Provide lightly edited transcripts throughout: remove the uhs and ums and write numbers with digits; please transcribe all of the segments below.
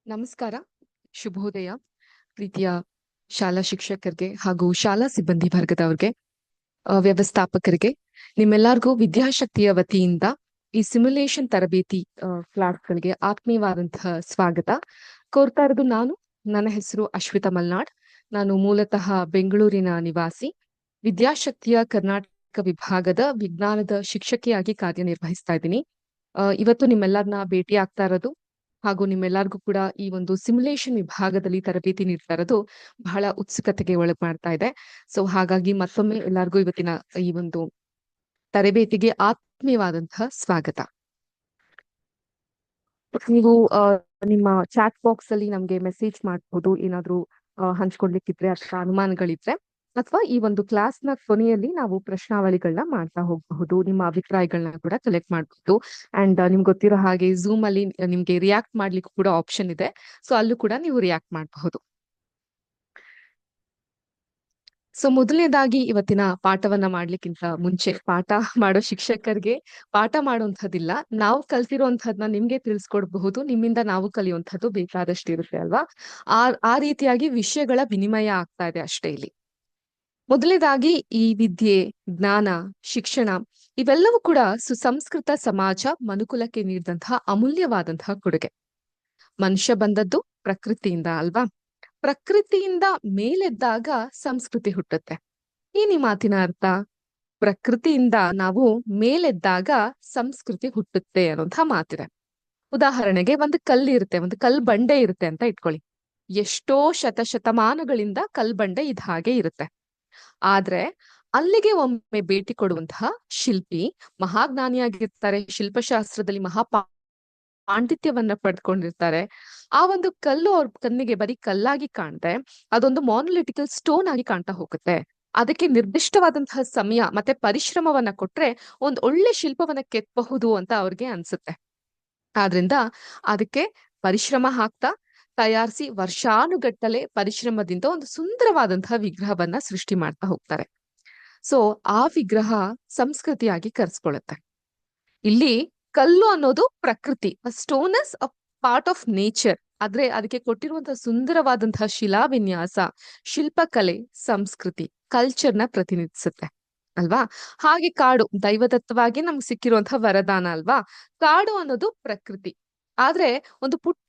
ನಮಸ್ಕಾರ, ಶುಭೋದಯ, ಪ್ರೀತಿಯ ಶಾಲಾ ಶಿಕ್ಷಕರಿಗೆ ಹಾಗೂ ಶಾಲಾ ಸಿಬ್ಬಂದಿ ವರ್ಗದವ್ರಿಗೆ, ವ್ಯವಸ್ಥಾಪಕರಿಗೆ, ನಿಮ್ಮೆಲ್ಲರಿಗೂ ವಿದ್ಯಾಶಕ್ತಿಯ ವತಿಯಿಂದ ಈ ಸಿಮ್ಯುಲೇಷನ್ ತರಬೇತಿ ಕ್ಲಾಸ್ಗಳಿಗೆ ಆತ್ಮೀಯವಾದಂತಹ ಸ್ವಾಗತ ಕೋರ್ತಾ ಇರೋದು ನನ್ನ ಹೆಸರು ಅಶ್ವಿತಾ ಮಲ್ನಾಡ್. ನಾನು ಮೂಲತಃ ಬೆಂಗಳೂರಿನ ನಿವಾಸಿ. ವಿದ್ಯಾಶಕ್ತಿಯ ಕರ್ನಾಟಕ ವಿಭಾಗದ ವಿಜ್ಞಾನದ ಶಿಕ್ಷಕಿಯಾಗಿ ಕಾರ್ಯನಿರ್ವಹಿಸ್ತಾ ಇದ್ದೀನಿ. ಇವತ್ತು ನಿಮ್ಮೆಲ್ಲರನ್ನ ಭೇಟಿ ಆಗ್ತಾ ಇರೋದು ಹಾಗೂ ನಿಮ್ಮೆಲ್ಲರಿಗೂ ಕೂಡ ಈ ಒಂದು ಸಿಮ್ಯುಲೇಷನ್ ವಿಭಾಗದಲ್ಲಿ ತರಬೇತಿ ನೀಡ್ತಾ ಇರೋದು ಬಹಳ ಉತ್ಸುಕತೆಗೆ ಒಳಗ್ ಮಾಡ್ತಾ ಇದೆ. ಸೊ ಹಾಗಾಗಿ ಮತ್ತೊಮ್ಮೆ ಎಲ್ಲರಿಗೂ ಇವತ್ತಿನ ಈ ಒಂದು ತರಬೇತಿಗೆ ಆತ್ಮೀಯವಾದಂತಹ ಸ್ವಾಗತ. ನೀವು ನಿಮ್ಮ ಚಾಟ್ ಬಾಕ್ಸ್ ಅಲ್ಲಿ ನಮ್ಗೆ ಮೆಸೇಜ್ ಮಾಡಬಹುದು, ಏನಾದ್ರೂ ಹಂಚ್ಕೊಡ್ಲಿಕ್ಕಿದ್ರೆ ಅಥವಾ ಅನುಮಾನಗಳಿದ್ರೆ, ಅಥವಾ ಈ ಒಂದು ಕ್ಲಾಸ್ ನ ಕೊನೆಯಲ್ಲಿ ನಾವು ಪ್ರಶ್ನಾವಳಿಗಳನ್ನ ಮಾಡ್ತಾ ಹೋಗಬಹುದು. ನಿಮ್ಮ ಅಭಿಪ್ರಾಯಗಳನ್ನ ಕೂಡ ಕಲೆಕ್ಟ್ ಮಾಡಬಹುದು. ಅಂಡ್ ನಿಮ್ಗೆ ಗೊತ್ತಿರೋ ಹಾಗೆ ಝೂಮ್ ಅಲ್ಲಿ ನಿಮ್ಗೆ ರಿಯಾಕ್ಟ್ ಮಾಡ್ಲಿಕ್ಕೆ ಕೂಡ ಆಪ್ಷನ್ ಇದೆ. ಸೊ ಅಲ್ಲೂ ಕೂಡ ನೀವು ರಿಯಾಕ್ಟ್ ಮಾಡಬಹುದು. ಸೊ ಮೊದಲನೇದಾಗಿ ಇವತ್ತಿನ ಪಾಠವನ್ನ ಮಾಡ್ಲಿಕ್ಕಿಂತ ಮುಂಚೆ, ಪಾಠ ಮಾಡೋ ಶಿಕ್ಷಕರಿಗೆ ಪಾಠ ಮಾಡುವಂಥದ್ದಿಲ್ಲ, ನಾವು ಕಲ್ತಿರುವಂತಹದ್ನ ನಿಮ್ಗೆ ತಿಳಿಸ್ಕೊಡ್ಬಹುದು. ನಿಮ್ಮಿಂದ ನಾವು ಕಲಿಯುವಂಥದ್ದು ಬೇಕಾದಷ್ಟು ಇರುತ್ತೆ ಅಲ್ವಾ. ಆ ರೀತಿಯಾಗಿ ವಿಷಯಗಳ ವಿನಿಮಯ ಆಗ್ತಾ ಇದೆ ಅಷ್ಟೇ ಇಲ್ಲಿ. ಮೊದಲನೇದಾಗಿ ಈ ವಿದ್ಯೆ, ಜ್ಞಾನ, ಶಿಕ್ಷಣ ಇವೆಲ್ಲವೂ ಕೂಡ ಸುಸಂಸ್ಕೃತ ಸಮಾಜ ಮನುಕುಲಕ್ಕೆ ನೀಡಿದಂತಹ ಅಮೂಲ್ಯವಾದಂತಹ ಕೊಡುಗೆ. ಮನುಷ್ಯ ಬಂದದ್ದು ಪ್ರಕೃತಿಯಿಂದ ಅಲ್ವಾ. ಪ್ರಕೃತಿಯಿಂದ ಮೇಲೆದ್ದಾಗ ಸಂಸ್ಕೃತಿ ಹುಟ್ಟುತ್ತೆ. ಏನ್ ಈ ಮಾತಿನ ಅರ್ಥ? ಪ್ರಕೃತಿಯಿಂದ ನಾವು ಮೇಲೆದ್ದಾಗ ಸಂಸ್ಕೃತಿ ಹುಟ್ಟುತ್ತೆ ಅನ್ನೋಂಥ ಮಾತಿದೆ. ಉದಾಹರಣೆಗೆ ಒಂದು ಕಲ್ಲಿರುತ್ತೆ, ಒಂದು ಕಲ್ ಬಂಡೆ ಇರುತ್ತೆ ಅಂತ ಇಟ್ಕೊಳ್ಳಿ. ಎಷ್ಟೋ ಶತಮಾನಗಳಿಂದ ಕಲ್ಬಂಡೆ ಇದ್ ಹಾಗೆ ಇರುತ್ತೆ. ಆದ್ರೆ ಅಲ್ಲಿಗೆ ಒಮ್ಮೆ ಭೇಟಿ ಕೊಡುವಂತಹ ಶಿಲ್ಪಿ ಮಹಾಜ್ಞಾನಿಯಾಗಿರ್ತಾರೆ, ಶಿಲ್ಪಶಾಸ್ತ್ರದಲ್ಲಿ ಪಾಂಡಿತ್ಯವನ್ನ ಪಡೆದುಕೊಂಡಿರ್ತಾರೆ. ಆ ಒಂದು ಕಲ್ಲು ಅವ್ರ ಕಣ್ಣಿಗೆ ಬರೀ ಕಲ್ಲಾಗಿ ಕಾಣದೆ ಅದೊಂದು ಮಾನೋಲಿಟಿಕಲ್ ಸ್ಟೋನ್ ಆಗಿ ಕಾಣ್ತಾ ಹೋಗುತ್ತೆ. ಅದಕ್ಕೆ ನಿರ್ದಿಷ್ಟವಾದಂತಹ ಸಮಯ ಮತ್ತೆ ಪರಿಶ್ರಮವನ್ನ ಕೊಟ್ರೆ ಒಂದ್ ಒಳ್ಳೆ ಶಿಲ್ಪವನ್ನ ಕೆತ್ತಬಹುದು ಅಂತ ಅವ್ರಿಗೆ ಅನ್ಸುತ್ತೆ. ಆದ್ರಿಂದ ಅದಕ್ಕೆ ಪರಿಶ್ರಮ ಹಾಕ್ತಾ ತಯಾರಿಸಿ ವರ್ಷಾನುಗಟ್ಟಲೆ ಪರಿಶ್ರಮದಿಂದ ಒಂದು ಸುಂದರವಾದಂತಹ ವಿಗ್ರಹವನ್ನ ಸೃಷ್ಟಿ ಮಾಡ್ತಾ ಹೋಗ್ತಾರೆ. ಸೊ ಆ ವಿಗ್ರಹ ಸಂಸ್ಕೃತಿಯಾಗಿ ಕರ್ಸ್ಕೊಳ್ಳುತ್ತೆ. ಇಲ್ಲಿ ಕಲ್ಲು ಅನ್ನೋದು ಪ್ರಕೃತಿ, stone is a part of nature. ಆದ್ರೆ ಅದಕ್ಕೆ ಕೊಟ್ಟಿರುವಂತಹ ಸುಂದರವಾದಂತಹ ಶಿಲಾವಿನ್ಯಾಸ, ಶಿಲ್ಪಕಲೆ, ಸಂಸ್ಕೃತಿ, ಕಲ್ಚರ್ನ ಪ್ರತಿನಿಧಿಸುತ್ತೆ ಅಲ್ವಾ. ಹಾಗೆ ಕಾಡು ದೈವದತ್ತವಾಗಿ ನಮ್ಗೆ ಸಿಕ್ಕಿರುವಂತಹ ವರದಾನ ಅಲ್ವಾ. ಕಾಡು ಅನ್ನೋದು ಪ್ರಕೃತಿ. ಆದ್ರೆ ಒಂದು ಪುಟ್ಟ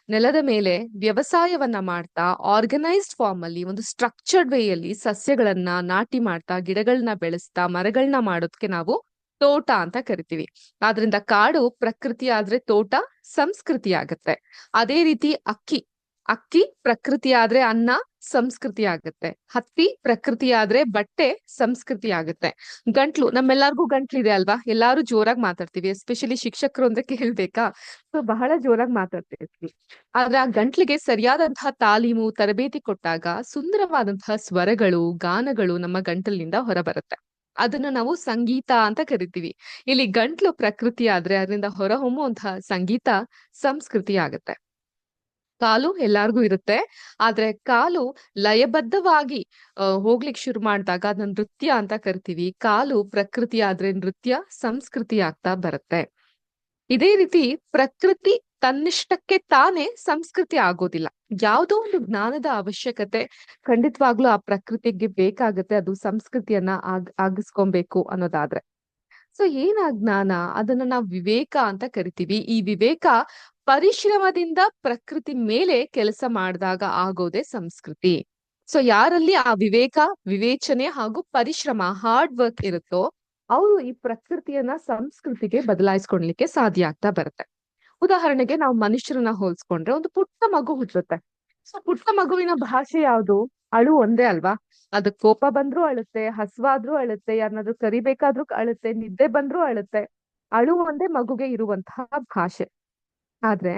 ನೆಲದ ಮೇಲೆ ವ್ಯವಸಾಯವನ್ನ ಮಾಡ್ತಾ ಆರ್ಗನೈಸ್ಡ್ ಫಾರ್ಮ್ ಅಲ್ಲಿ ಒಂದು ಸ್ಟ್ರಕ್ಚರ್ಡ್ ವೇಯಲ್ಲಿ ಸಸ್ಯಗಳನ್ನ ನಾಟಿ ಮಾಡ್ತಾ ಗಿಡಗಳನ್ನ ಬೆಳೆಸ್ತಾ ಮರಗಳನ್ನ ಮಾಡೋದಕ್ಕೆ ನಾವು ತೋಟ ಅಂತ ಕರಿತೀವಿ. ಆದ್ರಿಂದ ಕಾಡು ಪ್ರಕೃತಿ ಆದ್ರೆ ತೋಟ ಸಂಸ್ಕೃತಿ ಆಗತ್ತೆ. ಅದೇ ರೀತಿ ಅಕ್ಕಿ ಪ್ರಕೃತಿ ಆದ್ರೆ ಅನ್ನ ಸಂಸ್ಕೃತಿ ಆಗತ್ತೆ. ಹತ್ತಿ ಪ್ರಕೃತಿ ಆದ್ರೆ ಬಟ್ಟೆ ಸಂಸ್ಕೃತಿ ಆಗತ್ತೆ. ಗಂಟ್ಲು, ನಮ್ಮೆಲ್ಲರಿಗೂ ಗಂಟ್ಲಿದೆ ಅಲ್ವಾ. ಎಲ್ಲಾರು ಜೋರಾಗಿ ಮಾತಾಡ್ತೀವಿ, ಎಸ್ಪೆಷಲಿ ಶಿಕ್ಷಕರು ಅಂದ್ರೆ ಕೇಳ್ಬೇಕಾ, ಸೊ ಬಹಳ ಜೋರಾಗಿ ಮಾತಾಡ್ತಿರ್ತೀವಿ. ಆದ್ರೆ ಆ ಗಂಟ್ಲಿಗೆ ಸರಿಯಾದಂತಹ ತಾಲೀಮು ತರಬೇತಿ ಕೊಟ್ಟಾಗ ಸುಂದರವಾದಂತಹ ಸ್ವರಗಳು, ಗಾನಗಳು ನಮ್ಮ ಗಂಟಲಿನಿಂದ ಹೊರಬರುತ್ತೆ. ಅದನ್ನ ನಾವು ಸಂಗೀತ ಅಂತ ಕರಿತೀವಿ. ಇಲ್ಲಿ ಗಂಟ್ಲು ಪ್ರಕೃತಿ ಆದ್ರೆ ಅದರಿಂದ ಹೊರಹೊಮ್ಮುವಂತಹ ಸಂಗೀತ ಸಂಸ್ಕೃತಿ ಆಗತ್ತೆ. ಕಾಲು ಎಲ್ಲಾರ್ಗೂ ಇರುತ್ತೆ, ಆದ್ರೆ ಕಾಲು ಲಯಬದ್ಧವಾಗಿ ಹೋಗ್ಲಿಕ್ಕೆ ಶುರು ಮಾಡಿದಾಗ ಅದನ್ನ ನೃತ್ಯ ಅಂತ ಕರಿತೀವಿ. ಕಾಲು ಪ್ರಕೃತಿ ಆದ್ರೆ ನೃತ್ಯ ಸಂಸ್ಕೃತಿ ಆಗ್ತಾ ಬರುತ್ತೆ. ಇದೇ ರೀತಿ ಪ್ರಕೃತಿ ತನ್ನಿಷ್ಟಕ್ಕೆ ತಾನೇ ಸಂಸ್ಕೃತಿ ಆಗೋದಿಲ್ಲ. ಯಾವುದೋ ಒಂದು ಜ್ಞಾನದ ಅವಶ್ಯಕತೆ ಖಂಡಿತವಾಗ್ಲೂ ಆ ಪ್ರಕೃತಿಗೆ ಬೇಕಾಗತ್ತೆ, ಅದು ಸಂಸ್ಕೃತಿಯನ್ನ ಆಗಿಸ್ಕೊಬೇಕು ಅನ್ನೋದಾದ್ರೆ. ಸೊ ಏನ ಜ್ಞಾನ? ಅದನ್ನ ನಾವು ವಿವೇಕ ಅಂತ ಕರಿತೀವಿ. ಈ ವಿವೇಕ ಪರಿಶ್ರಮದಿಂದ ಪ್ರಕೃತಿ ಮೇಲೆ ಕೆಲಸ ಮಾಡಿದಾಗ ಆಗೋದೇ ಸಂಸ್ಕೃತಿ. ಸೊ ಯಾರಲ್ಲಿ ಆ ವಿವೇಕ, ವಿವೇಚನೆ ಹಾಗೂ ಪರಿಶ್ರಮ, ಹಾರ್ಡ್ ವರ್ಕ್ ಇರುತ್ತೋ ಅವರು ಈ ಪ್ರಕೃತಿಯನ್ನ ಸಂಸ್ಕೃತಿಗೆ ಬದಲಾಯಿಸ್ಕೊಳ್ಲಿಕ್ಕೆ ಸಾಧ್ಯ ಆಗ್ತಾ ಬರುತ್ತೆ. ಉದಾಹರಣೆಗೆ ನಾವು ಮನುಷ್ಯರನ್ನ ಹೋಲ್ಸ್ಕೊಂಡ್ರೆ ಒಂದು ಪುಟ್ಟ ಮಗು ಹುಟ್ಟುತ್ತೆ. ಸೊ ಪುಟ್ಟ ಮಗುವಿನ ಭಾಷೆ ಯಾವುದು? ಅಳು ಒಂದೇ ಅಲ್ವಾ. ಅದಕ್ ಕೋಪ ಬಂದ್ರೂ ಅಳುತ್ತೆ, ಹಸ್ವಾದ್ರೂ ಅಳುತ್ತೆ, ಯಾರನ್ನಾದ್ರೂ ಕರಿಬೇಕಾದ್ರೂ ಅಳುತ್ತೆ, ನಿದ್ದೆ ಬಂದ್ರೂ ಅಳುತ್ತೆ. ಅಳು ಒಂದೇ ಮಗುಗೆ ಇರುವಂತಹ ಭಾಷೆ. ಆದ್ರೆ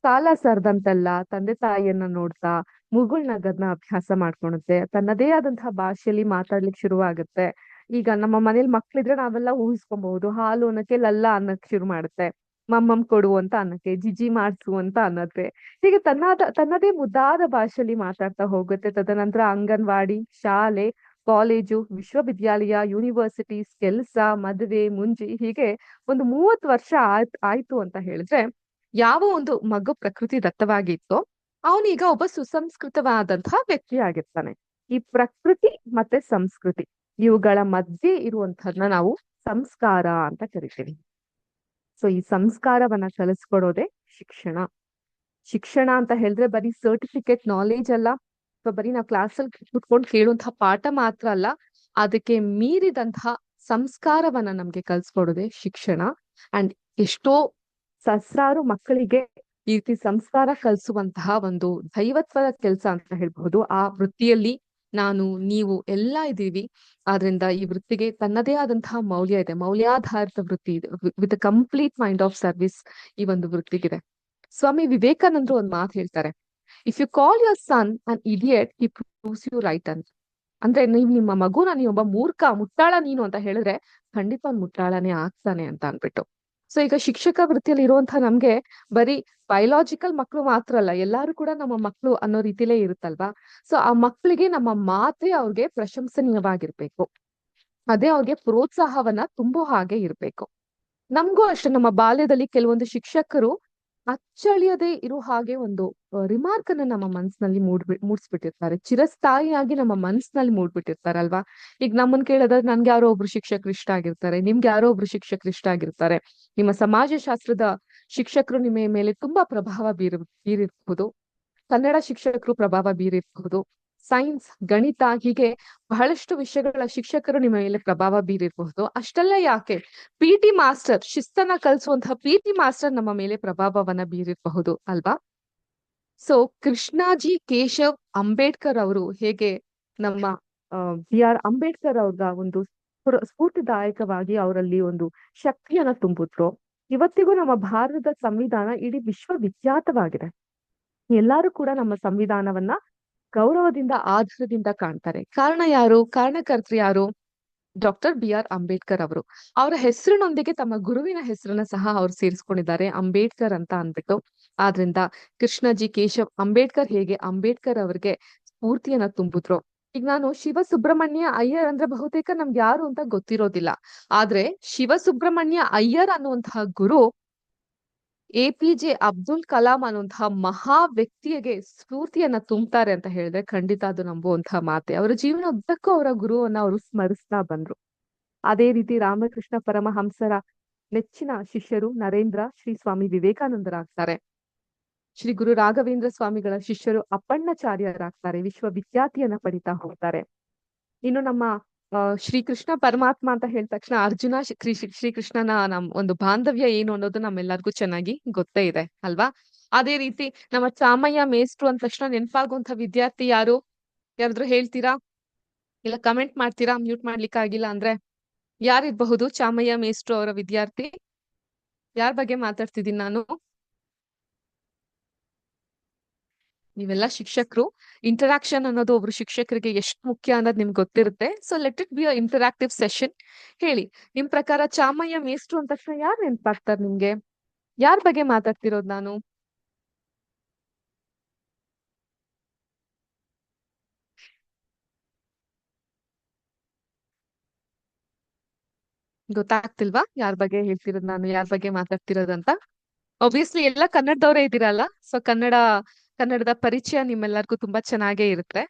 ಕಾಲ ಸರ್ದಂತೆಲ್ಲ ತಂದೆ ತಾಯಿಯನ್ನ ನೋಡ್ತಾ ಮುಗುಳ್ನಗದ್ನ ಅಭ್ಯಾಸ ಮಾಡ್ಕೊಳುತ್ತೆ, ತನ್ನದೇ ಆದಂತಹ ಭಾಷೆಯಲ್ಲಿ ಮಾತಾಡ್ಲಿಕ್ಕೆ ಶುರುವಾಗುತ್ತೆ. ಈಗ ನಮ್ಮ ಮನೇಲಿ ಮಕ್ಳಿದ್ರೆ ನಾವೆಲ್ಲ ಊಹಿಸ್ಕೊಬಹುದು, ಹಾಲು ಅನ್ನಕ್ಕೆ ಲಲ್ಲ ಅನ್ನಕ್ ಶುರು ಮಾಡುತ್ತೆ, ಮಮ್ಮಮ್ ಕೊಡು ಅಂತ ಅನ್ನಕ್ಕೆ, ಜಿಜಿ ಮಾಡ್ಸು ಅಂತ ಅನ್ನತ್ತೆ. ಹೀಗೆ ತನ್ನದೇ ಮುದ್ದಾದ ಭಾಷೆಯಲ್ಲಿ ಮಾತಾಡ್ತಾ ಹೋಗುತ್ತೆ. ತದನಂತರ ಅಂಗನವಾಡಿ, ಶಾಲೆ, ಕಾಲೇಜು, ವಿಶ್ವವಿದ್ಯಾಲಯ, ಯೂನಿವರ್ಸಿಟೀಸ್, ಕೆಲ್ಸ, ಮದುವೆ, ಮುಂಜಿ, ಹೀಗೆ ಒಂದು 30 ವರ್ಷ ಆಯ್ತು ಅಂತ ಹೇಳಿದ್ರೆ ಯಾವ ಒಂದು ಮಗು ಪ್ರಕೃತಿ ದತ್ತವಾಗಿತ್ತೋ ಅವನೀಗ ಒಬ್ಬ ಸುಸಂಸ್ಕೃತವಾದಂತಹ ವ್ಯಕ್ತಿ ಆಗಿರ್ತಾನೆ. ಈ ಪ್ರಕೃತಿ ಮತ್ತೆ ಸಂಸ್ಕೃತಿ ಇವುಗಳ ಮಧ್ಯೆ ಇರುವಂತಹದ್ನ ನಾವು ಸಂಸ್ಕಾರ ಅಂತ ಕರಿತೀವಿ. ಸೊ ಈ ಸಂಸ್ಕಾರವನ್ನ ಕಲಿಸ್ಕೊಡೋದೇ ಶಿಕ್ಷಣ. ಶಿಕ್ಷಣ ಅಂತ ಹೇಳಿದ್ರೆ ಬರೀ ಸರ್ಟಿಫಿಕೇಟ್ ನಾಲೆಜ್ ಅಲ್ಲ, ಅಥವಾ ಬರೀ ನಾವು ಕ್ಲಾಸಲ್ಲಿ ಕುತ್ಕೊಂಡು ಕೇಳುವಂತಹ ಪಾಠ ಮಾತ್ರ ಅಲ್ಲ, ಅದಕ್ಕೆ ಮೀರಿದಂತಹ ಸಂಸ್ಕಾರವನ್ನ ನಮ್ಗೆ ಕಲ್ಸ್ಕೊಡೋದೇ ಶಿಕ್ಷಣ. ಅಂಡ್ ಎಷ್ಟೋ ಸಹಸ್ರಾರು ಮಕ್ಕಳಿಗೆ ಈ ರೀತಿ ಸಂಸ್ಕಾರ ಕಲಿಸುವಂತಹ ಒಂದು ದೈವತ್ವದ ಕೆಲಸ ಅಂತ ಹೇಳ್ಬಹುದು. ಆ ವೃತ್ತಿಯಲ್ಲಿ ನಾನು ನೀವು ಎಲ್ಲ ಇದ್ದೀವಿ. ಆದ್ರಿಂದ ಈ ವೃತ್ತಿಗೆ ತನ್ನದೇ ಆದಂತಹ ಮೌಲ್ಯ ಇದೆ, ಮೌಲ್ಯಾಧಾರಿತ ವೃತ್ತಿ ಇದೆ, with complete mind of service ಈ ಒಂದು ವೃತ್ತಿಗಿದೆ. ಸ್ವಾಮಿ ವಿವೇಕಾನಂದರು ಒಂದ್ ಮಾತು ಹೇಳ್ತಾರೆ, if you call your son an idiot he proves you right ಅಂತ. ಅಂದ್ರೆ ನೀವ್ ನಿಮ್ಮ ಮಗುನ ನೀವೊಬ್ಬ ಮೂರ್ಖ ಮುಟ್ಟಾಳ ನೀನು ಅಂತ ಹೇಳಿದ್ರೆ ಖಂಡಿತ ಅವ್ನ್ ಮುಟ್ಟಾಳನೇ ಆಗ್ತಾನೆ ಅಂತ ಅನ್ಬಿಟ್ಟು. ಸೊ ಈಗ ಶಿಕ್ಷಕ ವೃತ್ತಿಯಲ್ಲಿ ಇರುವಂತಹ ನಮ್ಗೆ ಬರೀ ಬಯೋಲಾಜಿಕಲ್ ಮಕ್ಕಳು ಮಾತ್ರ ಅಲ್ಲ, ಎಲ್ಲಾರು ಕೂಡ ನಮ್ಮ ಮಕ್ಕಳು ಅನ್ನೋ ರೀತಿಲೇ ಇರುತ್ತಲ್ವಾ. ಸೊ ಆ ಮಕ್ಕಳಿಗೆ ನಮ್ಮ ಮಾತೇ ಅವ್ರಿಗೆ ಪ್ರಶಂಸನೀಯವಾಗಿರ್ಬೇಕು, ಅದೇ ಅವ್ರಿಗೆ ಪ್ರೋತ್ಸಾಹವನ್ನ ತುಂಬೋ ಹಾಗೆ ಇರ್ಬೇಕು. ನಮ್ಗೂ ಅಷ್ಟೇ, ನಮ್ಮ ಬಾಲ್ಯದಲ್ಲಿ ಕೆಲವೊಂದು ಶಿಕ್ಷಕರು ಅಚ್ಚಳಿಯದೆ ಇರೋ ಹಾಗೆ ಒಂದು ರಿಮಾರ್ಕ್ ಅನ್ನ ನಮ್ಮ ಮನಸ್ಸಿನಲ್ಲಿ ಮೂಡ್ಸ್ಬಿಟ್ಟಿರ್ತಾರೆ, ಚಿರಸ್ಥಾಯಿಯಾಗಿ ನಮ್ಮ ಮನಸ್ಸಿನಲ್ಲಿ ಮೂಡ್ಬಿಟ್ಟಿರ್ತಾರಲ್ವಾ. ಈಗ ನಮ್ಮನ್ ಕೇಳಿದ್ರೆ ನನ್ಗೆ ಯಾರೋ ಒಬ್ರು ಶಿಕ್ಷಕರು ಇಷ್ಟ ಆಗಿರ್ತಾರೆ, ನಿಮ್ಗೆ ಯಾರೋ ಒಬ್ರು ಶಿಕ್ಷಕರು ಇಷ್ಟ ಆಗಿರ್ತಾರೆ. ನಿಮ್ಮ ಸಮಾಜಶಾಸ್ತ್ರದ ಶಿಕ್ಷಕರು ನಿಮ್ಮ ಮೇಲೆ ತುಂಬಾ ಪ್ರಭಾವ ಬೀರಿರ್ಬಹುದು, ಕನ್ನಡ ಶಿಕ್ಷಕರು ಪ್ರಭಾವ ಬೀರಿರ್ಬಹುದು, ಸೈನ್ಸ್, ಗಣಿತ, ಹೀಗೆ ಬಹಳಷ್ಟು ವಿಷಯಗಳ ಶಿಕ್ಷಕರು ನಿಮ್ಮ ಮೇಲೆ ಪ್ರಭಾವ ಬೀರಿರಬಹುದು. ಅಷ್ಟೆಲ್ಲ ಯಾಕೆ, ಪಿಟಿ ಮಾಸ್ಟರ್, ಶಿಸ್ತನ್ನ ಕಲಿಸುವಂತಹ ಪಿಟಿ ಮಾಸ್ಟರ್ ನಮ್ಮ ಮೇಲೆ ಪ್ರಭಾವವನ್ನ ಬೀರಿರಬಹುದು ಅಲ್ವಾ. ಸೊ ಕೃಷ್ಣಾಜಿ ಕೇಶವ್ ಅಂಬೇಡ್ಕರ್ ಅವರು ಹೇಗೆ ನಮ್ಮ ಬಿ.ಆರ್. ಅಂಬೇಡ್ಕರ್ ಅವ್ರ ಒಂದು ಸ್ಫೂರ್ತಿದಾಯಕವಾಗಿ ಅವರಲ್ಲಿ ಒಂದು ಶಕ್ತಿಯನ್ನ ತುಂಬಿದ್ರು, ಇವತ್ತಿಗೂ ನಮ್ಮ ಭಾರತದ ಸಂವಿಧಾನ ಇಡೀ ವಿಶ್ವವಿಖ್ಯಾತವಾಗಿದೆ. ಎಲ್ಲಾರು ಕೂಡ ನಮ್ಮ ಸಂವಿಧಾನವನ್ನ ಗೌರವದಿಂದ ಆಧಾರದಿಂದ ಕಾಣ್ತಾರೆ. ಕಾರಣ ಯಾರು? ಕಾರಣಕರ್ತರು ಯಾರು? Doctor B R. ಅಂಬೇಡ್ಕರ್ ಅವರು. ಅವರ ಹೆಸರಿನೊಂದಿಗೆ ತಮ್ಮ ಗುರುವಿನ ಹೆಸರನ್ನ ಸಹ ಅವ್ರು ಸೇರಿಸ್ಕೊಂಡಿದ್ದಾರೆ, ಅಂಬೇಡ್ಕರ್ ಅಂತ ಅನ್ಬಿಟ್ಟು. ಆದ್ರಿಂದ ಕೃಷ್ಣಜಿ ಕೇಶವ್ ಅಂಬೇಡ್ಕರ್ ಹೇಗೆ ಅಂಬೇಡ್ಕರ್ ಅವರಿಗೆ ಸ್ಫೂರ್ತಿಯನ್ನ ತುಂಬಿದ್ರು. ಈಗ ನಾನು ಶಿವಸುಬ್ರಹ್ಮಣ್ಯ ಅಯ್ಯರ್ ಅಂದ್ರೆ ಬಹುತೇಕ ನಮ್ಗೆ ಯಾರು ಅಂತ ಗೊತ್ತಿರೋದಿಲ್ಲ, ಆದ್ರೆ ಶಿವಸುಬ್ರಹ್ಮಣ್ಯ ಅಯ್ಯರ್ ಅನ್ನುವಂತಹ ಗುರು APJ ಅಬ್ದುಲ್ ಕಲಾಂ ಅನ್ನುವಂತಹ ಮಹಾ ವ್ಯಕ್ತಿಗೆ ಸ್ಫೂರ್ತಿಯನ್ನ ತುಂಬ್ತಾರೆ ಅಂತ ಹೇಳಿದ್ರೆ ಖಂಡಿತ ಅದು ನಂಬುವಂತಹ ಮಾತೆ. ಅವರ ಜೀವನ ಉದ್ದಕ್ಕೂ ಅವರ ಗುರುವನ್ನ ಅವರು ಸ್ಮರಿಸ್ತಾ ಬಂದ್ರು. ಅದೇ ರೀತಿ ರಾಮಕೃಷ್ಣ ಪರಮಹಂಸರ ನೆಚ್ಚಿನ ಶಿಷ್ಯರು ನರೇಂದ್ರ ಶ್ರೀ ಸ್ವಾಮಿ ವಿವೇಕಾನಂದರಾಗ್ತಾರೆ. ಶ್ರೀ ಗುರು ರಾಘವೇಂದ್ರ ಸ್ವಾಮಿಗಳ ಶಿಷ್ಯರು ಅಪ್ಪಣ್ಣಾಚಾರ್ಯರಾಗ್ತಾರೆ, ವಿಶ್ವವಿಖ್ಯಾತಿಯನ್ನ ಪಡಿತಾ ಹೋಗ್ತಾರೆ. ಇನ್ನು ನಮ್ಮ ಶ್ರೀಕೃಷ್ಣ ಪರಮಾತ್ಮ ಅಂತ ಹೇಳಿದ ತಕ್ಷಣ ಅರ್ಜುನ ಶ್ರೀಕೃಷ್ಣನ ಒಂದು ಬಾಂಧವ್ಯ ಏನು ಅನ್ನೋದು ನಮ್ಮೆಲ್ಲರಿಗೂ ಚೆನ್ನಾಗಿ ಗೊತ್ತೇ ಇದೆ ಅಲ್ವಾ. ಅದೇ ರೀತಿ ನಮ್ಮ ಚಾಮಯ್ಯ ಮೇಷ್ಟ್ರು ಅಂದ ತಕ್ಷಣ ನೆನಪಾಗುವಂತ ವಿದ್ಯಾರ್ಥಿ ಯಾರು? ಯಾರಾದ್ರೂ ಹೇಳ್ತೀರಾ? ಇಲ್ಲ ಕಮೆಂಟ್ ಮಾಡ್ತೀರಾ? ಮ್ಯೂಟ್ ಮಾಡ್ಲಿಕ್ಕೆ ಆಗಿಲ್ಲ ಅಂದ್ರೆ ಯಾರಿರ್ಬಹುದು ಚಾಮಯ್ಯ ಮೇಷ್ಟ್ರು ಅವರ ವಿದ್ಯಾರ್ಥಿ? ಯಾರ ಬಗ್ಗೆ ಮಾತಾಡ್ತಿದ್ದೀನಿ ನಾನು? ನೀವೆಲ್ಲ ಶಿಕ್ಷಕರು. ಇಂಟರಾಕ್ಷನ್ ಅನ್ನೋದು ಒಬ್ರು ಶಿಕ್ಷಕರಿಗೆ ಎಷ್ಟು ಮುಖ್ಯ ಅನ್ನೋದು ನಿಮ್ಗೆ ಗೊತ್ತಿರುತ್ತೆ. So let it be a interactive session. ಹೇಳಿ, ನಿಮ್ ಪ್ರಕಾರ ಚಾಮಯ್ಯ ಮೇಷ್ಟ್ರು ಅಂದ ತಕ್ಷಣ ಯಾರು ನೆನಪಾಗ್ತಾರೆ ನಿಮ್ಗೆ? ಯಾರ ಬಗ್ಗೆ ಮಾತಾಡ್ತಿರೋದು ನಾನು? ಗೊತ್ತಾಗ್ತಿಲ್ವಾ ಯಾರ ಬಗ್ಗೆ ಹೇಳ್ತಿರೋದು ನಾನು, ಯಾರ ಬಗ್ಗೆ ಮಾತಾಡ್ತಿರೋದಂತ? ಒಬ್ವಿಯಸ್ಲಿ ಎಲ್ಲ ಕನ್ನಡದವರೇ ಇದ್ದೀರಲ್ಲ, ಸೊ ಕನ್ನಡದ ಪರಿಚಯ ನಿಮ್ಮೆಲ್ಲರಿಗೂ ತುಂಬಾ ಚೆನ್ನಾಗೇ ಇರುತ್ತೆ.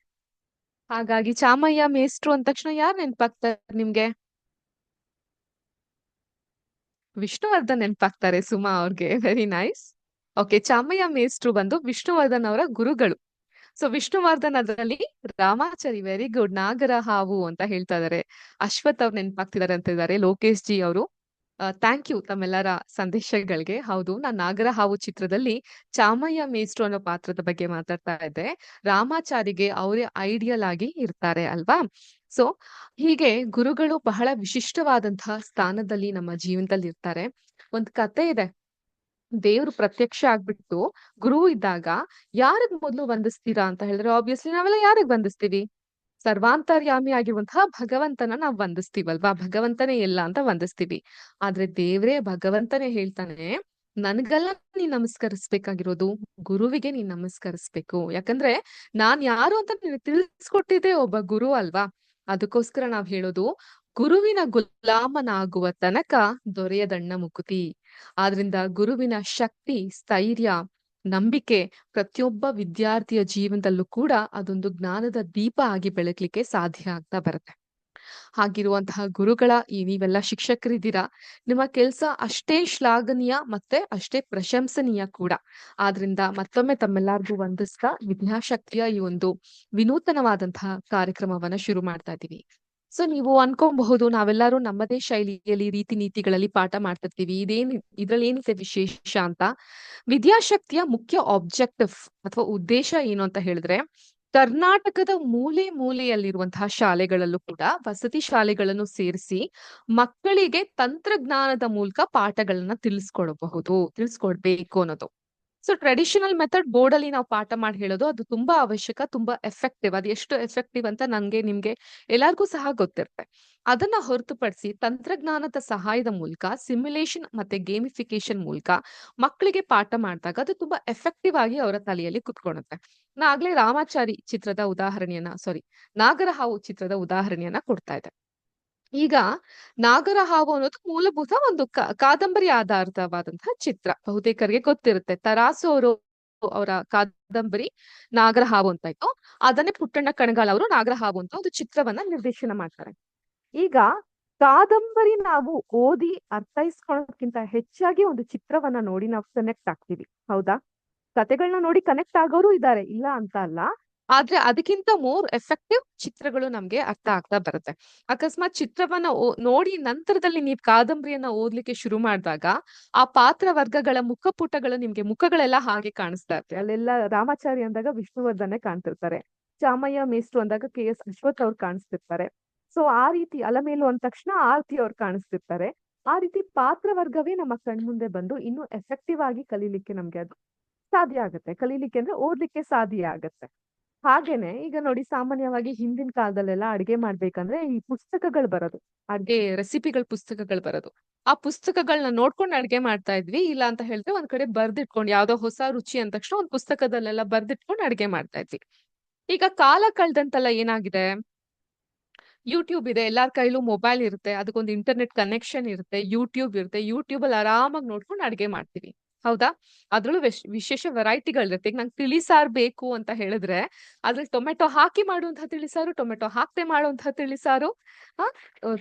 ಹಾಗಾಗಿ ಚಾಮಯ್ಯ ಮೇಷ್ಟ್ರು ಅಂದ ತಕ್ಷಣ ಯಾರು ನೆನಪಾಗ್ತಾರೆ ನಿಮ್ಗೆ? ವಿಷ್ಣುವರ್ಧನ್ ನೆನಪಾಗ್ತಾರೆ ಸುಮಾ ಅವ್ರಿಗೆ. Very nice. ಓಕೆ, ಚಾಮಯ್ಯ ಮೇಷ್ಟ್ರು ಬಂದು ವಿಷ್ಣುವರ್ಧನ್ ಅವರ ಗುರುಗಳು. ಸೊ ವಿಷ್ಣುವರ್ಧನ್ ಅದರಲ್ಲಿ ರಾಮಾಚಾರಿ. Very good. ನಾಗರ ಹಾವು ಅಂತ ಹೇಳ್ತಾ ಇದಾರೆ. ಅಶ್ವಥ್ ಅವ್ರು ನೆನಪಾಗ್ತಿದಾರೆ ಅಂತ ಇದ್ದಾರೆ. ಲೋಕೇಶ್ ಜಿ ಅವರು ಥ್ಯಾಂಕ್ ಯು ತಮ್ಮೆಲ್ಲರ ಸಂದೇಶಗಳಿಗೆ. ಹೌದು, ನಾನ್ ನಾಗರ ಹಾವು ಚಿತ್ರದಲ್ಲಿ ಚಾಮಯ್ಯ ಮೇಷ್ಟ್ರು ಅನ್ನೋ ಪಾತ್ರದ ಬಗ್ಗೆ ಮಾತಾಡ್ತಾ ಇದ್ದೆ. ರಾಮಾಚಾರಿಗೆ ಅವರೇ ಐಡಿಯಲ್ ಆಗಿ ಇರ್ತಾರೆ ಅಲ್ವಾ. ಸೊ ಹೀಗೆ ಗುರುಗಳು ಬಹಳ ವಿಶಿಷ್ಟವಾದಂತಹ ಸ್ಥಾನದಲ್ಲಿ ನಮ್ಮ ಜೀವನದಲ್ಲಿ ಇರ್ತಾರೆ. ಒಂದ್ ಕತೆ ಇದೆ, ದೇವ್ರು ಪ್ರತ್ಯಕ್ಷ ಆಗ್ಬಿಟ್ಟು ಗುರು ಇದ್ದಾಗ ಯಾರಿಗ್ ಮೊದ್ಲು ವಂದಿಸ್ತೀರಾ ಅಂತ ಹೇಳಿದ್ರೆ ಆಬ್ವಿಯಸ್ಲಿ ನಾವೆಲ್ಲ ಯಾರಿಗ್ ವಂದಿಸ್ತೀವಿ? ಸರ್ವಾಂತರ್ಯಾಮಿ ಆಗಿರುವಂತಹ ಭಗವಂತನ ನಾವ್ ವಂದಿಸ್ತೀವಲ್ವಾ. ಭಗವಂತನೇ ಎಲ್ಲ ಅಂತ ವಂದಿಸ್ತೀವಿ. ಆದ್ರೆ ದೇವ್ರೇ ಭಗವಂತನೇ ಹೇಳ್ತಾನೆ, ನನ್ಗೆಲ್ಲ ನೀನ್ ನಮಸ್ಕರಿಸ್ಬೇಕಾಗಿರೋದು ಗುರುವಿಗೆ ನೀನ್ ನಮಸ್ಕರಿಸ್ಬೇಕು. ಯಾಕಂದ್ರೆ ನಾನ್ ಯಾರು ಅಂತ ನಿನಗೆ ತಿಳಿಸ್ಕೊಟ್ಟಿದ್ದೆ ಒಬ್ಬ ಗುರು ಅಲ್ವಾ. ಅದಕ್ಕೋಸ್ಕರ ನಾವ್ ಹೇಳೋದು ಗುರುವಿನ ಗುಲಾಮನಾಗುವ ತನಕ ದೊರೆಯದಣ್ಣ ಮುಕುತಿ. ಆದ್ರಿಂದ ಗುರುವಿನ ಶಕ್ತಿ, ಸ್ಥೈರ್ಯ, ನಂಬಿಕೆ ಪ್ರತಿಯೊಬ್ಬ ವಿದ್ಯಾರ್ಥಿಯ ಜೀವನದಲ್ಲೂ ಕೂಡ ಅದೊಂದು ಜ್ಞಾನದ ದೀಪ ಆಗಿ ಬೆಳಗ್ಲಿಕ್ಕೆ ಸಾಧ್ಯ ಆಗ್ತಾ ಬರುತ್ತೆ. ಹಾಗಿರುವಂತಹ ಗುರುಗಳ ನೀವೆಲ್ಲ ಶಿಕ್ಷಕರಿದ್ದೀರಾ. ನಿಮ್ಮ ಕೆಲಸ ಅಷ್ಟೇ ಶ್ಲಾಘನೀಯ ಮತ್ತೆ ಅಷ್ಟೇ ಪ್ರಶಂಸನೀಯ ಕೂಡ. ಆದ್ರಿಂದ ಮತ್ತೊಮ್ಮೆ ತಮ್ಮೆಲ್ಲರಿಗೂ ವಂದಿಸ್ತಾ ವಿದ್ಯಾಶಕ್ತಿಯ ಈ ಒಂದು ವಿನೂತನವಾದಂತಹ ಕಾರ್ಯಕ್ರಮವನ್ನ ಶುರು ಮಾಡ್ತಾ ಇದ್ದೀವಿ. ಸೊ ನೀವು ಅನ್ಕೊಬಹುದು ನಾವೆಲ್ಲರೂ ನಮ್ಮದೇ ಶೈಲಿಯಲ್ಲಿ ರೀತಿ ನೀತಿಗಳಲ್ಲಿ ಪಾಠ ಮಾಡ್ತಿರ್ತೀವಿ, ಇದ್ರಲ್ಲಿ ಏನಿದೆ ವಿಶೇಷ ಅಂತ. ವಿದ್ಯಾಶಕ್ತಿಯ ಮುಖ್ಯ ಆಬ್ಜೆಕ್ಟಿವ್ ಅಥವಾ ಉದ್ದೇಶ ಏನು ಅಂತ ಹೇಳಿದ್ರೆ, ಕರ್ನಾಟಕದ ಮೂಲೆ ಮೂಲೆಯಲ್ಲಿರುವಂತಹ ಶಾಲೆಗಳಲ್ಲೂ ಕೂಡ ವಸತಿ ಶಾಲೆಗಳನ್ನು ಸೇರಿಸಿ ಮಕ್ಕಳಿಗೆ ತಂತ್ರಜ್ಞಾನದ ಮೂಲಕ ಪಾಠಗಳನ್ನ ತಿಳಿಸ್ಕೊಡ್ಬೇಕು ಅನ್ನೋದು. ಸೊ ಟ್ರೆಡಿಷನಲ್ ಮೆಥಡ್ ಬೋರ್ಡ್ ಅಲ್ಲಿ ನಾವು ಪಾಠ ಮಾಡಿ ಹೇಳೋದು ಅದು ತುಂಬಾ ಅವಶ್ಯಕ, ತುಂಬಾ ಎಫೆಕ್ಟಿವ್. ಅದು ಎಷ್ಟು ಎಫೆಕ್ಟಿವ್ ಅಂತ ನಿಮ್ಗೆ ಎಲ್ಲಾರ್ಗೂ ಸಹ ಗೊತ್ತಿರುತ್ತೆ. ಅದನ್ನ ಹೊರತುಪಡಿಸಿ ತಂತ್ರಜ್ಞಾನದ ಸಹಾಯದ ಮೂಲಕ ಸಿಮ್ಯುಲೇಷನ್ ಮತ್ತೆ ಗೇಮಿಫಿಕೇಶನ್ ಮೂಲಕ ಮಕ್ಕಳಿಗೆ ಪಾಠ ಮಾಡಿದಾಗ ಅದು ತುಂಬಾ ಎಫೆಕ್ಟಿವ್ ಆಗಿ ಅವರ ತಲೆಯಲ್ಲಿ ಕುತ್ಕೊಳ್ಳುತ್ತೆ. ಆಗ್ಲೇ ರಾಮಾಚಾರಿ ಚಿತ್ರದ ನಾಗರಹಾವು ಚಿತ್ರದ ಉದಾಹರಣೆಯನ್ನ ಕೊಡ್ತಾ ಇದೆ. ಈಗ ನಾಗರಹಾವು ಅನ್ನೋದು ಮೂಲಭೂತ ಒಂದು ಕಾದಂಬರಿ ಆಧಾರಿತವಾದಂತಹ ಚಿತ್ರ. ಬಹುತೇಕರಿಗೆ ಗೊತ್ತಿರುತ್ತೆ. ತರಾಸು ಅವರ ಕಾದಂಬರಿ ನಾಗರಹಾವು ಅಂತ ಇತ್ತು. ಅದನ್ನೇ ಪುಟ್ಟಣ್ಣ ಕಣಗಾಲ್ ಅವರು ನಾಗರಹಾವು ಅಂತ ಒಂದು ಚಿತ್ರವನ್ನ ನಿರ್ದೇಶನ ಮಾಡ್ತಾರೆ. ಈಗ ಕಾದಂಬರಿ ನಾವು ಓದಿ ಅರ್ಥೈಸ್ಕೊಳ್ಳೋದಕ್ಕಿಂತ ಹೆಚ್ಚಾಗಿ ಒಂದು ಚಿತ್ರವನ್ನ ನೋಡಿ ನಾವು ಕನೆಕ್ಟ್ ಆಗ್ತೀವಿ. ಹೌದಾ? ಕತೆಗಳನ್ನ ನೋಡಿ ಕನೆಕ್ಟ್ ಆಗೋರು ಇದ್ದಾರೆ, ಇಲ್ಲ ಅಂತ ಅಲ್ಲ. ಆದ್ರೆ ಅದಕ್ಕಿಂತ ಮೋರ್ ಎಫೆಕ್ಟಿವ್ ಚಿತ್ರಗಳು ನಮ್ಗೆ ಅರ್ಥ ಆಗ್ತಾ ಬರುತ್ತೆ. ಅಕಸ್ಮಾತ್ ಚಿತ್ರವನ್ನ ನೋಡಿ ನಂತರದಲ್ಲಿ ನೀವು ಕಾದಂಬರಿಯನ್ನ ಓದ್ಲಿಕ್ಕೆ ಶುರು ಮಾಡಿದಾಗ ಆ ಪಾತ್ರ ವರ್ಗಗಳ ಮುಖಪುಟಗಳು ನಿಮ್ಗೆ ಮುಖಗಳೆಲ್ಲ ಹಾಗೆ ಕಾಣಿಸ್ತಾ ಇರ್ತವೆ. ಅಲ್ಲೆಲ್ಲ ರಾಮಾಚಾರಿ ಅಂದಾಗ ವಿಷ್ಣುವರ್ಧನೆ ಕಾಣ್ತಿರ್ತಾರೆ, ಚಾಮಯ್ಯ ಮೇಷ್ಟ್ರು ಅಂದಾಗ KS ಅಶ್ವಥ್ ಅವ್ರು ಕಾಣಿಸ್ತಿರ್ತಾರೆ. ಸೊ ಆ ರೀತಿ ಅಲಮೇಲು ಅಂದ ತಕ್ಷಣ ಆರ್ತಿ ಅವ್ರು ಕಾಣಿಸ್ತಿರ್ತಾರೆ. ಆ ರೀತಿ ಪಾತ್ರ ವರ್ಗವೇ ನಮ್ಮ ಕಣ್ಮುಂದೆ ಬಂದು ಇನ್ನೂ ಎಫೆಕ್ಟಿವ್ ಆಗಿ ಕಲೀಲಿಕ್ಕೆ ನಮ್ಗೆ ಅದು ಸಾಧ್ಯ ಆಗುತ್ತೆ. ಕಲೀಲಿಕ್ಕೆ ಅಂದ್ರೆ ಓದ್ಲಿಕ್ಕೆ ಸಾಧ್ಯ ಆಗತ್ತೆ. ಹಾಗೇನೆ ಈಗ ನೋಡಿ, ಸಾಮಾನ್ಯವಾಗಿ ಹಿಂದಿನ ಕಾಲದಲ್ಲೆಲ್ಲ ಅಡ್ಗೆ ಮಾಡ್ಬೇಕಂದ್ರೆ ಈ ಪುಸ್ತಕಗಳು ಬರೋದು, ಅಡ್ಗೆ ರೆಸಿಪಿಗಳ ಪುಸ್ತಕಗಳು ಬರೋದು. ಆ ಪುಸ್ತಕಗಳನ್ನ ನೋಡ್ಕೊಂಡು ಅಡ್ಗೆ ಮಾಡ್ತಾ ಇದ್ವಿ. ಇಲ್ಲ ಅಂತ ಹೇಳಿದ್ರೆ ಒಂದ್ ಕಡೆ ಬರ್ದಿಟ್ಕೊಂಡು, ಯಾವ್ದೋ ಹೊಸ ರುಚಿ ಅಂದ ತಕ್ಷಣ ಒಂದ್ ಪುಸ್ತಕದಲ್ಲೆಲ್ಲ ಬರ್ದಿಟ್ಕೊಂಡು ಅಡ್ಗೆ ಮಾಡ್ತಾ ಇದ್ವಿ. ಈಗ ಕಾಲ ಕಳ್ದಂತೆಲ್ಲ ಏನಾಗಿದೆ, ಯೂಟ್ಯೂಬ್ ಇದೆ, ಎಲ್ಲಾರ್ ಕೈಲೂ ಮೊಬೈಲ್ ಇರುತ್ತೆ, ಅದಕ್ಕೊಂದು ಇಂಟರ್ನೆಟ್ ಕನೆಕ್ಷನ್ ಇರುತ್ತೆ, ಯೂಟ್ಯೂಬ್ ಇರುತ್ತೆ. ಯೂಟ್ಯೂಬ್ ಅಲ್ಲಿ ಆರಾಮಾಗಿ ನೋಡ್ಕೊಂಡು ಅಡ್ಗೆ ಮಾಡ್ತೀವಿ. ಹೌದಾ? ಅದ್ರಲ್ಲೂ ವಿಶೇಷ ವೆರೈಟಿಗಳಿರುತ್ತೆ. ಈಗ ನಂಗೆ ತಿಳಿಸಾರು ಬೇಕು ಅಂತ ಹೇಳಿದ್ರೆ ಅದ್ರಲ್ಲಿ ಟೊಮೆಟೊ ಹಾಕಿ ಮಾಡುವಂತಹ ತಿಳಿಸಾರು, ಟೊಮೆಟೊ ಹಾಕದೆ ಮಾಡುವಂತಹ ತಿಳಿಸಾರು,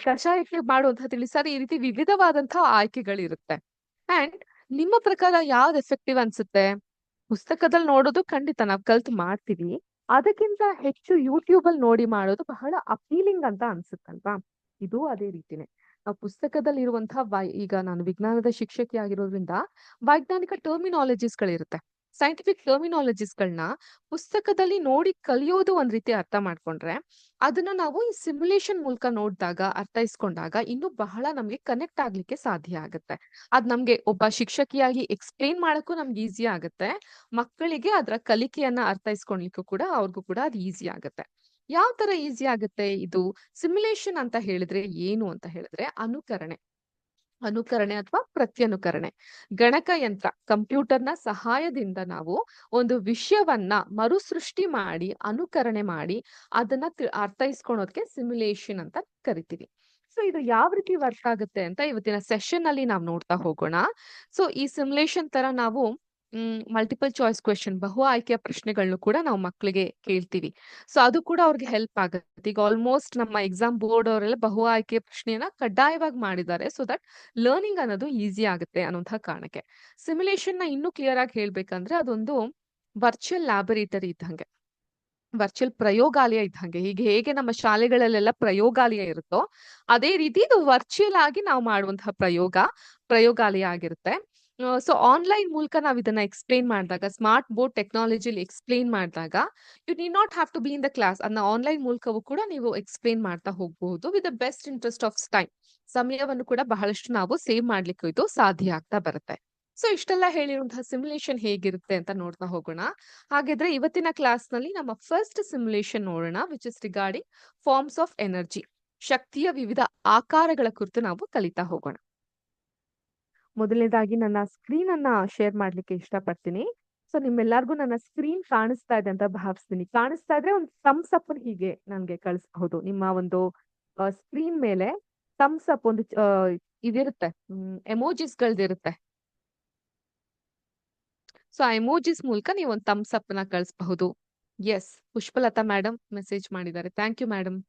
ಕಷಾಯಕ್ಕೆ ಮಾಡುವಂತಹ ತಿಳಿಸಾರು, ಈ ರೀತಿ ವಿವಿಧವಾದಂತಹ ಆಯ್ಕೆಗಳಿರುತ್ತೆ. ಅಂಡ್ ನಿಮ್ಮ ಪ್ರಕಾರ ಯಾವ್ದು ಎಫೆಕ್ಟಿವ್ ಅನ್ಸುತ್ತೆ? ಪುಸ್ತಕದಲ್ಲಿ ನೋಡೋದು ಖಂಡಿತ ನಾವ್ ಕಲ್ತು ಮಾಡ್ತೀವಿ. ಅದಕ್ಕಿಂತ ಹೆಚ್ಚು ಯೂಟ್ಯೂಬ್ ಅಲ್ಲಿ ನೋಡಿ ಮಾಡೋದು ಬಹಳ ಅಪೀಲಿಂಗ್ ಅಂತ ಅನ್ಸುತ್ತಲ್ವಾ? ಇದು ಅದೇ ರೀತಿನೇ. ನಾವು ಪುಸ್ತಕದಲ್ಲಿ ಇರುವಂತಹ ಈಗ ನಾನು ವಿಜ್ಞಾನದ ಶಿಕ್ಷಕಿ ಆಗಿರೋದ್ರಿಂದ ವೈಜ್ಞಾನಿಕ ಟರ್ಮಿನಾಲಜೀಸ್ ಗಳಿರುತ್ತೆ, ಸೈಂಟಿಫಿಕ್ ಟರ್ಮಿನಾಲಜೀಸ್ ಗಳನ್ನ ಪುಸ್ತಕದಲ್ಲಿ ನೋಡಿ ಕಲಿಯೋದು ಒಂದ್ ರೀತಿ ಅರ್ಥ ಮಾಡ್ಕೊಂಡ್ರೆ, ಅದನ್ನ ನಾವು ಈ ಸಿಮ್ಯುಲೇಷನ್ ಮೂಲಕ ನೋಡಿದಾಗ ಅರ್ಥೈಸ್ಕೊಂಡಾಗ ಇನ್ನೂ ಬಹಳ ನಮ್ಗೆ ಕನೆಕ್ಟ್ ಆಗ್ಲಿಕ್ಕೆ ಸಾಧ್ಯ ಆಗುತ್ತೆ. ಅದ್ ನಮ್ಗೆ ಒಬ್ಬ ಶಿಕ್ಷಕಿಯಾಗಿ ಎಕ್ಸ್ಪ್ಲೇನ್ ಮಾಡಕ್ಕೂ ನಮ್ಗೆ ಈಸಿ ಆಗುತ್ತೆ. ಮಕ್ಕಳಿಗೆ ಅದರ ಕಲಿಕೆಯನ್ನ ಅರ್ಥೈಸ್ಕೊಳ್ಲಿಕ್ಕೂ ಕೂಡ ಅವ್ರಿಗೂ ಕೂಡ ಅದು ಈಸಿ ಆಗುತ್ತೆ. ಯಾವ ತರ ಈಸಿ ಆಗುತ್ತೆ ಇದು? ಸಿಮ್ಯುಲೇಷನ್ ಅಂತ ಹೇಳಿದ್ರೆ ಏನು ಅಂತ ಹೇಳಿದ್ರೆ ಅನುಕರಣೆ ಅಥವಾ ಪ್ರತ್ಯನುಕರಣೆ. ಗಣಕಯಂತ್ರ ಕಂಪ್ಯೂಟರ್ನ ಸಹಾಯದಿಂದ ನಾವು ಒಂದು ವಿಷಯವನ್ನ ಮರುಸೃಷ್ಟಿ ಮಾಡಿ ಅನುಕರಣೆ ಮಾಡಿ ಅದನ್ನ ಅರ್ಥೈಸ್ಕೊಳೋದಕ್ಕೆ ಸಿಮ್ಯುಲೇಷನ್ ಅಂತ ಕರಿತೀವಿ. ಸೊ ಇದು ಯಾವ ರೀತಿ ವರ್ಕ್ ಆಗುತ್ತೆ ಅಂತ ಇವತ್ತಿನ ಸೆಷನ್ ಅಲ್ಲಿ ನಾವು ನೋಡ್ತಾ ಹೋಗೋಣ. ಸೊ ಈ ಸಿಮ್ಯುಲೇಷನ್ ತರ ನಾವು ಮಲ್ಟಿಪಲ್ ಚಾಯ್ಸ್ ಕ್ವೆಶನ್, ಬಹು ಆಯ್ಕೆಯ ಪ್ರಶ್ನೆಗಳನ್ನು ಕೂಡ ನಾವು ಮಕ್ಕಳಿಗೆ ಕೇಳ್ತೀವಿ. ಸೊ ಅದು ಕೂಡ ಅವ್ರಿಗೆ ಹೆಲ್ಪ್ ಆಗುತ್ತೆ. ಈಗ ಆಲ್ಮೋಸ್ಟ್ ನಮ್ಮ ಎಕ್ಸಾಮ್ ಬೋರ್ಡ್ ಅವರೆಲ್ಲ ಬಹು ಆಯ್ಕೆಯ ಪ್ರಶ್ನೆಯನ್ನ ಕಡ್ಡಾಯವಾಗಿ ಮಾಡಿದ್ದಾರೆ, ಸೊ ದಟ್ ಲರ್ನಿಂಗ್ ಅನ್ನೋದು ಈಸಿ ಆಗುತ್ತೆ ಅನ್ನುವಂತಹ ಕಾರಣಕ್ಕೆ. ಸಿಮ್ಯುಲೇಷನ್ ನ ಇನ್ನೂ ಕ್ಲಿಯರ್ ಆಗಿ ಹೇಳ್ಬೇಕಂದ್ರೆ ಅದೊಂದು ವರ್ಚುವಲ್ ಲ್ಯಾಬೊರೇಟರಿ ಇದ್ದಂಗೆ, ವರ್ಚುವಲ್ ಪ್ರಯೋಗಾಲಯ ಇದ್ದಂಗೆ. ಈಗ ಹೇಗೆ ನಮ್ಮ ಶಾಲೆಗಳಲ್ಲೆಲ್ಲ ಪ್ರಯೋಗಾಲಯ ಇರುತ್ತೋ ಅದೇ ರೀತಿ ಇದು ವರ್ಚುವಲ್ ಆಗಿ ನಾವು ಮಾಡುವಂತಹ ಪ್ರಯೋಗಾಲಯ ಆಗಿರುತ್ತೆ. ಸೊ ಆನ್ಲೈನ್ ಮೂಲಕ ನಾವು ಇದನ್ನ ಎಕ್ಸ್ಪ್ಲೇನ್ ಮಾಡಿದಾಗ, ಸ್ಮಾರ್ಟ್ ಬೋರ್ಡ್ ಟೆಕ್ನಾಲಜಿಲಿ ಎಕ್ಸ್ಪ್ಲೇನ್ ಮಾಡಿದಾಗ, you need not have to be in the class. ಅದನ್ನ ಆನ್ಲೈನ್ ಮೂಲಕವೂ ಕೂಡ ನೀವು ಎಕ್ಸ್ಪ್ಲೇನ್ ಮಾಡ್ತಾ ಹೋಗಬಹುದು with the best interest of time. ಸಮಯವನ್ನು ಕೂಡ ಬಹಳಷ್ಟು ನಾವು ಸೇವ್ ಮಾಡ್ಲಿಕ್ಕೆ ಇದು ಸಾಧ್ಯ ಆಗ್ತಾ ಬರುತ್ತೆ. ಸೊ ಇಷ್ಟೆಲ್ಲ ಹೇಳಿರುವಂತಹ ಸಿಮ್ಯುಲೇಷನ್ ಹೇಗಿರುತ್ತೆ ಅಂತ ನೋಡ್ತಾ ಹೋಗೋಣ. ಹಾಗಿದ್ರೆ ಇವತ್ತಿನ ಕ್ಲಾಸ್ ನಲ್ಲಿ ನಮ್ಮ ಫಸ್ಟ್ ಸಿಮ್ಯುಲೇಷನ್ ನೋಡೋಣ, which is regarding forms of energy. ಶಕ್ತಿಯ ವಿವಿಧ ಆಕಾರಗಳ ಕುರಿತು ನಾವು ಕಲಿತಾ ಹೋಗೋಣ. ಮೊದಲನೇದಾಗಿ ನನ್ನ ಸ್ಕ್ರೀನ್ ಅನ್ನ ಶೇರ್ ಮಾಡ್ಲಿಕ್ಕೆ ಇಷ್ಟಪಡ್ತೀನಿ. ಸೊ ನಿಮ್ಮೆಲ್ಲರಿಗೂ ನನ್ನ ಸ್ಕ್ರೀನ್ ಕಾಣಿಸ್ತಾ ಇದೆ ಅಂತ ಭಾವಿಸ್ತೀನಿ. ಕಾಣಿಸ್ತಾ ಇದ್ರೆ ಒಂದು ಥಮ್ಸ್ ಅಪ್ ಹೀಗೆ ನನ್ಗೆ ಕಳಿಸಬಹುದು. ನಿಮ್ಮ ಒಂದು ಸ್ಕ್ರೀನ್ ಮೇಲೆ ಥಮ್ಸ್ ಅಪ್ ಒಂದು ಇದಿರುತ್ತೆ, ಎಮೋಜಿಸ್ ಗಳದಿರುತ್ತೆ. ಸೊ ಆ ಎಮೋಜಿಸ್ ಮೂಲಕ ನೀವು ಒಂದು ಥಮ್ಸ್ ಅಪ್ ನ ಕಳಿಸಬಹುದು. ಎಸ್, ಪುಷ್ಪಲತಾ ಮೇಡಮ್ ಮೆಸೇಜ್ ಮಾಡಿದ್ದಾರೆ. Thank you madam.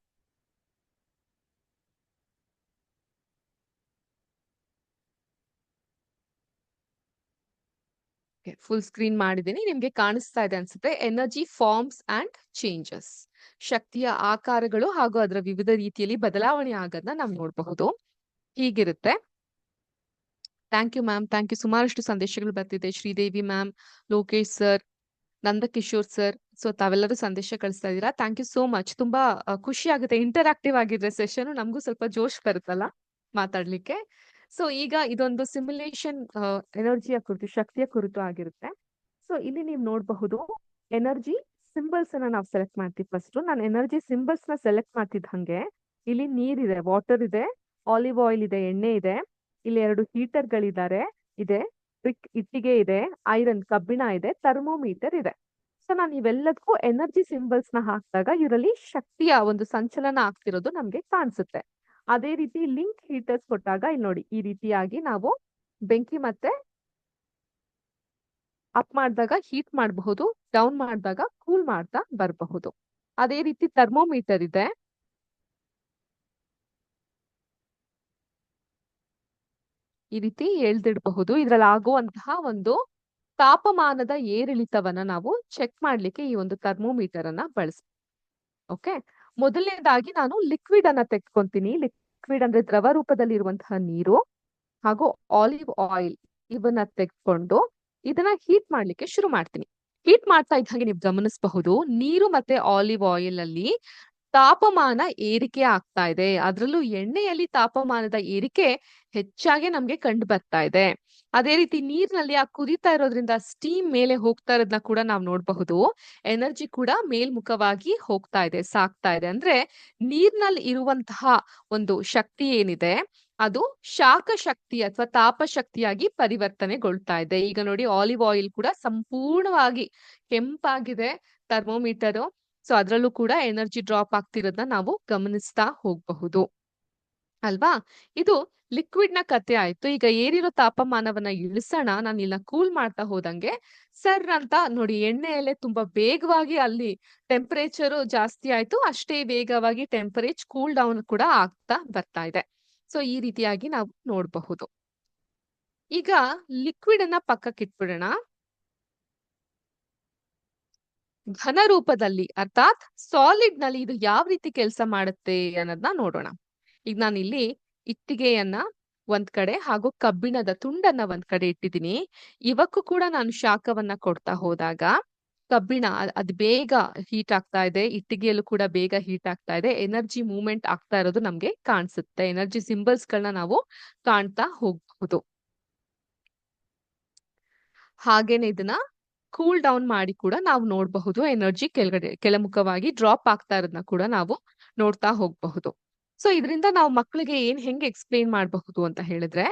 Full screen ಮಾಡಿದ್ದೀನಿ, ನಿಮ್ಗೆ ಕಾಣಿಸ್ತಾ ಇದೆ ಅನ್ಸುತ್ತೆ. ಎನರ್ಜಿ ಫಾರ್ಮ್ಸ್ ಅಂಡ್ ಚೇಂಜಸ್, ಶಕ್ತಿಯ ಆಕಾರಗಳು ಹಾಗೂ ಅದರ ವಿವಿಧ ರೀತಿಯಲ್ಲಿ ಬದಲಾವಣೆ ಆಗೋದನ್ನ ನಾವು ನೋಡಬಹುದು. ಹೀಗಿರುತ್ತೆ. Thank you ma'am, thank you. ಸುಮಾರಷ್ಟು ಸಂದೇಶಗಳು ಬರ್ತಿದೆ. Sridevi ma'am, Lokesh sir, Nandakishore sir, so ತಾವೆಲ್ಲರೂ ಸಂದೇಶ ಕಳಿಸ್ತಾ ಇದ್ದೀರಾ. Thank you so much. ತುಂಬಾ ಖುಷಿ ಆಗುತ್ತೆ, ಇಂಟರಾಕ್ಟಿವ್ ಆಗಿದ್ರೆ ಸೆಷನ್, ನಮಗೂ ಸ್ವಲ್ಪ ಜೋಶ್ ಬರುತ್ತಲ್ಲ ಮಾತಾಡ್ಲಿಕ್ಕೆ. ಸೊ ಈಗ ಇದೊಂದು ಸಿಮ್ಯುಲೇಷನ್ ಎನರ್ಜಿಯ ಕುರಿತು, ಶಕ್ತಿಯ ಕುರಿತು ಆಗಿರುತ್ತೆ. ಸೊ ಇಲ್ಲಿ ನೀವು ನೋಡಬಹುದು ಎನರ್ಜಿ ಸಿಂಬಲ್ಸ್ ಅನ್ನ ನಾವು ಸೆಲೆಕ್ಟ್ ಮಾಡ್ತೀವಿ. ಫಸ್ಟ್ ನಾನು ಎನರ್ಜಿ ಸಿಂಬಲ್ಸ್ ನ ಸೆಲೆಕ್ಟ್ ಮಾಡ್ತಿದ್ದ ಹಂಗೆ ಇಲ್ಲಿ ನೀರಿದೆ, ವಾಟರ್ ಇದೆ, ಆಲಿವ್ ಆಯಿಲ್ ಇದೆ, ಎಣ್ಣೆ ಇದೆ, ಇಲ್ಲಿ 2 ಹೀಟರ್ ಗಳಿದ್ದಾರೆ, ಇದೆ ಇಟ್ಟಿಗೆ ಇದೆ, ಐರನ್ ಕಬ್ಬಿಣ ಇದೆ, ಥರ್ಮೋಮೀಟರ್ ಇದೆ. ಸೊ ನಾನು ಇವೆಲ್ಲದಕ್ಕೂ ಎನರ್ಜಿ ಸಿಂಬಲ್ಸ್ ನ ಹಾಕಿದಾಗ ಇವರಲ್ಲಿ ಶಕ್ತಿಯ ಒಂದು ಸಂಚಲನ ಆಗ್ತಿರೋದು ನಮ್ಗೆ ಕಾಣಿಸುತ್ತೆ. ಅದೇ ರೀತಿ ಲಿಂಕ್ ಹೀಟರ್ಸ್ ಕೊಟ್ಟಾಗ ಇಲ್ಲಿ ನೋಡಿ, ಈ ರೀತಿಯಾಗಿ ನಾವು ಬೆಂಕಿ ಮತ್ತೆ ಅಪ್ ಮಾಡಿದಾಗ ಹೀಟ್ ಮಾಡಬಹುದು, ಡೌನ್ ಮಾಡಿದಾಗ ಕೂಲ್ ಮಾಡ್ತಾ ಬರಬಹುದು. ಅದೇ ರೀತಿ ಥರ್ಮೋಮೀಟರ್ ಇದೆ, ಈ ರೀತಿ ಎಳ್ದಿಡಬಹುದು. ಇದ್ರಲ್ಲಿ ಆಗುವಂತಹ ಒಂದು ತಾಪಮಾನದ ಏರಿಳಿತವನ್ನ ನಾವು ಚೆಕ್ ಮಾಡ್ಲಿಕ್ಕೆ ಈ ಒಂದು ಥರ್ಮೋಮೀಟರ್ ಅನ್ನ ಬಳಸ್ತೀವಿ. ಓಕೆ, ಮೊದಲನೇದಾಗಿ ನಾನು ಲಿಕ್ವಿಡ್ ಅನ್ನ ತೆಗೆದುಕೊಂತೀನಿ. ಲಿಕ್ವಿಡ್ ಅಂದ್ರೆ ದ್ರವ ರೂಪದಲ್ಲಿ ಇರುವಂತಹ ನೀರು ಹಾಗೂ ಆಲಿವ್ ಆಯಿಲ್ ಇವನ್ನ ತೆಗೆದುಕೊಂಡು ಇದನ್ನ ಹೀಟ್ ಮಾಡ್ಲಿಕ್ಕೆ ಶುರು ಮಾಡ್ತೀನಿ. ಹೀಟ್ ಮಾಡ್ತಾ ಇದ್ದ ಹಾಗೆ ನೀವು ಗಮನಿಸಬಹುದು, ನೀರು ಮತ್ತೆ ಆಲಿವ್ ಆಯಿಲ್ ಅಲ್ಲಿ ತಾಪಮಾನ ಏರಿಕೆ ಆಗ್ತಾ ಇದೆ. ಅದರಲ್ಲೂ ಎಣ್ಣೆಯಲ್ಲಿ ತಾಪಮಾನದ ಏರಿಕೆ ಹೆಚ್ಚಾಗಿ ನಮ್ಗೆ ಕಂಡು ಬರ್ತಾ ಇದೆ. ಅದೇ ರೀತಿ ನೀರಿನಲ್ಲಿ ಆ ಕುದಿತಾ ಇರೋದ್ರಿಂದ ಸ್ಟೀಮ್ ಮೇಲೆ ಹೋಗ್ತಾ ಇರೋದನ್ನ ಕೂಡ ನಾವು ನೋಡಬಹುದು. ಎನರ್ಜಿ ಕೂಡ ಮೇಲ್ಮುಖವಾಗಿ ಹೋಗ್ತಾ ಇದೆ, ಸಾಗ್ತಾ ಇದೆ. ಅಂದ್ರೆ ನೀರಿನಲ್ಲಿ ಇರುವಂತಹ ಒಂದು ಶಕ್ತಿ ಏನಿದೆ ಅದು ಶಾಖ ಶಕ್ತಿ ಅಥವಾ ತಾಪ ಶಕ್ತಿಯಾಗಿ ಪರಿವರ್ತನೆಗೊಳ್ತಾ ಇದೆ. ಈಗ ನೋಡಿ, ಆಲಿವ್ ಆಯಿಲ್ ಕೂಡ ಸಂಪೂರ್ಣವಾಗಿ ಕೆಂಪಾಗಿದೆ ಥರ್ಮೋಮೀಟರ್. ಸೊ ಅದರಲ್ಲೂ ಕೂಡ ಎನರ್ಜಿ ಡ್ರಾಪ್ ಆಗ್ತಿರೋದನ್ನ ನಾವು ಗಮನಿಸ್ತಾ ಹೋಗಬಹುದು ಅಲ್ವಾ. ಇದು ಲಿಕ್ವಿಡ್ ನ ಕತೆ ಆಯ್ತು. ಈಗ ಏರಿರೋ ತಾಪಮಾನವನ್ನ ಇಳಿಸೋಣ. ನಾನು ಇಲ್ಲ ಕೂಲ್ ಮಾಡ್ತಾ ಹೋದಂಗೆ ಸರ್ ಅಂತ ನೋಡಿ, ಎಣ್ಣೆಯಲ್ಲೇ ತುಂಬಾ ವೇಗವಾಗಿ ಅಲ್ಲಿ ಟೆಂಪರೇಚರ್ ಜಾಸ್ತಿ ಆಯ್ತು, ಅಷ್ಟೇ ವೇಗವಾಗಿ ಟೆಂಪರೇಚರ್ ಕೂಲ್ ಡೌನ್ ಕೂಡ ಆಗ್ತಾ ಬರ್ತಾ ಇದೆ. ಸೊ ಈ ರೀತಿಯಾಗಿ ನಾವು ನೋಡಬಹುದು. ಈಗ ಲಿಕ್ವಿಡ್ ಅನ್ನ ಪಕ್ಕಕ್ಕಿಟ್ಬಿಡೋಣ. ಘನ ರೂಪದಲ್ಲಿ ಅರ್ಥಾತ್ ಸಾಲಿಡ್ ನಲ್ಲಿ ಇದು ಯಾವ ರೀತಿ ಕೆಲಸ ಮಾಡುತ್ತೆ ಅನ್ನೋದನ್ನ ನೋಡೋಣ. ಈಗ ನಾನು ಇಲ್ಲಿ ಇಟ್ಟಿಗೆಯನ್ನ ಒಂದ್ ಕಡೆ ಹಾಗೂ ಕಬ್ಬಿಣದ ತುಂಡನ್ನ ಒಂದ್ ಕಡೆ ಇಟ್ಟಿದ್ದೀನಿ. ಇವಕ್ಕೂ ಕೂಡ ನಾನು ಶಾಖವನ್ನ ಕೊಡ್ತಾ ಹೋದಾಗ ಕಬ್ಬಿಣ ಅದು ಬೇಗ ಹೀಟ್ ಆಗ್ತಾ ಇದೆ, ಇಟ್ಟಿಗೆಯಲ್ಲೂ ಕೂಡ ಬೇಗ ಹೀಟ್ ಆಗ್ತಾ ಇದೆ, ಎನರ್ಜಿ ಮೂವ್ಮೆಂಟ್ ಆಗ್ತಾ ಇರೋದು ನಮ್ಗೆ ಕಾಣಿಸುತ್ತೆ. ಎನರ್ಜಿ ಸಿಂಬಲ್ಸ್ ಗಳನ್ನ ನಾವು ಕಾಣ್ತಾ ಹೋಗಬಹುದು. ಹಾಗೇನೆ ಇದನ್ನ ಕೂಲ್ ಡೌನ್ ಮಾಡಿ ಕೂಡ ನಾವು ನೋಡಬಹುದು. ಎನರ್ಜಿ ಕೆಳಮುಖವಾಗಿ ಡ್ರಾಪ್ ಆಗ್ತಾ ಇರೋದನ್ನ ಕೂಡ ನಾವು ನೋಡ್ತಾ ಹೋಗಬಹುದು. ಸೊ ಇದರಿಂದ ನಾವು ಮಕ್ಕಳಿಗೆ ಹೆಂಗೆ ಎಕ್ಸ್ಪ್ಲೇನ್ ಮಾಡಬಹುದು ಅಂತ ಹೇಳಿದ್ರೆ,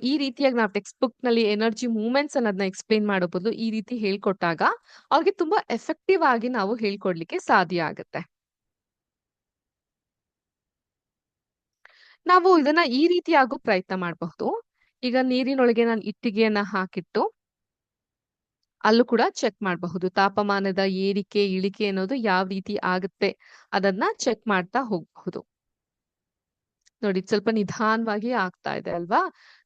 ಈ ರೀತಿಯಾಗಿ ನಾವು ಟೆಕ್ಸ್ಟ್ ಬುಕ್ ನಲ್ಲಿ ಎನರ್ಜಿ ಮೂವ್ಮೆಂಟ್ಸ್ ಅನ್ನೋದನ್ನ ಎಕ್ಸ್ಪ್ಲೇನ್ ಮಾಡೋ ಬದಲು ಈ ರೀತಿ ಹೇಳ್ಕೊಟ್ಟಾಗ ಅವ್ರಿಗೆ ತುಂಬಾ ಎಫೆಕ್ಟಿವ್ ಆಗಿ ನಾವು ಹೇಳ್ಕೊಡ್ಲಿಕ್ಕೆ ಸಾಧ್ಯ ಆಗುತ್ತೆ. ನಾವು ಇದನ್ನ ಈ ರೀತಿಯಾಗೂ ಪ್ರಯತ್ನ ಮಾಡಬಹುದು. ಈಗ ನೀರಿನೊಳಗೆ ನಾನು ಇಟ್ಟಿಗೆಯನ್ನ ಹಾಕಿಟ್ಟು ಅಲ್ಲೂ ಕೂಡ ಚೆಕ್ ಮಾಡಬಹುದು. ತಾಪಮಾನದ ಏರಿಕೆ ಇಳಿಕೆ ಅನ್ನೋದು ಯಾವ ರೀತಿ ಆಗುತ್ತೆ ಅದನ್ನ ಚೆಕ್ ಮಾಡ್ತಾ ಹೋಗಬಹುದು. ನೋಡಿ, ಸ್ವಲ್ಪ ನಿಧಾನವಾಗಿ ಆಗ್ತಾ ಇದೆ ಅಲ್ವಾ.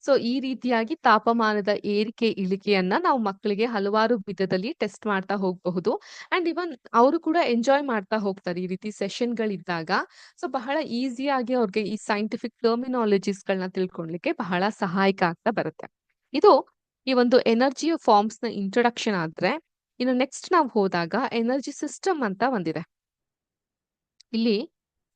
ಸೊ ಈ ರೀತಿಯಾಗಿ ತಾಪಮಾನದ ಏರಿಕೆ ಇಳಿಕೆಯನ್ನ ನಾವು ಮಕ್ಕಳಿಗೆ ಹಲವಾರು ವಿಧದಲ್ಲಿ ಟೆಸ್ಟ್ ಮಾಡ್ತಾ ಹೋಗಬಹುದು. ಅಂಡ್ ಇವನ್ ಅವರು ಕೂಡ ಎಂಜಾಯ್ ಮಾಡ್ತಾ ಹೋಗ್ತಾರೆ ಈ ರೀತಿ ಸೆಷನ್ ಗಳಿದ್ದಾಗ. ಸೊ ಬಹಳ ಈಸಿಯಾಗಿ ಅವ್ರಿಗೆ ಈ ಸೈಂಟಿಫಿಕ್ ಟರ್ಮಿನಾಲಜೀಸ್ ಗಳನ್ನ ತಿಳ್ಕೊಳ್ಲಿಕ್ಕೆ ಬಹಳ ಸಹಾಯಕ ಆಗ್ತಾ ಬರುತ್ತೆ. ಇದು ಈ ಒಂದು ಎನರ್ಜಿ ಫಾರ್ಮ್ಸ್ ನ ಇಂಟ್ರೊಡಕ್ಷನ್ ಆದ್ರೆ, ಇನ್ನು ನೆಕ್ಸ್ಟ್ ನಾವು ಹೋದಾಗ ಎನರ್ಜಿ ಸಿಸ್ಟಮ್ ಅಂತ ಒಂದಿದೆ. ಇಲ್ಲಿ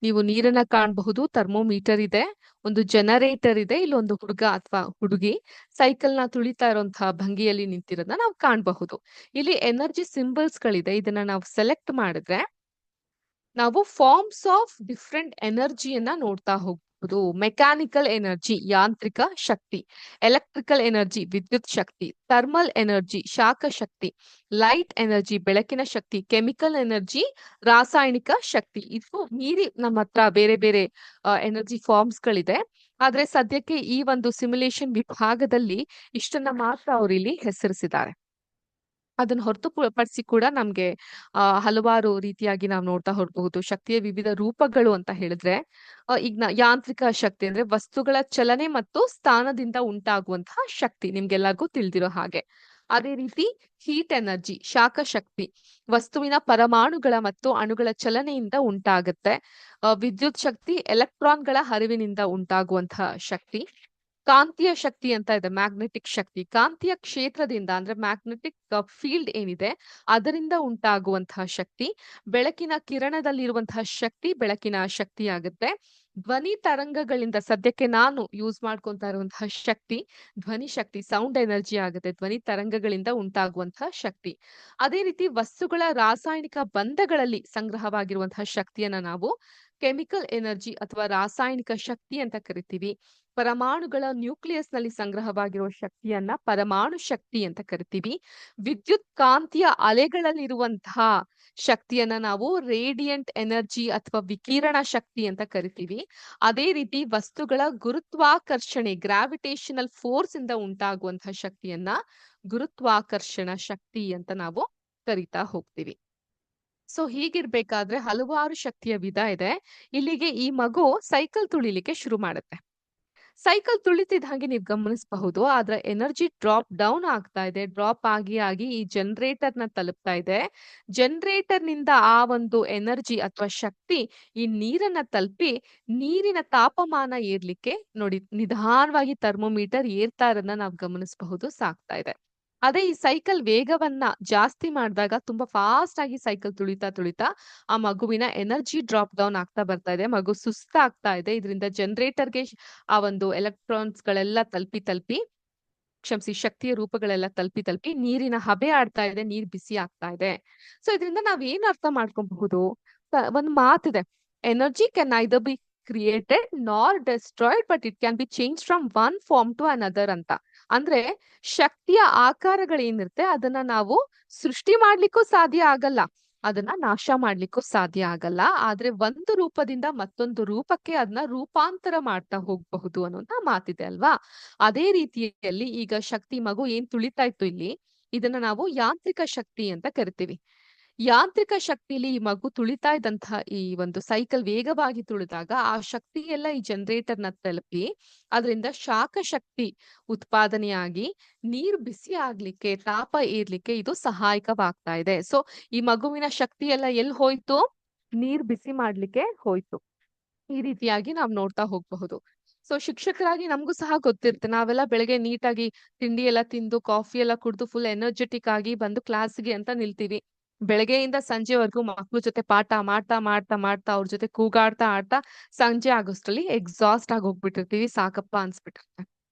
ನೀವು ನೀರನ್ನ ಕಾಣಬಹುದು, ಥರ್ಮೋಮೀಟರ್ ಇದೆ, ಒಂದು ಜನರೇಟರ್ ಇದೆ, ಇಲ್ಲಿ ಒಂದು ಹುಡುಗ ಅಥವಾ ಹುಡುಗಿ ಸೈಕಲ್ ನ ತುಳಿತಾ ಇರುವಂತಹ ಭಂಗಿಯಲ್ಲಿ ನಿಂತಿರೋದನ್ನ ನಾವು ಕಾಣಬಹುದು. ಇಲ್ಲಿ ಎನರ್ಜಿ ಸಿಂಬಲ್ಸ್ ಗಳಿದೆ. ಇದನ್ನ ನಾವು ಸೆಲೆಕ್ಟ್ ಮಾಡಿದ್ರೆ ನಾವು ಫಾರ್ಮ್ಸ್ ಆಫ್ ಡಿಫ್ರೆಂಟ್ ಎನರ್ಜಿಯನ್ನ ನೋಡ್ತಾ ಹೋಗ್ಬಹುದು. ಮಾಡಬಹುದು. ಮೆಕ್ಯಾನಿಕಲ್ ಎನರ್ಜಿ ಯಾಂತ್ರಿಕ ಶಕ್ತಿ, ಎಲೆಕ್ಟ್ರಿಕಲ್ ಎನರ್ಜಿ ವಿದ್ಯುತ್ ಶಕ್ತಿ, ಥರ್ಮಲ್ ಎನರ್ಜಿ ಶಾಖ ಶಕ್ತಿ, ಲೈಟ್ ಎನರ್ಜಿ ಬೆಳಕಿನ ಶಕ್ತಿ, ಕೆಮಿಕಲ್ ಎನರ್ಜಿ ರಾಸಾಯನಿಕ ಶಕ್ತಿ. ಇದು ಮೀರಿ ನಮ್ಮ ಹತ್ರ ಬೇರೆ ಬೇರೆ ಎನರ್ಜಿ ಫಾರ್ಮ್ಸ್ ಗಳಿದೆ. ಆದ್ರೆ ಸದ್ಯಕ್ಕೆ ಈ ಒಂದು ಸಿಮ್ಯುಲೇಷನ್ ವಿಭಾಗದಲ್ಲಿ ಇಷ್ಟನ್ನ ಮಾತ್ರ ಅವರು ಇಲ್ಲಿ ಹೆಸರಿಸಿದ್ದಾರೆ. ಅದನ್ನ ಹೊರತುಪಡಿಸಿ ಕೂಡ ನಮ್ಗೆ ಹಲವಾರು ರೀತಿಯಾಗಿ ನಾವು ನೋಡ್ತಾ ಹೋಗಬಹುದು. ಶಕ್ತಿಯ ವಿವಿಧ ರೂಪಗಳು ಅಂತ ಹೇಳಿದ್ರೆ ಈಗ ಯಾಂತ್ರಿಕ ಶಕ್ತಿ ಅಂದ್ರೆ ವಸ್ತುಗಳ ಚಲನೆ ಮತ್ತು ಸ್ಥಾನದಿಂದ ಉಂಟಾಗುವಂತಹ ಶಕ್ತಿ, ನಿಮ್ಗೆಲ್ಲರಿಗೂ ತಿಳಿದಿರೋ ಹಾಗೆ. ಅದೇ ರೀತಿ ಹೀಟ್ ಎನರ್ಜಿ ಶಾಖ ಶಕ್ತಿ ವಸ್ತುವಿನ ಪರಮಾಣುಗಳ ಮತ್ತು ಅಣುಗಳ ಚಲನೆಯಿಂದ ಉಂಟಾಗುತ್ತೆ. ವಿದ್ಯುತ್ ಶಕ್ತಿ ಎಲೆಕ್ಟ್ರಾನ್ಗಳ ಹರಿವಿನಿಂದ ಉಂಟಾಗುವಂತಹ ಶಕ್ತಿ. ಕಾಂತೀಯ ಶಕ್ತಿ ಅಂತ ಇದೆ, ಮ್ಯಾಗ್ನೆಟಿಕ್ ಶಕ್ತಿ ಕಾಂತೀಯ ಕ್ಷೇತ್ರದಿಂದ ಅಂದ್ರೆ ಮ್ಯಾಗ್ನೆಟಿಕ್ ಫೀಲ್ಡ್ ಏನಿದೆ ಅದರಿಂದ ಉಂಟಾಗುವಂತಹ ಶಕ್ತಿ. ಬೆಳಕಿನ ಕಿರಣದಲ್ಲಿರುವಂತಹ ಶಕ್ತಿ ಬೆಳಕಿನ ಶಕ್ತಿ ಆಗುತ್ತೆ. ಧ್ವನಿ ತರಂಗಗಳಿಂದ ಸದ್ಯಕ್ಕೆ ನಾನು ಯೂಸ್ ಮಾಡ್ಕೊಂತಾ ಇರುವಂತಹ ಶಕ್ತಿ ಧ್ವನಿ ಶಕ್ತಿ, ಸೌಂಡ್ ಎನರ್ಜಿ ಆಗುತ್ತೆ, ಧ್ವನಿ ತರಂಗಗಳಿಂದ ಉಂಟಾಗುವಂತಹ ಶಕ್ತಿ. ಅದೇ ರೀತಿ ವಸ್ತುಗಳ ರಾಸಾಯನಿಕ ಬಂಧಗಳಲ್ಲಿ ಸಂಗ್ರಹವಾಗಿರುವಂತಹ ಶಕ್ತಿಯನ್ನ ನಾವು ಕೆಮಿಕಲ್ ಎನರ್ಜಿ ಅಥವಾ ರಾಸಾಯನಿಕ ಶಕ್ತಿ ಅಂತ ಕರಿತೀವಿ. ಪರಮಾಣುಗಳ ನ್ಯೂಕ್ಲಿಯಸ್ ನಲ್ಲಿ ಸಂಗ್ರಹವಾಗಿರುವ ಶಕ್ತಿಯನ್ನ ಪರಮಾಣು ಶಕ್ತಿ ಅಂತ ಕರಿತೀವಿ. ವಿದ್ಯುತ್ ಕಾಂತೀಯ ಅಲೆಗಳಲ್ಲಿರುವಂತಹ ಶಕ್ತಿಯನ್ನ ನಾವು ರೇಡಿಯಂಟ್ ಎನರ್ಜಿ ಅಥವಾ ವಿಕಿರಣ ಶಕ್ತಿ ಅಂತ ಕರಿತೀವಿ. ಅದೇ ರೀತಿ ವಸ್ತುಗಳ ಗುರುತ್ವಾಕರ್ಷಣೆ ಗ್ರಾವಿಟೇಷನಲ್ ಫೋರ್ಸ್ ಇಂದ ಉಂಟಾಗುವಂತಹ ಶಕ್ತಿಯನ್ನ ಗುರುತ್ವಾಕರ್ಷಣ ಶಕ್ತಿ ಅಂತ ನಾವು ಕರಿತಾ ಹೋಗ್ತೀವಿ. ಸೊ ಹೀಗಿರ್ಬೇಕಾದ್ರೆ ಹಲವಾರು ಶಕ್ತಿಯ ವಿಧ ಇದೆ. ಇಲ್ಲಿಗೆ ಈ ಮಗು ಸೈಕಲ್ ತುಳಿಲಿಕ್ಕೆ ಶುರು ಮಾಡುತ್ತೆ. ಸೈಕಲ್ ತುಳಿತಿದ್ದ ಹಾಗೆ ನೀವು ಗಮನಿಸಬಹುದು ಅದರ ಎನರ್ಜಿ ಡ್ರಾಪ್ ಡೌನ್ ಆಗ್ತಾ ಇದೆ. ಡ್ರಾಪ್ ಆಗಿ ಆಗಿ ಈ ಜನರೇಟರ್ ನ ತಲುಪ್ತಾ ಇದೆ. ಜನರೇಟರ್ ನಿಂದ ಆ ಒಂದು ಎನರ್ಜಿ ಅಥವಾ ಶಕ್ತಿ ಈ ನೀರನ್ನ ತಲುಪಿ ನೀರಿನ ತಾಪಮಾನ ಏರ್ಲಿಕ್ಕೆ ನೋಡಿ ನಿಧಾನವಾಗಿ ಥರ್ಮೋಮೀಟರ್ ಏರ್ತಾ ಇರೋದನ್ನ ನಾವು ಗಮನಿಸಬಹುದು, ಸಾಕ್ತಾ ಇದೆ. ಅದೇ ಈ ಸೈಕಲ್ ವೇಗವನ್ನ ಜಾಸ್ತಿ ಮಾಡಿದಾಗ ತುಂಬಾ ಫಾಸ್ಟ್ ಆಗಿ ಸೈಕಲ್ ತುಳಿತಾ ತುಳಿತಾ ಆ ಮಗುವಿನ ಎನರ್ಜಿ ಡ್ರಾಪ್ ಡೌನ್ ಆಗ್ತಾ ಬರ್ತಾ ಇದೆ. ಮಗು ಸುಸ್ತಾಗ್ತಾ ಇದೆ. ಇದರಿಂದ ಜನರೇಟರ್ಗೆ ಆ ಒಂದು ಎಲೆಕ್ಟ್ರಾನ್ಸ್ ಗಳೆಲ್ಲ ತಲುಪಿ ಕ್ಷಮಿಸಿ ಶಕ್ತಿಯ ರೂಪಗಳೆಲ್ಲ ತಲುಪಿ ನೀರಿನ ಹಬೆ ಆಡ್ತಾ ಇದೆ, ನೀರ್ ಬಿಸಿ ಆಗ್ತಾ ಇದೆ. ಸೊ ಇದರಿಂದ ನಾವ್ ಏನ್ ಅರ್ಥ ಮಾಡ್ಕೊಬಹುದು, ಒಂದ್ ಮಾತಿದೆ, energy can neither be created nor destroyed but it can be change from one form to another ಅಂತ. ಅಂದ್ರೆ ಶಕ್ತಿಯ ಆಕಾರಗಳೇನಿರುತ್ತೆ ಅದನ್ನ ನಾವು ಸೃಷ್ಟಿ ಮಾಡ್ಲಿಕ್ಕೂ ಸಾಧ್ಯ ಆಗಲ್ಲ, ಅದನ್ನ ನಾಶ ಮಾಡ್ಲಿಕ್ಕೂ ಸಾಧ್ಯ ಆಗಲ್ಲ. ಆದ್ರೆ ಒಂದು ರೂಪದಿಂದ ಮತ್ತೊಂದು ರೂಪಕ್ಕೆ ಅದನ್ನ ರೂಪಾಂತರ ಮಾಡ್ತಾ ಹೋಗ್ಬಹುದು ಅನ್ನೋಂತ ಮಾತಿದೆ ಅಲ್ವಾ. ಅದೇ ರೀತಿಯಲ್ಲಿ ಈಗ ಶಕ್ತಿ ಮಗು ಏನ್ ತುಳಿತಾ ಇತ್ತು ಇಲ್ಲಿ, ಇದನ್ನ ನಾವು ಯಾಂತ್ರಿಕ ಶಕ್ತಿ ಅಂತ ಕರಿತೀವಿ. ಯಾಂತ್ರಿಕ ಶಕ್ತಿಲಿ ಈ ಮಗು ತುಳಿತಾ ಇದ್ದಂತಹ ಈ ಒಂದು ಸೈಕಲ್ ವೇಗವಾಗಿ ತುಳಿದಾಗ ಆ ಶಕ್ತಿ ಎಲ್ಲ ಈ ಜನರೇಟರ್ ನ ತಲುಪಿ ಅದರಿಂದ ಶಾಖ ಶಕ್ತಿ ಉತ್ಪಾದನೆಯಾಗಿ ನೀರು ಬಿಸಿ ಆಗ್ಲಿಕ್ಕೆ ತಾಪ ಏರ್ಲಿಕ್ಕೆ ಇದು ಸಹಾಯಕವಾಗ್ತಾ ಇದೆ. ಸೊ ಈ ಮಗುವಿನ ಶಕ್ತಿ ಎಲ್ಲ ಎಲ್ಲಿ ಹೋಯ್ತು, ನೀರ್ ಬಿಸಿ ಮಾಡ್ಲಿಕ್ಕೆ ಹೋಯ್ತು. ಈ ರೀತಿಯಾಗಿ ನಾವ್ ನೋಡ್ತಾ ಹೋಗ್ಬಹುದು. ಸೊ ಶಿಕ್ಷಕರಾಗಿ ನಮಗೂ ಸಹ ಗೊತ್ತಿರುತ್ತೆ, ನಾವೆಲ್ಲ ಬೆಳಗ್ಗೆ ನೀಟಾಗಿ ತಿಂಡಿ ಎಲ್ಲ ತಿಂದು ಕಾಫಿ ಎಲ್ಲ ಕುಡ್ದು ಫುಲ್ ಎನರ್ಜೆಟಿಕ್ ಆಗಿ ಬಂದು ಕ್ಲಾಸ್ಗೆ ಅಂತ ನಿಲ್ತೀವಿ. ಬೆಳಗ್ಗೆಯಿಂದ ಸಂಜೆವರೆಗೂ ಮಕ್ಳ ಜೊತೆ ಪಾಠ ಮಾಡ್ತಾ ಮಾಡ್ತಾ ಮಾಡ್ತಾ ಅವ್ರ ಜೊತೆ ಕೂಗಾಡ್ತಾ ಆಡ್ತಾ ಸಂಜೆ ಆಗೋಷ್ಟ್ರಲ್ಲಿ ಎಕ್ಸಾಸ್ಟ್ ಆಗಿ ಹೋಗ್ಬಿಟ್ಟಿರ್ತೀವಿ, ಸಾಕಪ್ಪ ಅನ್ಸ್ಬಿಟ್ಟಿರುತ್ತೆ.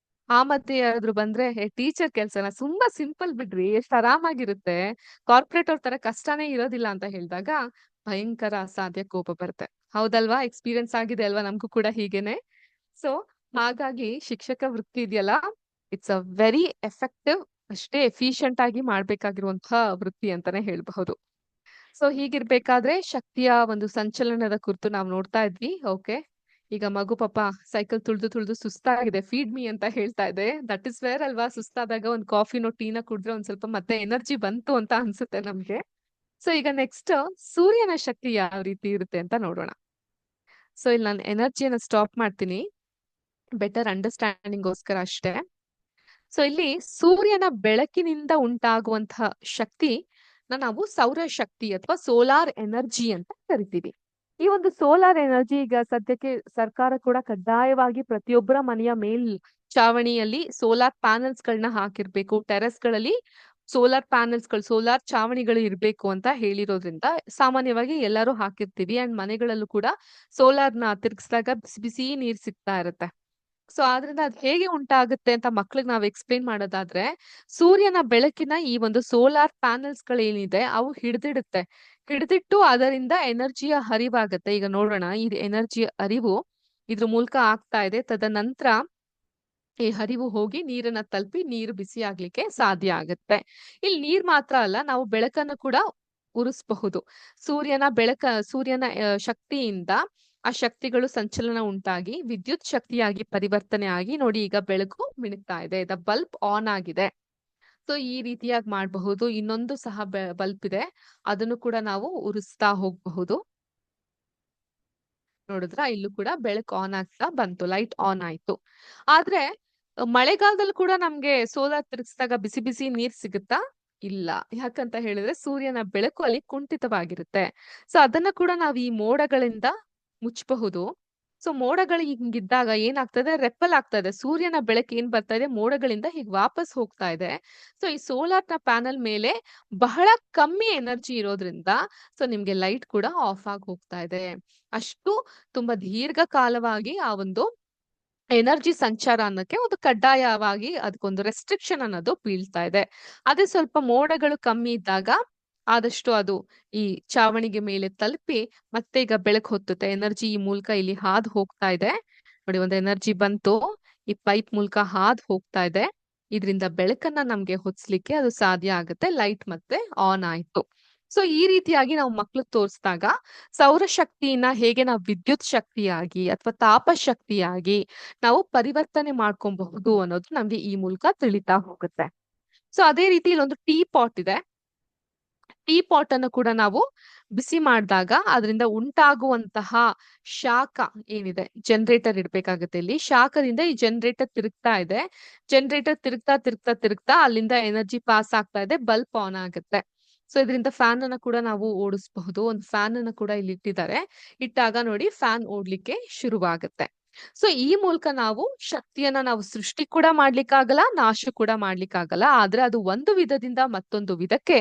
ಆ ಮಧ್ಯೆ ಯಾರಾದ್ರು ಬಂದ್ರೆ ಟೀಚರ್ ಕೆಲ್ಸನ ತುಂಬಾ ಸಿಂಪಲ್ ಬಿಡ್ರಿ, ಎಷ್ಟ್ ಆರಾಮಾಗಿರುತ್ತೆ, ಕಾರ್ಪೊರೇಟ್ ಅವ್ರ ತರ ಕಷ್ಟನೇ ಇರೋದಿಲ್ಲ ಅಂತ ಹೇಳಿದಾಗ ಭಯಂಕರ ಅಸಾಧ್ಯ ಕೋಪ ಬರುತ್ತೆ. ಹೌದಲ್ವಾ? ಎಕ್ಸ್ಪೀರಿಯನ್ಸ್ ಆಗಿದೆ ಅಲ್ವಾ ನಮ್ಗೂ ಕೂಡ ಹೀಗೇನೆ. ಸೊ ಹಾಗಾಗಿ ಶಿಕ್ಷಕ ವೃತ್ತಿ ಇದೆಯಲ್ಲ, ಇಟ್ಸ್ ಅ ವೆರಿ ಎಫೆಕ್ಟಿವ್, ಅಷ್ಟೇ ಎಫಿಷಿಯಂಟ್ ಆಗಿ ಮಾಡ್ಬೇಕಾಗಿರುವಂತಹ ವೃತ್ತಿ ಅಂತಾನೆ ಹೇಳ್ಬಹುದು. ಸೊ ಹೀಗಿರ್ಬೇಕಾದ್ರೆ ಶಕ್ತಿಯ ಒಂದು ಸಂಚಲನದ ಕುರಿತು ನಾವು ನೋಡ್ತಾ ಇದ್ವಿ. ಓಕೆ, ಈಗ ಮಗು ಪಾಪ ಸೈಕಲ್ ತುಳಿದು ಸುಸ್ತಾಗಿದೆ, ಫೀಡ್ ಮೀ ಅಂತ ಹೇಳ್ತಾ ಇದೆ. ದಟ್ ಇಸ್ ವೇರ್ ಅಲ್ವಾ, ಸುಸ್ತಾದಾಗ ಒಂದ್ ಕಾಫಿನೋ ಟೀನ ಕುಡಿದ್ರೆ ಒಂದ್ ಸ್ವಲ್ಪ ಮತ್ತೆ ಎನರ್ಜಿ ಬಂತು ಅಂತ ಅನ್ಸುತ್ತೆ ನಮ್ಗೆ. ಸೊ ಈಗ ನೆಕ್ಸ್ಟ್ ಸೂರ್ಯನ ಶಕ್ತಿ ಯಾವ ರೀತಿ ಇರುತ್ತೆ ಅಂತ ನೋಡೋಣ. ಸೊ ಇಲ್ಲಿ ನಾನು ಎನರ್ಜಿಯನ್ನ ಸ್ಟಾಪ್ ಮಾಡ್ತೀನಿ, ಬೆಟರ್ ಅಂಡರ್ಸ್ಟ್ಯಾಂಡಿಂಗ್ ಗೋಸ್ಕರ ಅಷ್ಟೇ. ಸೊ ಇಲ್ಲಿ ಸೂರ್ಯನ ಬೆಳಕಿನಿಂದ ಉಂಟಾಗುವಂತಹ ಶಕ್ತಿ ನಾವು ಸೌರ ಶಕ್ತಿ ಅಥವಾ ಸೋಲಾರ್ ಎನರ್ಜಿ ಅಂತ ಕರಿತೀವಿ. ಈ ಒಂದು ಸೋಲಾರ್ ಎನರ್ಜಿ ಈಗ ಸದ್ಯಕ್ಕೆ ಸರ್ಕಾರ ಕೂಡ ಕಡ್ಡಾಯವಾಗಿ ಪ್ರತಿಯೊಬ್ಬರ ಮನೆಯ ಚಾವಣಿಯಲ್ಲಿ ಸೋಲಾರ್ ಪ್ಯಾನಲ್ಸ್ ಗಳನ್ನ ಹಾಕಿರ್ಬೇಕು, ಟೆರೆಸ್ ಗಳಲ್ಲಿ ಸೋಲಾರ್ ಪ್ಯಾನಲ್ಸ್ ಗಳು ಸೋಲಾರ್ ಚಾವಣಿಗಳು ಇರ್ಬೇಕು ಅಂತ ಹೇಳಿರೋದ್ರಿಂದ ಸಾಮಾನ್ಯವಾಗಿ ಎಲ್ಲರೂ ಹಾಕಿರ್ತೀವಿ. ಅಂಡ್ ಮನೆಗಳಲ್ಲೂ ಕೂಡ ಸೋಲಾರ್ ನ ತಿರ್ಗಿಸಿದಾಗ ಬಿಸಿ ಬಿಸಿ ನೀರ್ ಸಿಗ್ತಾ ಇರುತ್ತೆ. ಸೊ ಆದ್ರಿಂದ ಅದ್ ಹೇಗೆ ಉಂಟಾಗುತ್ತೆ ಅಂತ ಮಕ್ಳಿಗೆ ನಾವ್ ಎಕ್ಸ್ಪ್ಲೇನ್ ಮಾಡೋದಾದ್ರೆ, ಸೂರ್ಯನ ಬೆಳಕಿನ ಈ ಒಂದು ಸೋಲಾರ್ ಪ್ಯಾನಲ್ಸ್ ಗಳೇನಿದೆ ಅವು ಹಿಡಿದಿಟ್ಟು ಅದರಿಂದ ಎನರ್ಜಿಯ ಹರಿವಾಗತ್ತೆ. ಈಗ ನೋಡೋಣ, ಈ ಎನರ್ಜಿಯ ಅರಿವು ಇದ್ರ ಮೂಲಕ ಆಗ್ತಾ ಇದೆ. ತದನಂತರ ಈ ಹರಿವು ಹೋಗಿ ನೀರನ್ನ ತಲುಪಿ ನೀರು ಬಿಸಿ ಆಗ್ಲಿಕ್ಕೆ ಸಾಧ್ಯ ಆಗುತ್ತೆ. ಇಲ್ಲಿ ನೀರ್ ಮಾತ್ರ ಅಲ್ಲ, ನಾವು ಬೆಳಕನ್ನು ಕೂಡ ಉರಿಸಬಹುದು. ಸೂರ್ಯನ ಶಕ್ತಿಯಿಂದ ಆ ಶಕ್ತಿಗಳು ಸಂಚಲನ ಉಂಟಾಗಿ ವಿದ್ಯುತ್ ಶಕ್ತಿಯಾಗಿ ಪರಿವರ್ತನೆ ಆಗಿ ನೋಡಿ ಈಗ ಬೆಳಕು ಮಿಣುಕ್ತಾ ಇದೆ. ದ ಬಲ್ಬ್ ಆನ್ ಆಗಿದೆ. ಸೊ ಈ ರೀತಿಯಾಗಿ ಮಾಡಬಹುದು. ಇನ್ನೊಂದು ಸಹ ಬಲ್ಬ್ ಇದೆ, ಅದನ್ನು ಕೂಡ ನಾವು ಉರಿಸ್ತಾ ಹೋಗಬಹುದು. ನೋಡಿದ್ರ ಇಲ್ಲೂ ಕೂಡ ಬೆಳಕು ಆನ್ ಆಗ್ತಾ ಬಂತು, ಲೈಟ್ ಆನ್ ಆಯ್ತು. ಆದ್ರೆ ಮಳೆಗಾಲದಲ್ಲಿ ಕೂಡ ನಮ್ಗೆ ಸೋಲಾರ್ ತಿರುಗಿಸಿದಾಗ ಬಿಸಿ ಬಿಸಿ ನೀರ್ ಸಿಗುತ್ತಾ? ಇಲ್ಲ. ಯಾಕಂತ ಹೇಳಿದ್ರೆ ಸೂರ್ಯನ ಬೆಳಕು ಅಲ್ಲಿ ಕುಂಠಿತವಾಗಿರುತ್ತೆ. ಸೊ ಅದನ್ನ ಕೂಡ ನಾವು ಈ ಮೋಡಗಳಿಂದ ಮುಚ್ಚಬಹುದು. ಸೊ ಮೋಡಗಳು ಹಿಂಗಿದ್ದಾಗ ಏನಾಗ್ತದೆ, ರೆಪ್ಪಲ್ ಆಗ್ತಾ ಇದೆ. ಸೂರ್ಯನ ಬೆಳಕು ಏನ್ ಬರ್ತಾ ಇದೆ ಮೋಡಗಳಿಂದ ಹೀಗ್ ವಾಪಸ್ ಹೋಗ್ತಾ ಇದೆ. ಸೊ ಈ ಸೋಲಾರ್ ನ ಪ್ಯಾನಲ್ ಮೇಲೆ ಬಹಳ ಕಮ್ಮಿ ಎನರ್ಜಿ ಇರೋದ್ರಿಂದ ಸೊ ನಿಮ್ಗೆ ಲೈಟ್ ಕೂಡ ಆಫ್ ಆಗಿ ಹೋಗ್ತಾ ಇದೆ. ಅಷ್ಟು ತುಂಬಾ ದೀರ್ಘಕಾಲವಾಗಿ ಆ ಒಂದು ಎನರ್ಜಿ ಸಂಚಾರ ಅನ್ನೋಕೆ ಒಂದು ಕಡ್ಡಾಯವಾಗಿ ಅದಕ್ಕೊಂದು ರೆಸ್ಟ್ರಿಕ್ಷನ್ ಅನ್ನೋದು ಬೀಳ್ತಾ ಇದೆ. ಅದೇ ಸ್ವಲ್ಪ ಮೋಡಗಳು ಕಮ್ಮಿ ಇದ್ದಾಗ ಆದಷ್ಟು ಅದು ಈ ಚಾವಣಿಗೆ ಮೇಲೆ ತಲುಪಿ ಮತ್ತೆ ಈಗ ಬೆಳಕು ಹೊತ್ತುತ್ತೆ. ಎನರ್ಜಿ ಈ ಮೂಲಕ ಇಲ್ಲಿ ಹಾದು ಹೋಗ್ತಾ ಇದೆ. ನೋಡಿ, ಒಂದು ಎನರ್ಜಿ ಬಂತು, ಈ ಪೈಪ್ ಮೂಲಕ ಹಾದು ಹೋಗ್ತಾ ಇದೆ. ಇದರಿಂದ ಬೆಳಕನ್ನ ನಮ್ಗೆ ಹೊತ್ಸ್ಲಿಕ್ಕೆ ಅದು ಸಾಧ್ಯ ಆಗುತ್ತೆ. ಲೈಟ್ ಮತ್ತೆ ಆನ್ ಆಯ್ತು. ಸೊ ಈ ರೀತಿಯಾಗಿ ನಾವು ಮಕ್ಳಿಗೆ ತೋರಿಸಿದಾಗ ಸೌರಶಕ್ತಿಯನ್ನ ಹೇಗೆ ನಾವು ವಿದ್ಯುತ್ ಶಕ್ತಿಯಾಗಿ ಅಥವಾ ತಾಪ ಶಕ್ತಿಯಾಗಿ ನಾವು ಪರಿವರ್ತನೆ ಮಾಡ್ಕೊಬಹುದು ಅನ್ನೋದು ನಮ್ಗೆ ಈ ಮೂಲಕ ತಿಳಿತಾ ಹೋಗುತ್ತೆ. ಸೊ ಅದೇ ರೀತಿ ಇಲ್ಲೊಂದು ಟೀ ಪಾಟ್ ಇದೆ. ಟೀ ಪಾಟ್ ಅನ್ನು ಕೂಡ ನಾವು ಬಿಸಿ ಮಾಡಿದಾಗ ಅದರಿಂದ ಉಂಟಾಗುವಂತಹ ಶಾಖ ಏನಿದೆ, ಜನರೇಟರ್ ಇಡ್ಬೇಕಾಗುತ್ತೆ. ಇಲ್ಲಿ ಶಾಖದಿಂದ ಈ ಜನರೇಟರ್ ತಿರುಗ್ತಾ ಇದೆ. ಜನರೇಟರ್ ತಿರುಗ್ತಾ ತಿರುಗ್ತಾ ತಿರುಗ್ತಾ ಅಲ್ಲಿಂದ ಎನರ್ಜಿ ಪಾಸ್ ಆಗ್ತಾ ಇದೆ, ಬಲ್ಬ್ ಆನ್ ಆಗುತ್ತೆ. ಸೊ ಇದರಿಂದ ಫ್ಯಾನ್ ಅನ್ನ ಕೂಡ ನಾವು ಓಡಿಸಬಹುದು. ಒಂದು ಫ್ಯಾನ್ ಅನ್ನ ಕೂಡ ಇಲ್ಲಿ ಇಟ್ಟಿದ್ದಾರೆ. ಇಟ್ಟಾಗ ನೋಡಿ ಫ್ಯಾನ್ ಓಡ್ಲಿಕ್ಕೆ ಶುರುವಾಗುತ್ತೆ. ಸೊ ಈ ಮೂಲಕ ನಾವು ಶಕ್ತಿಯನ್ನ ನಾವು ಸೃಷ್ಟಿ ಕೂಡ ಮಾಡ್ಲಿಕ್ಕಾಗಲ್ಲ, ನಾಶ ಕೂಡ ಮಾಡ್ಲಿಕ್ಕಾಗಲ್ಲ. ಆದ್ರೆ ಅದು ಒಂದು ವಿಧದಿಂದ ಮತ್ತೊಂದು ವಿಧಕ್ಕೆ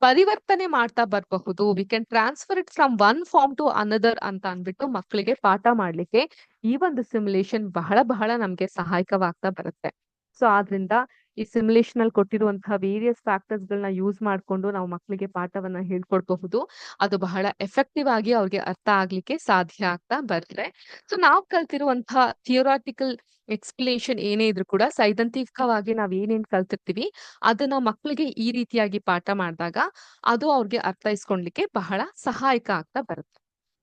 ಪರಿವರ್ತನೆ ಮಾಡ್ತಾ ಬರಬಹುದು. We can transfer it from one form to another ಅಂತ ಅಂದ್ಬಿಟ್ಟು ಮಕ್ಕಳಿಗೆ ಪಾಠ ಮಾಡ್ಲಿಕ್ಕೆ ಈ ಒಂದು ಸಿಮ್ಯುಲೇಷನ್ ಬಹಳ ಬಹಳ ನಮ್ಗೆ ಸಹಾಯಕವಾಗ್ತಾ ಬರುತ್ತೆ. ಸೊ ಆದ್ರಿಂದ ಈ ಸಿಮ್ಯುಲೇಷನ್ ಅಲ್ಲಿ ಕೊಟ್ಟಿರುವಂತಹ ವೇರಿಯಸ್ ಫ್ಯಾಕ್ಟರ್ಸ್ ಗಳನ್ನ ಯೂಸ್ ಮಾಡ್ಕೊಂಡು ನಾವು ಮಕ್ಕಳಿಗೆ ಪಾಠವನ್ನ ಹೇಳ್ಕೊಡ್ಬಹುದು. ಅದು ಬಹಳ ಎಫೆಕ್ಟಿವ್ ಆಗಿ ಅವ್ರಿಗೆ ಅರ್ಥ ಆಗ್ಲಿಕ್ಕೆ ಸಾಧ್ಯ ಆಗ್ತಾ ಬರುತ್ತೆ. ಸೊ ನಾವು ಕಲ್ತಿರುವಂತಹ ಥಿಯೋರಾಟಿಕಲ್ ಎಕ್ಸ್ಪ್ಲೇಷನ್ ಏನೇ ಇದ್ರು ಕೂಡ ಸೈದ್ಧಾಂತಿಕವಾಗಿ ನಾವ್ ಏನೇನ್ ಕಲ್ತಿರ್ತೀವಿ ಅದನ್ನ ಮಕ್ಕಳಿಗೆ ಈ ರೀತಿಯಾಗಿ ಪಾಠ ಮಾಡಿದಾಗ ಅದು ಅವ್ರಿಗೆ ಅರ್ಥೈಸ್ಕೊಳ್ಲಿಕ್ಕೆ ಬಹಳ ಸಹಾಯಕ ಆಗ್ತಾ ಬರುತ್ತೆ.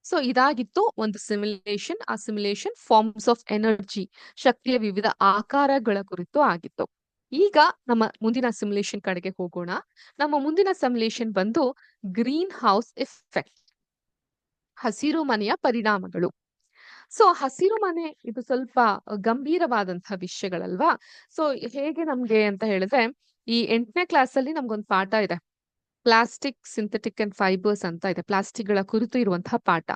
ಸೊ ಇದಾಗಿತ್ತು ಒಂದು ಸಿಮ್ಯುಲೇಷನ್. ಆ ಸಿಮ್ಯುಲೇಷನ್ ಫಾರ್ಮ್ಸ್ ಆಫ್ ಎನರ್ಜಿ, ಶಕ್ತಿಯ ವಿವಿಧ ಆಕಾರಗಳ ಕುರಿತು ಆಗಿತ್ತು. ಈಗ ನಮ್ಮ ಮುಂದಿನ ಸಿಮ್ಯುಲೇಷನ್ ಕಡೆಗೆ ಹೋಗೋಣ. ನಮ್ಮ ಮುಂದಿನ ಸಿಮ್ಯುಲೇಷನ್ ಬಂದು ಗ್ರೀನ್ ಹೌಸ್ ಎಫೆಕ್ಟ್, ಹಸಿರು ಮನೆಯ ಪರಿಣಾಮಗಳು. ಸೊ ಹಸಿರು ಮನೆ ಇದು ಸ್ವಲ್ಪ ಗಂಭೀರವಾದಂತಹ ವಿಷಯಗಳಲ್ವಾ. ಸೊ ಹೇಗೆ ನಮ್ಗೆ ಅಂತ ಹೇಳಿದ್ರೆ, ಈ 8ನೇ ಕ್ಲಾಸ್ ಅಲ್ಲಿ ನಮ್ಗೊಂದು ಪಾಠ ಇದೆ, ಪ್ಲಾಸ್ಟಿಕ್, ಸಿಂಥೆಟಿಕ್ ಅಂಡ್ ಫೈಬರ್ಸ್ ಅಂತ ಇದೆ. ಪ್ಲಾಸ್ಟಿಕ್ ಗಳ ಕುರಿತು ಇರುವಂತಹ ಪಾಠ.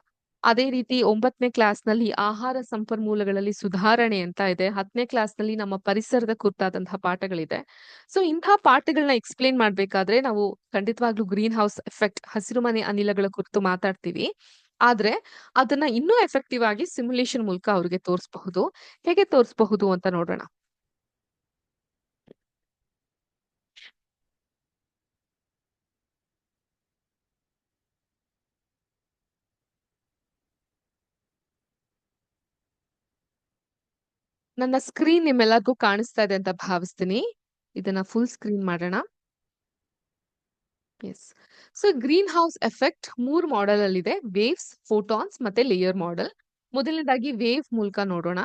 ಅದೇ ರೀತಿ 9ನೇ ಕ್ಲಾಸ್ ನಲ್ಲಿ ಆಹಾರ ಸಂಪನ್ಮೂಲಗಳಲ್ಲಿ ಸುಧಾರಣೆ ಅಂತ ಇದೆ. 10ನೇ ಕ್ಲಾಸ್ ನಲ್ಲಿ ನಮ್ಮ ಪರಿಸರದ ಕುರಿತಾದಂತಹ ಪಾಠಗಳಿದೆ. ಸೊ ಇಂತಹ ಪಾಠಗಳನ್ನ ಎಕ್ಸ್ಪ್ಲೇನ್ ಮಾಡ್ಬೇಕಾದ್ರೆ ನಾವು ಖಂಡಿತವಾಗ್ಲೂ ಗ್ರೀನ್ ಹೌಸ್ ಎಫೆಕ್ಟ್, ಹಸಿರುಮನೆ ಅನಿಲಗಳ ಕುರಿತು ಮಾತಾಡ್ತೀವಿ. ಆದ್ರೆ ಅದನ್ನ ಇನ್ನೂ ಎಫೆಕ್ಟಿವ್ ಆಗಿ ಸಿಮ್ಯುಲೇಷನ್ ಮೂಲಕ ಅವ್ರಿಗೆ ತೋರಿಸಬಹುದು. ಹೇಗೆ ತೋರಿಸಬಹುದು ಅಂತ ನೋಡೋಣ. ನನ್ನ ಸ್ಕ್ರೀನ್ ನಿಮ್ಮೆಲ್ಲರಿಗೂ ಕಾಣಿಸ್ತಾ ಇದೆ ಅಂತ ಭಾವಿಸ್ತೀನಿ. ಇದನ್ನ ಫುಲ್ ಸ್ಕ್ರೀನ್ ಮಾಡೋಣ. Yes. So greenhouse effect 3 model ಅಲ್ಲಿ ಇದೆ: ವೇವ್ಸ್, ಫೋಟಾನ್ಸ್ ಮತ್ತೆ ಲೇಯರ್ ಮಾಡೆಲ್. ಮೊದಲನೇದಾಗಿ ವೇವ್ ಮೂಲಕ ನೋಡೋಣ.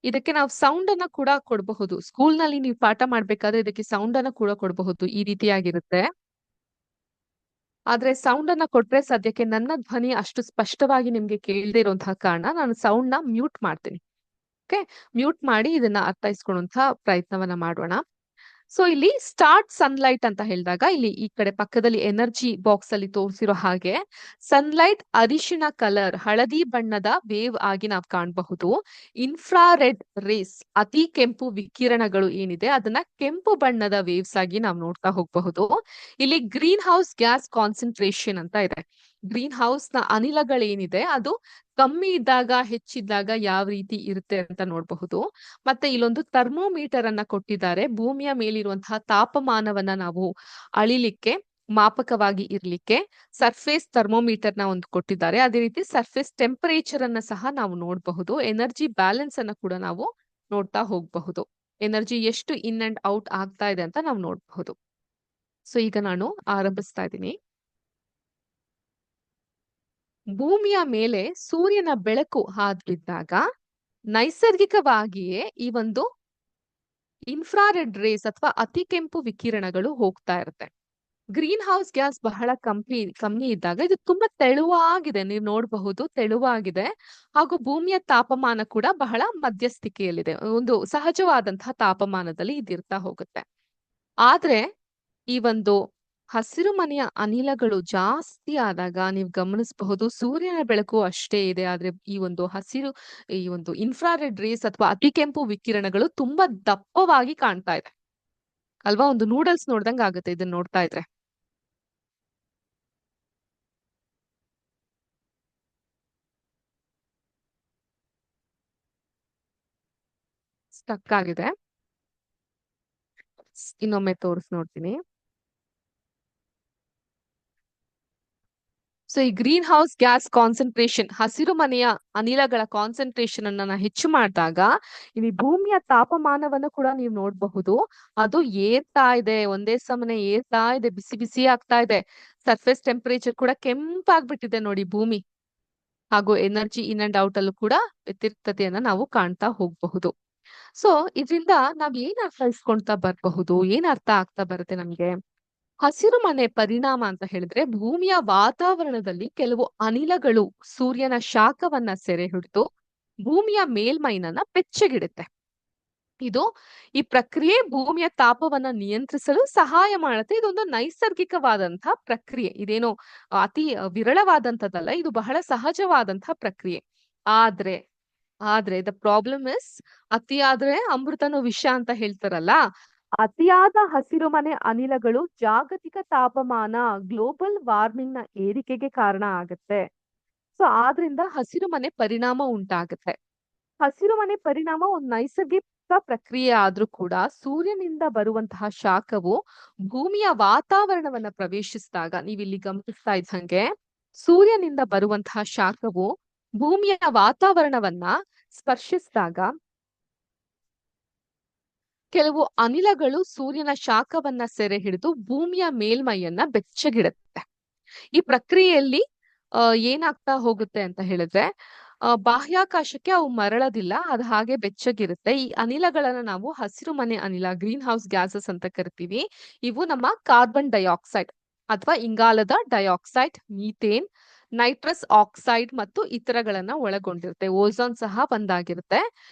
ಇದಕ್ಕೆ ನಾವು ಸೌಂಡ್ ಅನ್ನ ಕೂಡ ಕೊಡಬಹುದು. ಸ್ಕೂಲ್ ನಲ್ಲಿ ನೀವು ಪಾಠ ಮಾಡ್ಬೇಕಾದ್ರೆ ಇದಕ್ಕೆ ಸೌಂಡ್ ಅನ್ನ ಕೂಡ ಕೊಡಬಹುದು. ಈ ರೀತಿಯಾಗಿರುತ್ತೆ. ಆದ್ರೆ ಸೌಂಡ್ ಅನ್ನ ಕೊಟ್ರೆ ಸದ್ಯಕ್ಕೆ ನನ್ನ ಧ್ವನಿ ಅಷ್ಟು ಸ್ಪಷ್ಟವಾಗಿ ನಿಮ್ಗೆ ಕೇಳದೇ ಇರುವಂತಹ ಕಾರಣ ನಾನು ಸೌಂಡ್ ನ ಮ್ಯೂಟ್ ಮಾಡ್ತೀನಿ. ಓಕೆ, ಮ್ಯೂಟ್ ಮಾಡಿ ಇದನ್ನ ಅರ್ಥೈಸ್ಕೊಳ್ಳುವಂತಹ ಪ್ರಯತ್ನವನ್ನ ಮಾಡೋಣ. ಸೊ ಇಲ್ಲಿ ಸ್ಟಾರ್ಟ್ ಸನ್ಲೈಟ್ ಅಂತ ಹೇಳಿದಾಗ ಇಲ್ಲಿ ಈ ಕಡೆ ಪಕ್ಕದಲ್ಲಿ ಎನರ್ಜಿ ಬಾಕ್ಸ್ ಅಲ್ಲಿ ತೋರಿಸಿರೋ ಹಾಗೆ ಸನ್ಲೈಟ್ ಅರಿಶಿಣ ಕಲರ್, ಹಳದಿ ಬಣ್ಣದ ವೇವ್ ಆಗಿ ನಾವು ಕಾಣಬಹುದು. ಇನ್ಫ್ರಾರೆಡ್ ರೇಸ್, ಅತಿ ಕೆಂಪು ವಿಕಿರಣಗಳು ಏನಿದೆ ಅದನ್ನ ಕೆಂಪು ಬಣ್ಣದ ವೇವ್ಸ್ ಆಗಿ ನಾವು ನೋಡ್ತಾ ಹೋಗಬಹುದು. ಇಲ್ಲಿ ಗ್ರೀನ್ ಹೌಸ್ ಗ್ಯಾಸ್ ಕಾನ್ಸಂಟ್ರೇಷನ್ ಅಂತ ಇದೆ. ಗ್ರೀನ್ ಹೌಸ್ ನ ಅನಿಲಗಳೇನಿದೆ ಅದು ಕಮ್ಮಿ ಇದ್ದಾಗ ಹೆಚ್ಚಿದ್ದಾಗ ಯಾವ ರೀತಿ ಇರುತ್ತೆ ಅಂತ ನೋಡಬಹುದು. ಮತ್ತೆ ಇಲ್ಲೊಂದು ಥರ್ಮೋಮೀಟರ್ ಅನ್ನ ಕೊಟ್ಟಿದ್ದಾರೆ. ಭೂಮಿಯ ಮೇಲಿರುವಂತಹ ತಾಪಮಾನವನ್ನ ನಾವು ಅಳಿಲಿಕ್ಕೆ ಮಾಪಕವಾಗಿ ಇರ್ಲಿಕ್ಕೆ ಸರ್ಫೇಸ್ ಥರ್ಮೋಮೀಟರ್ ನ ಒಂದು ಕೊಟ್ಟಿದ್ದಾರೆ. ಅದೇ ರೀತಿ ಸರ್ಫೇಸ್ ಟೆಂಪರೇಚರ್ ಅನ್ನ ಸಹ ನಾವು ನೋಡಬಹುದು. ಎನರ್ಜಿ ಬ್ಯಾಲೆನ್ಸ್ ಅನ್ನ ಕೂಡ ನಾವು ನೋಡ್ತಾ ಹೋಗಬಹುದು. ಎನರ್ಜಿ ಎಷ್ಟು ಇನ್ ಅಂಡ್ ಔಟ್ ಆಗ್ತಾ ಇದೆ ಅಂತ ನಾವು ನೋಡಬಹುದು. ಸೊ ಈಗ ನಾನು ಆರಂಭಿಸ್ತಾ ಇದ್ದೀನಿ. ಭೂಮಿಯ ಮೇಲೆ ಸೂರ್ಯನ ಬೆಳಕು ಹಾದ್ಬಿದ್ದಾಗ ನೈಸರ್ಗಿಕವಾಗಿಯೇ ಈ ಒಂದು ಇನ್ಫ್ರಾರೆಡ್ ರೇಸ್ ಅಥವಾ ಅತಿ ಕೆಂಪು ವಿಕಿರಣಗಳು ಹೋಗ್ತಾ ಇರುತ್ತೆ. ಗ್ರೀನ್ ಹೌಸ್ ಗ್ಯಾಸ್ ಬಹಳ ಕಮ್ಮಿ ಇದ್ದಾಗ ಇದು ತುಂಬಾ ತೆಳುವಾಗಿದೆ, ನೀವು ನೋಡಬಹುದು ತೆಳುವಾಗಿದೆ. ಹಾಗೂ ಭೂಮಿಯ ತಾಪಮಾನ ಕೂಡ ಬಹಳ ಮಧ್ಯಸ್ಥಿಕೆಯಲ್ಲಿದೆ, ಒಂದು ಸಹಜವಾದಂತಹ ತಾಪಮಾನದಲ್ಲಿ ಇದಿರ್ತಾ ಹೋಗುತ್ತೆ. ಆದ್ರೆ ಈ ಒಂದು ಹಸಿರು ಮನೆಯ ಅನಿಲಗಳು ಜಾಸ್ತಿ ಆದಾಗ ನೀವು ಗಮನಿಸಬಹುದು ಸೂರ್ಯನ ಬೆಳಕು ಅಷ್ಟೇ ಇದೆ, ಆದ್ರೆ ಈ ಒಂದು ಇನ್ಫ್ರಾರೆಡ್ ರೇಸ್ ಅಥವಾ ಅತಿ ಕೆಂಪು ವಿಕಿರಣಗಳು ತುಂಬಾ ದಪ್ಪವಾಗಿ ಕಾಣ್ತಾ ಇದೆ ಅಲ್ವಾ? ಒಂದು ನೂಡಲ್ಸ್ ನೋಡ್ದಂಗ ಆಗುತ್ತೆ ಇದನ್ನ ನೋಡ್ತಾ ಇದ್ರೆ. ಸ್ಟಕ್ ಆಗಿದೆ, ಇನ್ನೊಮ್ಮೆ ನೋಡ್ತೀನಿ. ಸೊ ಈ ಗ್ರೀನ್ ಹೌಸ್ ಗ್ಯಾಸ್ ಕಾನ್ಸಂಟ್ರೇಷನ್, ಹಸಿರು ಮನೆಯ ಅನಿಲಗಳ ಕಾನ್ಸಂಟ್ರೇಷನ್ ಅನ್ನ ಹೆಚ್ಚು ಮಾಡಿದಾಗ ಇಲ್ಲಿ ಭೂಮಿಯ ತಾಪಮಾನವನ್ನು ಕೂಡ ನೀವು ನೋಡಬಹುದು. ಅದು ಏರ್ತಾ ಇದೆ, ಒಂದೇ ಸಮನೆ ಏರ್ತಾ ಇದೆ, ಬಿಸಿ ಬಿಸಿ ಆಗ್ತಾ ಇದೆ. ಸರ್ಫೇಸ್ ಟೆಂಪರೇಚರ್ ಕೂಡ ಕೆಂಪಾಗ್ಬಿಟ್ಟಿದೆ ನೋಡಿ ಭೂಮಿ. ಹಾಗೂ ಎನರ್ಜಿ ಇನ್ ಅಂಡ್ ಔಟ್ ಅಲ್ಲೂ ಕೂಡ ವ್ಯತಿರಿಕ್ತತೆಯನ್ನ ನಾವು ಕಾಣ್ತಾ ಹೋಗಬಹುದು. ಸೊ ಇದರಿಂದ ನಾವ್ ಏನ್ ಅರ್ಥೈಸ್ಕೊಂತಾ ಬರಬಹುದು, ಏನ್ ಅರ್ಥ ಆಗ್ತಾ ಬರುತ್ತೆ ನಮ್ಗೆ? ಹಸಿರು ಮನೆ ಪರಿಣಾಮ ಅಂತ ಹೇಳಿದ್ರೆ ಭೂಮಿಯ ವಾತಾವರಣದಲ್ಲಿ ಕೆಲವು ಅನಿಲಗಳು ಸೂರ್ಯನ ಶಾಖವನ್ನ ಸೆರೆ ಹಿಡಿದು ಭೂಮಿಯ ಮೇಲ್ಮೈನನ್ನ ಬೆಚ್ಚಗಿಡುತ್ತೆ. ಈ ಪ್ರಕ್ರಿಯೆ ಭೂಮಿಯ ತಾಪವನ್ನ ನಿಯಂತ್ರಿಸಲು ಸಹಾಯ ಮಾಡುತ್ತೆ. ಇದೊಂದು ನೈಸರ್ಗಿಕವಾದಂತಹ ಪ್ರಕ್ರಿಯೆ, ಇದೇನೋ ಅತಿ ವಿರಳವಾದಂತದ್ದಲ್ಲ, ಇದು ಬಹಳ ಸಹಜವಾದಂತಹ ಪ್ರಕ್ರಿಯೆ. ಆದ್ರೆ ದ ಪ್ರಾಬ್ಲಮ್ ಇಸ್, ಅತಿಯಾದ್ರೆ ಅಮೃತನು ವಿಷ ಅಂತ ಹೇಳ್ತಾರಲ್ಲ, ಅತಿಯಾದ ಹಸಿರುಮನೆ ಅನಿಲಗಳು ಜಾಗತಿಕ ತಾಪಮಾನ, ಗ್ಲೋಬಲ್ ವಾರ್ಮಿಂಗ್ ನ ಏರಿಕೆಗೆ ಕಾರಣ ಆಗುತ್ತೆ. ಸೊ ಆದ್ರಿಂದ ಹಸಿರುಮನೆ ಪರಿಣಾಮ ಉಂಟಾಗುತ್ತೆ. ಹಸಿರುಮನೆ ಪರಿಣಾಮ ಒಂದು ನೈಸರ್ಗಿಕ ಪ್ರಕ್ರಿಯೆ ಆದ್ರೂ ಕೂಡ ಸೂರ್ಯನಿಂದ ಬರುವಂತಹ ಶಾಖವು ಭೂಮಿಯ ವಾತಾವರಣವನ್ನ ಪ್ರವೇಶಿಸಿದಾಗ, ನೀವಿಲ್ಲಿ ಗಮನಿಸ್ತಾ ಇದ್ದಂಗೆ ಸೂರ್ಯನಿಂದ ಬರುವಂತಹ ಶಾಖವು ಭೂಮಿಯ ವಾತಾವರಣವನ್ನ ಸ್ಪರ್ಶಿಸಿದಾಗ ಕೆಲವು ಅನಿಲಗಳು ಸೂರ್ಯನ ಶಾಖವನ್ನ ಸೆರೆ ಹಿಡಿದು ಭೂಮಿಯ ಮೇಲ್ಮೈಯನ್ನ ಬೆಚ್ಚಗಿಡುತ್ತೆ. ಈ ಪ್ರಕ್ರಿಯೆಯಲ್ಲಿ ಏನಾಗ್ತಾ ಹೋಗುತ್ತೆ ಅಂತ ಹೇಳಿದ್ರೆ ಬಾಹ್ಯಾಕಾಶಕ್ಕೆ ಅವು ಮರಳೋದಿಲ್ಲ, ಅದು ಹಾಗೆ ಬೆಚ್ಚಗಿರುತ್ತೆ. ಈ ಅನಿಲಗಳನ್ನ ನಾವು ಹಸಿರು ಮನೆ ಅನಿಲ, ಗ್ರೀನ್ ಹೌಸ್ ಗ್ಯಾಸಸ್ ಅಂತ ಕರಿತೀವಿ. ಇವು ನಮ್ಮ ಕಾರ್ಬನ್ ಡೈಆಕ್ಸೈಡ್ ಅಥವಾ ಇಂಗಾಲದ ಡೈಆಕ್ಸೈಡ್, ಮೀಥೇನ್, ನೈಟ್ರಸ್ ಆಕ್ಸೈಡ್ ಮತ್ತು ಇತರಗಳನ್ನ ಒಳಗೊಂಡಿರುತ್ತೆ. ಓಝೋನ್ ಸಹ ಒಂದಾಗಿರುತ್ತೆ.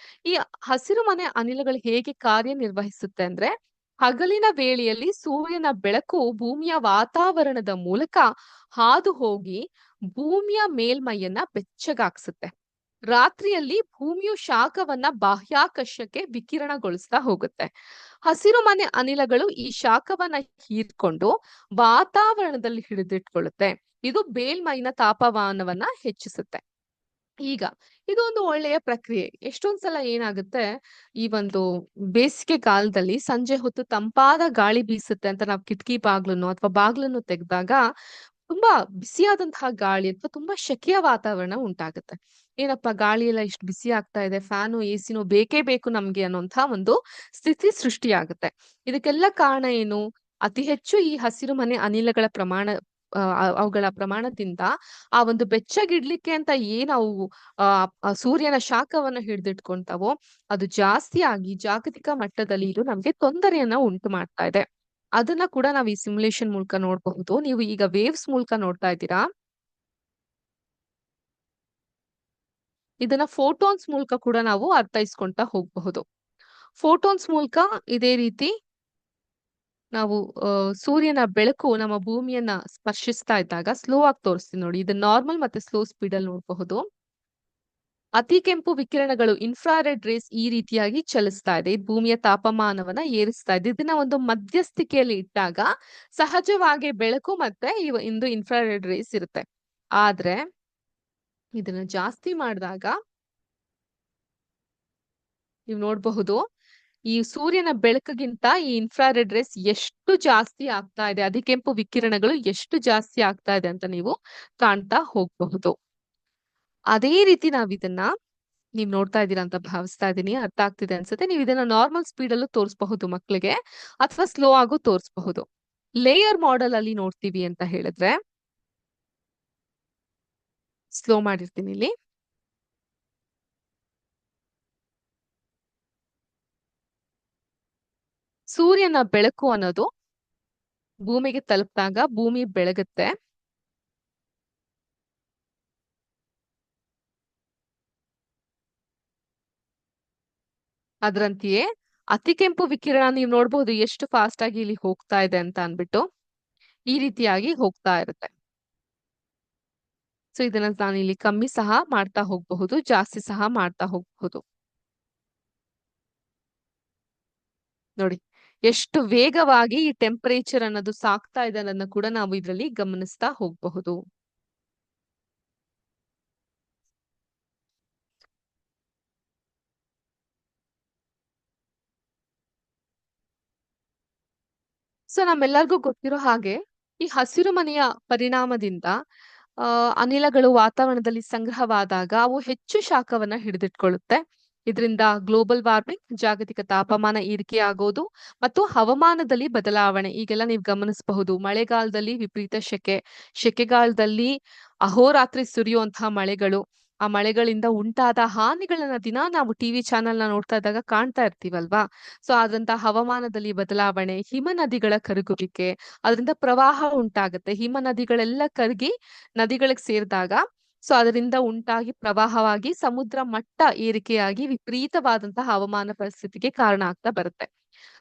ಈ ಹಸಿರು ಮನೆ ಅನಿಲಗಳು ಹೇಗೆ ಕಾರ್ಯನಿರ್ವಹಿಸುತ್ತೆ ಅಂದ್ರೆ, ಹಗಲಿನ ವೇಳೆಯಲ್ಲಿ ಸೂರ್ಯನ ಬೆಳಕು ಭೂಮಿಯ ವಾತಾವರಣದ ಮೂಲಕ ಹಾದು ಹೋಗಿ ಭೂಮಿಯ ಮೇಲ್ಮೈಯನ್ನ ಬೆಚ್ಚಗಾಗ್ಸುತ್ತೆ. ರಾತ್ರಿಯಲ್ಲಿ ಭೂಮಿಯು ಶಾಖವನ್ನ ಬಾಹ್ಯಾಕಾಶಕ್ಕೆ ವಿಕಿರಣಗೊಳಿಸ್ತಾ ಹೋಗುತ್ತೆ. ಹಸಿರು ಮನೆ ಅನಿಲಗಳು ಈ ಶಾಖವನ್ನ ಹೀರ್ಕೊಂಡು ವಾತಾವರಣದಲ್ಲಿ ಹಿಡಿದಿಟ್ಕೊಳ್ಳುತ್ತೆ. ಇದು ಮೇಲ್ಮೈನ ತಾಪಮಾನವನ್ನ ಹೆಚ್ಚಿಸುತ್ತೆ. ಈಗ ಇದೊಂದು ಒಳ್ಳೆಯ ಪ್ರಕ್ರಿಯೆ. ಎಷ್ಟೊಂದ್ಸಲ ಏನಾಗುತ್ತೆ, ಈ ಒಂದು ಬೇಸಿಗೆ ಕಾಲದಲ್ಲಿ ಸಂಜೆ ಹೊತ್ತು ತಂಪಾದ ಗಾಳಿ ಬೀಸುತ್ತೆ ಅಂತ ನಾವು ಕಿಟಕಿ ಬಾಗ್ಲನ್ನು ಅಥವಾ ಬಾಗ್ಲನ್ನು ತೆಗೆದಾಗ ತುಂಬಾ ಬಿಸಿಯಾದಂತಹ ಗಾಳಿ ಅಥವಾ ತುಂಬಾ ಶೆಕೆಯ ವಾತಾವರಣ ಉಂಟಾಗುತ್ತೆ. ಏನಪ್ಪಾ ಗಾಳಿ ಎಲ್ಲ ಇಷ್ಟು ಬಿಸಿ ಆಗ್ತಾ ಇದೆ, ಫ್ಯಾನು ಎಸಿನೋ ಬೇಕೇ ಬೇಕು ನಮ್ಗೆ ಅನ್ನೋಂತಹ ಒಂದು ಸ್ಥಿತಿ ಸೃಷ್ಟಿಯಾಗುತ್ತೆ. ಇದಕ್ಕೆಲ್ಲ ಕಾರಣ ಏನು? ಅತಿ ಹೆಚ್ಚು ಈ ಹಸಿರು ಮನೆ ಅನಿಲಗಳ ಪ್ರಮಾಣ, ಅವುಗಳ ಪ್ರಮಾಣದಿಂದ ಆ ಒಂದು ಬೆಚ್ಚಗಿಡ್ಲಿಕ್ಕೆ ಅಂತ ನಾವು ಸೂರ್ಯನ ಶಾಖವನ್ನ ಹಿಡಿದಿಟ್ಕೊಂತಾವೋ ಅದು ಜಾಸ್ತಿ ಆಗಿ ಜಾಗತಿಕ ಮಟ್ಟದಲ್ಲಿ ಇದು ನಮ್ಗೆ ತೊಂದರೆಯನ್ನ ಉಂಟು ಮಾಡ್ತಾ ಇದೆ. ಅದನ್ನ ಕೂಡ ನಾವು ಈ ಸಿಮ್ಯುಲೇಷನ್ ಮೂಲಕ ನೋಡಬಹುದು. ನೀವು ಈಗ ವೇವ್ಸ್ ಮೂಲಕ ನೋಡ್ತಾ ಇದ್ದೀರಾ. ಇದನ್ನ ಫೋಟೋನ್ಸ್ ಮೂಲಕ ಕೂಡ ನಾವು ಅರ್ಥೈಸ್ಕೊಂತ ಹೋಗಬಹುದು. ಫೋಟೋನ್ಸ್ ಮೂಲಕ ಇದೇ ರೀತಿ ನಾವು ಸೂರ್ಯನ ಬೆಳಕು ನಮ್ಮ ಭೂಮಿಯನ್ನ ಸ್ಪರ್ಶಿಸ್ತಾ ಇದ್ದಾಗ ಸ್ಲೋ ಆಗಿ ತೋರಿಸ್ತೀನಿ ನೋಡಿ. ಇದು ನಾರ್ಮಲ್ ಮತ್ತೆ ಸ್ಲೋ ಸ್ಪೀಡ್ ಅಲ್ಲಿ ನೋಡಬಹುದು. ಅತಿ ಕೆಂಪು ವಿಕಿರಣಗಳು, ಇನ್ಫ್ರಾರೆಡ್ ರೇಸ್ ಈ ರೀತಿಯಾಗಿ ಚಲಿಸ್ತಾ ಇದೆ. ಇದು ಭೂಮಿಯ ತಾಪಮಾನವನ್ನ ಏರಿಸ್ತಾ ಇದೆ. ಇದನ್ನ ಒಂದು ಮಧ್ಯಸ್ಥಿಕೆಯಲ್ಲಿ ಇಟ್ಟಾಗ ಸಹಜವಾಗಿ ಬೆಳಕು ಮತ್ತೆ ಇಂದು ಇನ್ಫ್ರಾರೆಡ್ ರೇಸ್ ಇರುತ್ತೆ. ಆದ್ರೆ ಇದನ್ನ ಜಾಸ್ತಿ ಮಾಡಿದಾಗ ನೀವು ನೋಡಬಹುದು ಈ ಸೂರ್ಯನ ಬೆಳಕಿಗಿಂತ ಈ ಇನ್ಫ್ರಾರೆಡ್ ರೇಸ್ ಎಷ್ಟು ಜಾಸ್ತಿ ಆಗ್ತಾ ಇದೆ, ಅಧಿಕೆಂಪು ವಿಕಿರಣಗಳು ಎಷ್ಟು ಜಾಸ್ತಿ ಆಗ್ತಾ ಇದೆ ಅಂತ ನೀವು ಕಾಣ್ತಾ ಹೋಗಬಹುದು. ಅದೇ ರೀತಿ ನಾವ್ ಇದನ್ನ ನೀವ್ ನೋಡ್ತಾ ಇದ್ದೀರಾ ಅಂತ ಭಾವಿಸ್ತಾ ಇದೀನಿ, ಅರ್ಥ ಆಗ್ತಿದೆ ಅನ್ಸುತ್ತೆ. ನೀವು ಇದನ್ನ ನಾರ್ಮಲ್ ಸ್ಪೀಡ್ ಅಲ್ಲೂ ತೋರಿಸಬಹುದು ಮಕ್ಕಳಿಗೆ, ಅಥವಾ ಸ್ಲೋ ಆಗು ತೋರಿಸಬಹುದು. ಲೇಯರ್ ಮಾಡೆಲ್ ಅಲ್ಲಿ ನೋಡ್ತೀವಿ ಅಂತ ಹೇಳಿದ್ರೆ, ಸ್ಲೋ ಮಾಡಿರ್ತೀನಿ ಇಲ್ಲಿ. ಸೂರ್ಯನ ಬೆಳಕು ಅನ್ನೋದು ಭೂಮಿಗೆ ತಲುಪಿದಾಗ ಭೂಮಿ ಬೆಳಗುತ್ತೆ. ಅದರಂತೆಯೇ ಅತಿ ಕೆಂಪು ವಿಕಿರಣ ನೀವು ನೋಡ್ಬೋದು ಎಷ್ಟು ಫಾಸ್ಟ್ ಆಗಿ ಇಲ್ಲಿ ಹೋಗ್ತಾ ಇದೆ ಅಂತ ಅನ್ಬಿಟ್ಟು. ಈ ರೀತಿಯಾಗಿ ಹೋಗ್ತಾ ಇರುತ್ತೆ. ಸೊ ಇದನ್ನ ನಾನು ಇಲ್ಲಿ ಕಮ್ಮಿ ಸಹ ಮಾಡ್ತಾ ಹೋಗಬಹುದು, ಜಾಸ್ತಿ ಸಹ ಮಾಡ್ತಾ ಹೋಗಬಹುದು. ನೋಡಿ ಎಷ್ಟು ವೇಗವಾಗಿ ಈ ಟೆಂಪರೇಚರ್ ಅನ್ನೋದು ಸಾಗ್ತಾ ಇದೆ ಅನ್ನೋದನ್ನ ಕೂಡ ನಾವು ಇದರಲ್ಲಿ ಗಮನಿಸ್ತಾ ಹೋಗಬಹುದು. ಸೊ ನಮ್ಮೆಲ್ಲರಿಗೂ ಗೊತ್ತಿರೋ ಹಾಗೆ ಈ ಹಸಿರು ಮನೆಯ ಪರಿಣಾಮದಿಂದ ಅನಿಲಗಳು ವಾತಾವರಣದಲ್ಲಿ ಸಂಗ್ರಹವಾದಾಗ ಅವು ಹೆಚ್ಚು ಶಾಖವನ್ನ ಹಿಡಿದಿಟ್ಕೊಳ್ಳುತ್ತೆ. ಇದರಿಂದ ಗ್ಲೋಬಲ್ ವಾರ್ಮಿಂಗ್, ಜಾಗತಿಕ ತಾಪಮಾನ ಏರಿಕೆ ಆಗೋದು ಮತ್ತು ಹವಾಮಾನದಲ್ಲಿ ಬದಲಾವಣೆ ಈಗೆಲ್ಲ ನೀವು ಗಮನಿಸಬಹುದು. ಮಳೆಗಾಲದಲ್ಲಿ ವಿಪರೀತ ಶೆಕೆ, ಶೆಕೆಗಾಲದಲ್ಲಿ ಅಹೋರಾತ್ರಿ ಸುರಿಯುವಂತಹ ಮಳೆಗಳು, ಆ ಮಳೆಗಳಿಂದ ಉಂಟಾದ ಹಾನಿಗಳನ್ನ ದಿನ ನಾವು ಟಿವಿ ಚಾನೆಲ್ ನ ನೋಡ್ತಾ ಇದ್ದಾಗ ಕಾಣ್ತಾ ಇರ್ತೀವಲ್ವಾ. ಸೊ ಆದಂತಹ ಹವಾಮಾನದಲ್ಲಿ ಬದಲಾವಣೆ, ಹಿಮ ನದಿಗಳ ಕರಗುವಿಕೆ, ಅದರಿಂದ ಪ್ರವಾಹ ಉಂಟಾಗುತ್ತೆ. ಹಿಮ ನದಿಗಳೆಲ್ಲ ಕರಗಿ ನದಿಗಳಿಗೆ ಸೇರಿದಾಗ ಸೊ ಅದರಿಂದ ಉಂಟಾಗಿ ಪ್ರವಾಹವಾಗಿ ಸಮುದ್ರ ಮಟ್ಟ ಏರಿಕೆಯಾಗಿ ವಿಪರೀತವಾದಂತಹ ಹವಾಮಾನ ಪರಿಸ್ಥಿತಿಗೆ ಕಾರಣ ಆಗ್ತಾ ಬರುತ್ತೆ.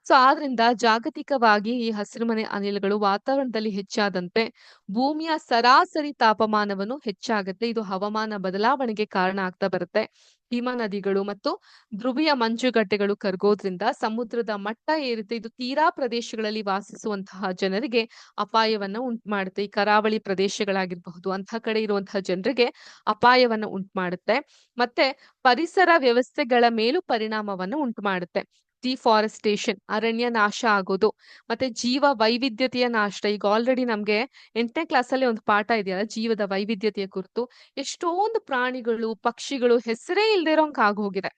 ಸೊ ಆದ್ರಿಂದ ಜಾಗತಿಕವಾಗಿ ಈ ಹಸಿರುಮನೆ ಅನಿಲಗಳು ವಾತಾವರಣದಲ್ಲಿ ಹೆಚ್ಚಾದಂತೆ ಭೂಮಿಯ ಸರಾಸರಿ ತಾಪಮಾನವನ್ನು ಹೆಚ್ಚಾಗುತ್ತೆ. ಇದು ಹವಾಮಾನ ಬದಲಾವಣೆಗೆ ಕಾರಣ ಆಗ್ತಾ ಬರುತ್ತೆ. ಹಿಮ ನದಿಗಳು ಮತ್ತು ಧ್ರುವೀಯ ಮಂಜುಗಡ್ಡೆಗಳು ಕರಗೋದ್ರಿಂದ ಸಮುದ್ರದ ಮಟ್ಟ ಏರುತ್ತೆ. ಇದು ತೀರಾ ಪ್ರದೇಶಗಳಲ್ಲಿ ವಾಸಿಸುವಂತಹ ಜನರಿಗೆ ಅಪಾಯವನ್ನ ಉಂಟು ಮಾಡುತ್ತೆ. ಈ ಕರಾವಳಿ ಪ್ರದೇಶಗಳಾಗಿರಬಹುದು, ಅಂತಹ ಕಡೆ ಇರುವಂತಹ ಜನರಿಗೆ ಅಪಾಯವನ್ನ ಉಂಟು ಮಾಡುತ್ತೆ. ಮತ್ತೆ ಪರಿಸರ ವ್ಯವಸ್ಥೆಗಳ ಮೇಲೂ ಪರಿಣಾಮವನ್ನು ಉಂಟು ಮಾಡುತ್ತೆ. ಡಿಫಾರೆಸ್ಟೇಷನ್, ಅರಣ್ಯ ನಾಶ ಆಗೋದು, ಮತ್ತೆ ಜೀವ ವೈವಿಧ್ಯತೆಯ ನಾಶ. ಈಗ ಆಲ್ರೆಡಿ ನಮ್ಗೆ 8ನೇ ಕ್ಲಾಸಲ್ಲಿ ಒಂದು ಪಾಠ ಇದೆಯಲ್ಲ ಜೀವದ ವೈವಿಧ್ಯತೆಯ ಕುರಿತು. ಎಷ್ಟೊಂದು ಪ್ರಾಣಿಗಳು, ಪಕ್ಷಿಗಳು ಹೆಸರೇ ಇಲ್ದೇ ಇರೋಂಗ್ ಆಗೋಗಿದೆ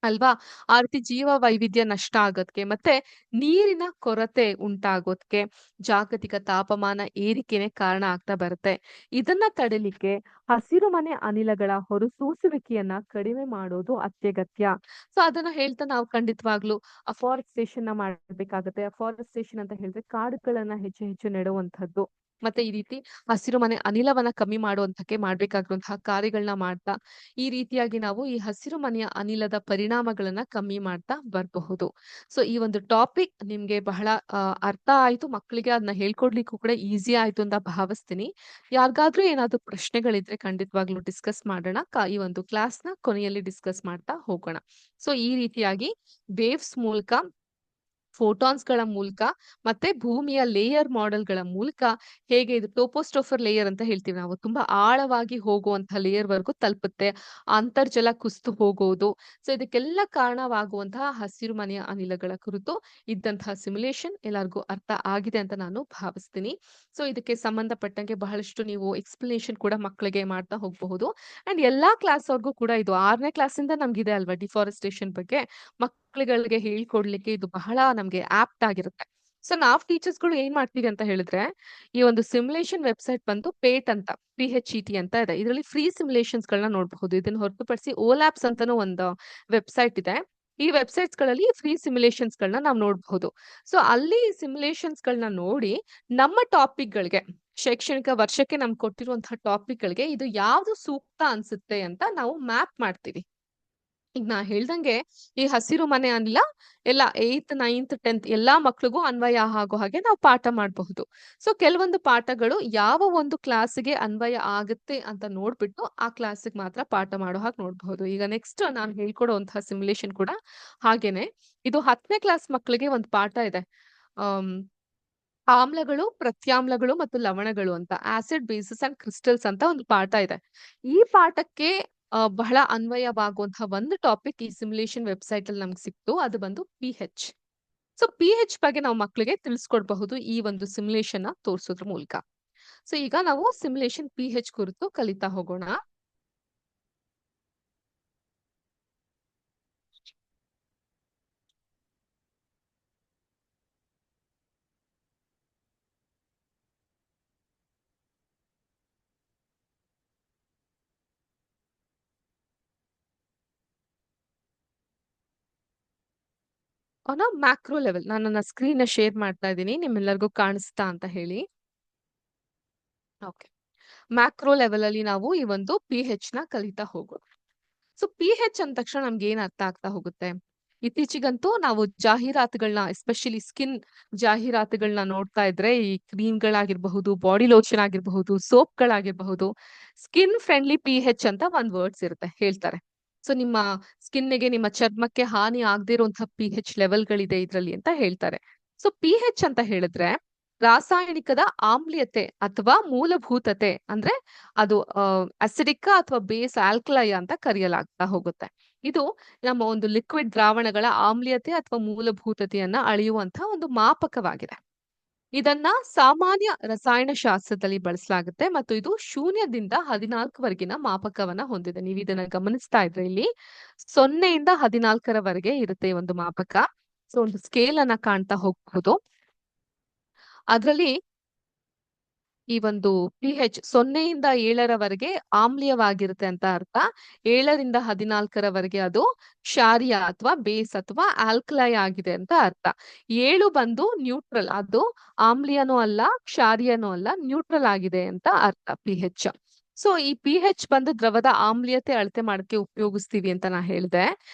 ಅಲ್ವಾ. ಆ ರೀತಿ ಜೀವ ವೈವಿಧ್ಯ ನಷ್ಟ ಆಗೋದಕ್ಕೆ ಮತ್ತೆ ನೀರಿನ ಕೊರತೆ ಉಂಟಾಗೋದಕ್ಕೆ ಜಾಗತಿಕ ತಾಪಮಾನ ಏರಿಕೆನೆ ಕಾರಣ ಆಗ್ತಾ ಬರುತ್ತೆ. ಇದನ್ನ ತಡಿಲಿಕ್ಕೆ ಹಸಿರು ಮನೆ ಅನಿಲಗಳ ಹೊರಸೂಸುವಿಕೆಯನ್ನ ಕಡಿಮೆ ಮಾಡೋದು ಅತ್ಯಗತ್ಯ. ಸೊ ಅದನ್ನ ಹೇಳ್ತಾ ನಾವು ಖಂಡಿತವಾಗ್ಲೂ ಅಫಾರೆಸ್ಟೇಷನ್ ನ ಮಾಡ್ಬೇಕಾಗತ್ತೆ. ಅಫಾರೆಸ್ಟೇಷನ್ ಅಂತ ಹೇಳಿದ್ರೆ ಕಾಡುಗಳನ್ನ ಹೆಚ್ಚು ಹೆಚ್ಚು ನೆಡುವಂತದ್ದು, ಮತ್ತೆ ಈ ರೀತಿ ಹಸಿರು ಮನೆ ಅನಿಲವನ್ನ ಕಮ್ಮಿ ಮಾಡುವಂತಕ್ಕೆ ಮಾಡ್ಬೇಕಾಗಿರುವಂತಹ ಕಾರ್ಯಗಳನ್ನ ಮಾಡ್ತಾ ಈ ರೀತಿಯಾಗಿ ನಾವು ಈ ಹಸಿರು ಮನೆಯ ಅನಿಲದ ಪರಿಣಾಮಗಳನ್ನ ಕಮ್ಮಿ ಮಾಡ್ತಾ ಬರಬಹುದು. ಸೊ ಈ ಒಂದು ಟಾಪಿಕ್ ನಿಮ್ಗೆ ಬಹಳ ಅರ್ಥ ಆಯ್ತು, ಮಕ್ಕಳಿಗೆ ಅದನ್ನ ಹೇಳ್ಕೊಡ್ಲಿಕ್ಕೂ ಕೂಡ ಈಸಿ ಆಯ್ತು ಅಂತ ಭಾವಿಸ್ತೀನಿ. ಯಾರಿಗಾದ್ರೂ ಏನಾದ್ರು ಪ್ರಶ್ನೆಗಳಿದ್ರೆ ಖಂಡಿತವಾಗ್ಲೂ ಡಿಸ್ಕಸ್ ಮಾಡೋಣ. ಈ ಒಂದು ಕ್ಲಾಸ್ ನ ಕೊನೆಯಲ್ಲಿ ಡಿಸ್ಕಸ್ ಮಾಡ್ತಾ ಹೋಗೋಣ. ಸೊ ಈ ರೀತಿಯಾಗಿ ವೇವ್ಸ್ ಮೂಲಕ, ಫೋಟಾನ್ಸ್ ಗಳ ಮೂಲಕ ಮತ್ತೆ ಭೂಮಿಯ ಲೇಯರ್ ಮಾಡೆಲ್ ಗಳ ಮೂಲಕ ಹೇಗೆ ಇದು ಟೋಪೋಸ್ಟೋಫರ್ ಲೇಯರ್ ಅಂತ ಹೇಳ್ತೀವಿ ನಾವು, ತುಂಬಾ ಆಳವಾಗಿ ಹೋಗುವಂತಹ ಲೇಯರ್ ವರೆಗೂ ತಲುಪುತ್ತೆ. ಅಂತರ್ಜಲ ಕುಸಿದು ಹೋಗೋದು. ಸೊ ಇದಕ್ಕೆಲ್ಲ ಕಾರಣವಾಗುವಂತಹ ಹಸಿರು ಮನೆಯ ಅನಿಲಗಳ ಕುರಿತು ಇದ್ದಂತಹ ಸಿಮ್ಯುಲೇಷನ್ ಎಲ್ಲರಿಗೂ ಅರ್ಥ ಆಗಿದೆ ಅಂತ ನಾನು ಭಾವಿಸ್ತೀನಿ. ಸೊ ಇದಕ್ಕೆ ಸಂಬಂಧಪಟ್ಟಂಗೆ ಬಹಳಷ್ಟು ನೀವು ಎಕ್ಸ್ಪ್ಲನೇಷನ್ ಕೂಡ ಮಕ್ಕಳಿಗೆ ಮಾಡ್ತಾ ಹೋಗಬಹುದು. ಅಂಡ್ ಎಲ್ಲಾ ಕ್ಲಾಸ್ ಅವ್ರಿಗೂ ಕೂಡ ಇದು 6ನೇ ಕ್ಲಾಸಿಂದ ನಮ್ಗಿದೆ ಅಲ್ವಾ ಡಿಫಾರೆಸ್ಟೇಷನ್ ಬಗ್ಗೆ ಮಕ್ಕಳುಗಳಿಗೆ ಹೇಳ್ಕೊಡ್ಲಿಕ್ಕೆ ಇದು ಬಹಳ ನಮ್ಗೆ ಆಪ್ಟ್ ಆಗಿರುತ್ತೆ. ಸೊ ನಾವ್ ಟೀಚರ್ಸ್ ಗಳು ಏನ್ ಮಾಡ್ತೀವಿ ಅಂತ ಹೇಳಿದ್ರೆ, ಈ ಒಂದು ಸಿಮ್ಯುಲೇಷನ್ ವೆಬ್ಸೈಟ್ ಬಂದು ಪೇಟ್ ಅಂತ, PHET ಅಂತ ಇದೆ. ಇದರಲ್ಲಿ ಫ್ರೀ ಸಿಮ್ಯುಲೇಷನ್ಸ್ ಗಳನ್ನ ನೋಡಬಹುದು. ಇದನ್ನ ಹೊರತುಪಡಿಸಿ ಓಲ್ಯಾಪ್ಸ್ ಅಂತಾನೂ ಒಂದು ವೆಬ್ಸೈಟ್ ಇದೆ. ಈ ವೆಬ್ಸೈಟ್ಸ್ ಗಳಲ್ಲಿ ಫ್ರೀ ಸಿಮ್ಯುಲೇಷನ್ಸ್ ಗಳನ್ನ ನಾವು ನೋಡಬಹುದು. ಸೊ ಅಲ್ಲಿ ಸಿಮ್ಯುಲೇಷನ್ಸ್ ಗಳನ್ನ ನೋಡಿ ನಮ್ಮ ಟಾಪಿಕ್ ಗಳಿಗೆ, ಶೈಕ್ಷಣಿಕ ವರ್ಷಕ್ಕೆ ನಮ್ಗೆ ಕೊಟ್ಟಿರುವಂತಹ ಟಾಪಿಕ್ ಗಳಿಗೆ ಇದು ಯಾವ್ದು ಸೂಕ್ತ ಅನ್ಸುತ್ತೆ ಅಂತ ನಾವು ಮ್ಯಾಪ್ ಮಾಡ್ತೀವಿ. ಈಗ ನಾ ಹೇಳ್ದಂಗೆ ಈ ಹಸಿರು ಮನೆ ಅನಿಲ ಎಲ್ಲ 8th 9th 10th ಎಲ್ಲಾ ಮಕ್ಳಿಗೂ ಅನ್ವಯ ಆಗೋ ಹಾಗೆ ನಾವು ಪಾಠ ಮಾಡಬಹುದು. ಸೊ ಕೆಲವೊಂದು ಪಾಠಗಳು ಯಾವ ಒಂದು ಕ್ಲಾಸಿಗೆ ಅನ್ವಯ ಆಗುತ್ತೆ ಅಂತ ನೋಡ್ಬಿಟ್ಟು ಆ ಕ್ಲಾಸಿಗೆ ಮಾತ್ರ ಪಾಠ ಮಾಡೋ ಹಾಗೆ ನೋಡ್ಬಹುದು. ಈಗ ನೆಕ್ಸ್ಟ್ ನಾನು ಹೇಳ್ಕೊಡುವಂತಹ ಸಿಮ್ಯುಲೇಷನ್ ಕೂಡ ಹಾಗೇನೆ. ಇದು 10ನೇ ಕ್ಲಾಸ್ ಮಕ್ಕಳಿಗೆ ಒಂದು ಪಾಠ ಇದೆ. ಆಮ್, ಆಮ್ಲಗಳು, ಪ್ರತ್ಯಾಮ್ಲಗಳು ಮತ್ತು ಲವಣಗಳು ಅಂತ, ಆಸಿಡ್ ಬೇಸಸ್ ಅಂಡ್ ಕ್ರಿಸ್ಟಲ್ಸ್ ಅಂತ ಒಂದು ಪಾಠ ಇದೆ. ಈ ಪಾಠಕ್ಕೆ ಬಹಳ ಅನ್ವಯವಾಗುವಂತಹ ಒಂದು ಟಾಪಿಕ್ ಈ ಸಿಮ್ಯುಲೇಷನ್ ವೆಬ್ಸೈಟ್ ಅಲ್ಲಿ ನಮ್ಗೆ ಸಿಕ್ತು. ಅದು ಬಂದು PH. ಸೊ PH ಬಗ್ಗೆ ನಾವು ಮಕ್ಕಳಿಗೆ ತಿಳಿಸ್ಕೊಡ್ಬಹುದು ಈ ಒಂದು ಸಿಮ್ಯುಲೇಷನ್ ತೋರಿಸೋದ್ರ ಮೂಲಕ. ಸೊ ಈಗ ನಾವು ಸಿಮ್ಯುಲೇಷನ್ PH ಕುರಿತು ಕಲಿತಾ ಹೋಗೋಣ. ಮ್ಯಾಕ್ರೋ ಲೆವೆಲ್ ನಾನು ನನ್ನ ಸ್ಕ್ರೀನ್ ಶೇರ್ ಮಾಡ್ತಾ ಇದ್ದೀನಿ, ನಿಮ್ಮೆಲ್ಲರಿಗೂ ಕಾಣಿಸ್ತಾ ಅಂತ ಹೇಳಿ. ಓಕೆ, ಮ್ಯಾಕ್ರೋ ಲೆವೆಲ್ ಅಲ್ಲಿ ನಾವು ಈ ಒಂದು PH ನ ಕಲಿತಾ ಹೋಗೋಣ. ಸೊ PH ಅಂದ ತಕ್ಷಣ ನಮ್ಗೆ ಏನ್ ಅರ್ಥ ಆಗ್ತಾ ಹೋಗುತ್ತೆ? ಇತ್ತೀಚಿಗಂತೂ ನಾವು ಜಾಹೀರಾತುಗಳನ್ನ, ಎಸ್ಪೆಷಲಿ ಸ್ಕಿನ್ ಜಾಹೀರಾತುಗಳನ್ನ ನೋಡ್ತಾ ಇದ್ರೆ, ಈ ಕ್ರೀಮ್ಗಳಾಗಿರ್ಬಹುದು, ಬಾಡಿ ಲೋಷನ್ ಆಗಿರಬಹುದು, ಸೋಪ್ಗಳಾಗಿರಬಹುದು, ಸ್ಕಿನ್ ಫ್ರೆಂಡ್ಲಿ PH ಅಂತ ಒಂದ್ ವರ್ಡ್ಸ್ ಇರುತ್ತೆ, ಹೇಳ್ತಾರೆ. ಸೊ ನಿಮ್ಮ ಸ್ಕಿನ್ಗೆ, ನಿಮ್ಮ ಚರ್ಮಕ್ಕೆ ಹಾನಿ ಆಗದೆ ಇರುವಂತಹ PH ಲೆವೆಲ್ಗಳಿದೆ ಇದ್ರಲ್ಲಿ ಅಂತ ಹೇಳ್ತಾರೆ. ಸೊ PH ಅಂತ ಹೇಳಿದ್ರೆ ರಾಸಾಯನಿಕದ ಆಮ್ಲೀಯತೆ ಅಥವಾ ಮೂಲಭೂತತೆ, ಅಂದ್ರೆ ಅದು ಅಸಿಡಿಕ್ ಅಥವಾ ಬೇಸ್ ಆಲ್ಕಲೈ ಅಂತ ಕರೆಯಲಾಗ್ತಾ ಹೋಗುತ್ತೆ. ಇದು ನಮ್ಮ ಒಂದು ಲಿಕ್ವಿಡ್ ದ್ರಾವಣಗಳ ಆಮ್ಲೀಯತೆ ಅಥವಾ ಮೂಲಭೂತತೆಯನ್ನ ಅಳೆಯುವಂತಹ ಒಂದು ಮಾಪಕವಾಗಿದೆ. ಇದನ್ನ ಸಾಮಾನ್ಯ ರಸಾಯನಶಾಸ್ತ್ರದಲ್ಲಿ ಬಳಸಲಾಗುತ್ತೆ ಮತ್ತು ಇದು 0ದಿಂದ 14ವರೆಗಿನ ಮಾಪಕವನ್ನ ಹೊಂದಿದೆ. ನೀವು ಇದನ್ನ ಗಮನಿಸ್ತಾ ಇದ್ರೆ ಇಲ್ಲಿ 0ಯಿಂದ 14ರವರೆಗೆ ಇರುತ್ತೆ ಈ ಒಂದು ಮಾಪಕ. ಸೊ ಒಂದು ಸ್ಕೇಲ್ ಅನ್ನ ಕಾಣ್ತಾ ಹೋಗಬಹುದು. ಅದರಲ್ಲಿ ಈ ಒಂದು PH 0ಯಿಂದ 7ರವರೆಗೆ ಆಮ್ಲೀಯವಾಗಿರುತ್ತೆ ಅಂತ ಅರ್ಥ. 7ರಿಂದ 14ರವರೆಗೆ ಅದು ಕ್ಷಾರೀಯ ಅಥವಾ ಬೇಸ್ ಅಥವಾ ಆಲ್ಕಲೈ ಆಗಿದೆ ಅಂತ ಅರ್ಥ. 7 ಬಂದು ನ್ಯೂಟ್ರಲ್, ಅದು ಆಮ್ಲೀಯನೂ ಅಲ್ಲ ಕ್ಷಾರೀಯನೂ ಅಲ್ಲ, ನ್ಯೂಟ್ರಲ್ ಆಗಿದೆ ಅಂತ ಅರ್ಥ PH. ಸೊ ಈ PH ಬಂದು ದ್ರವದ ಆಮ್ಲೀಯತೆ ಅಳತೆ ಮಾಡಕ್ಕೆ ಉಪಯೋಗಿಸ್ತೀವಿ ಅಂತ ನಾ ಹೇಳಿದೆ.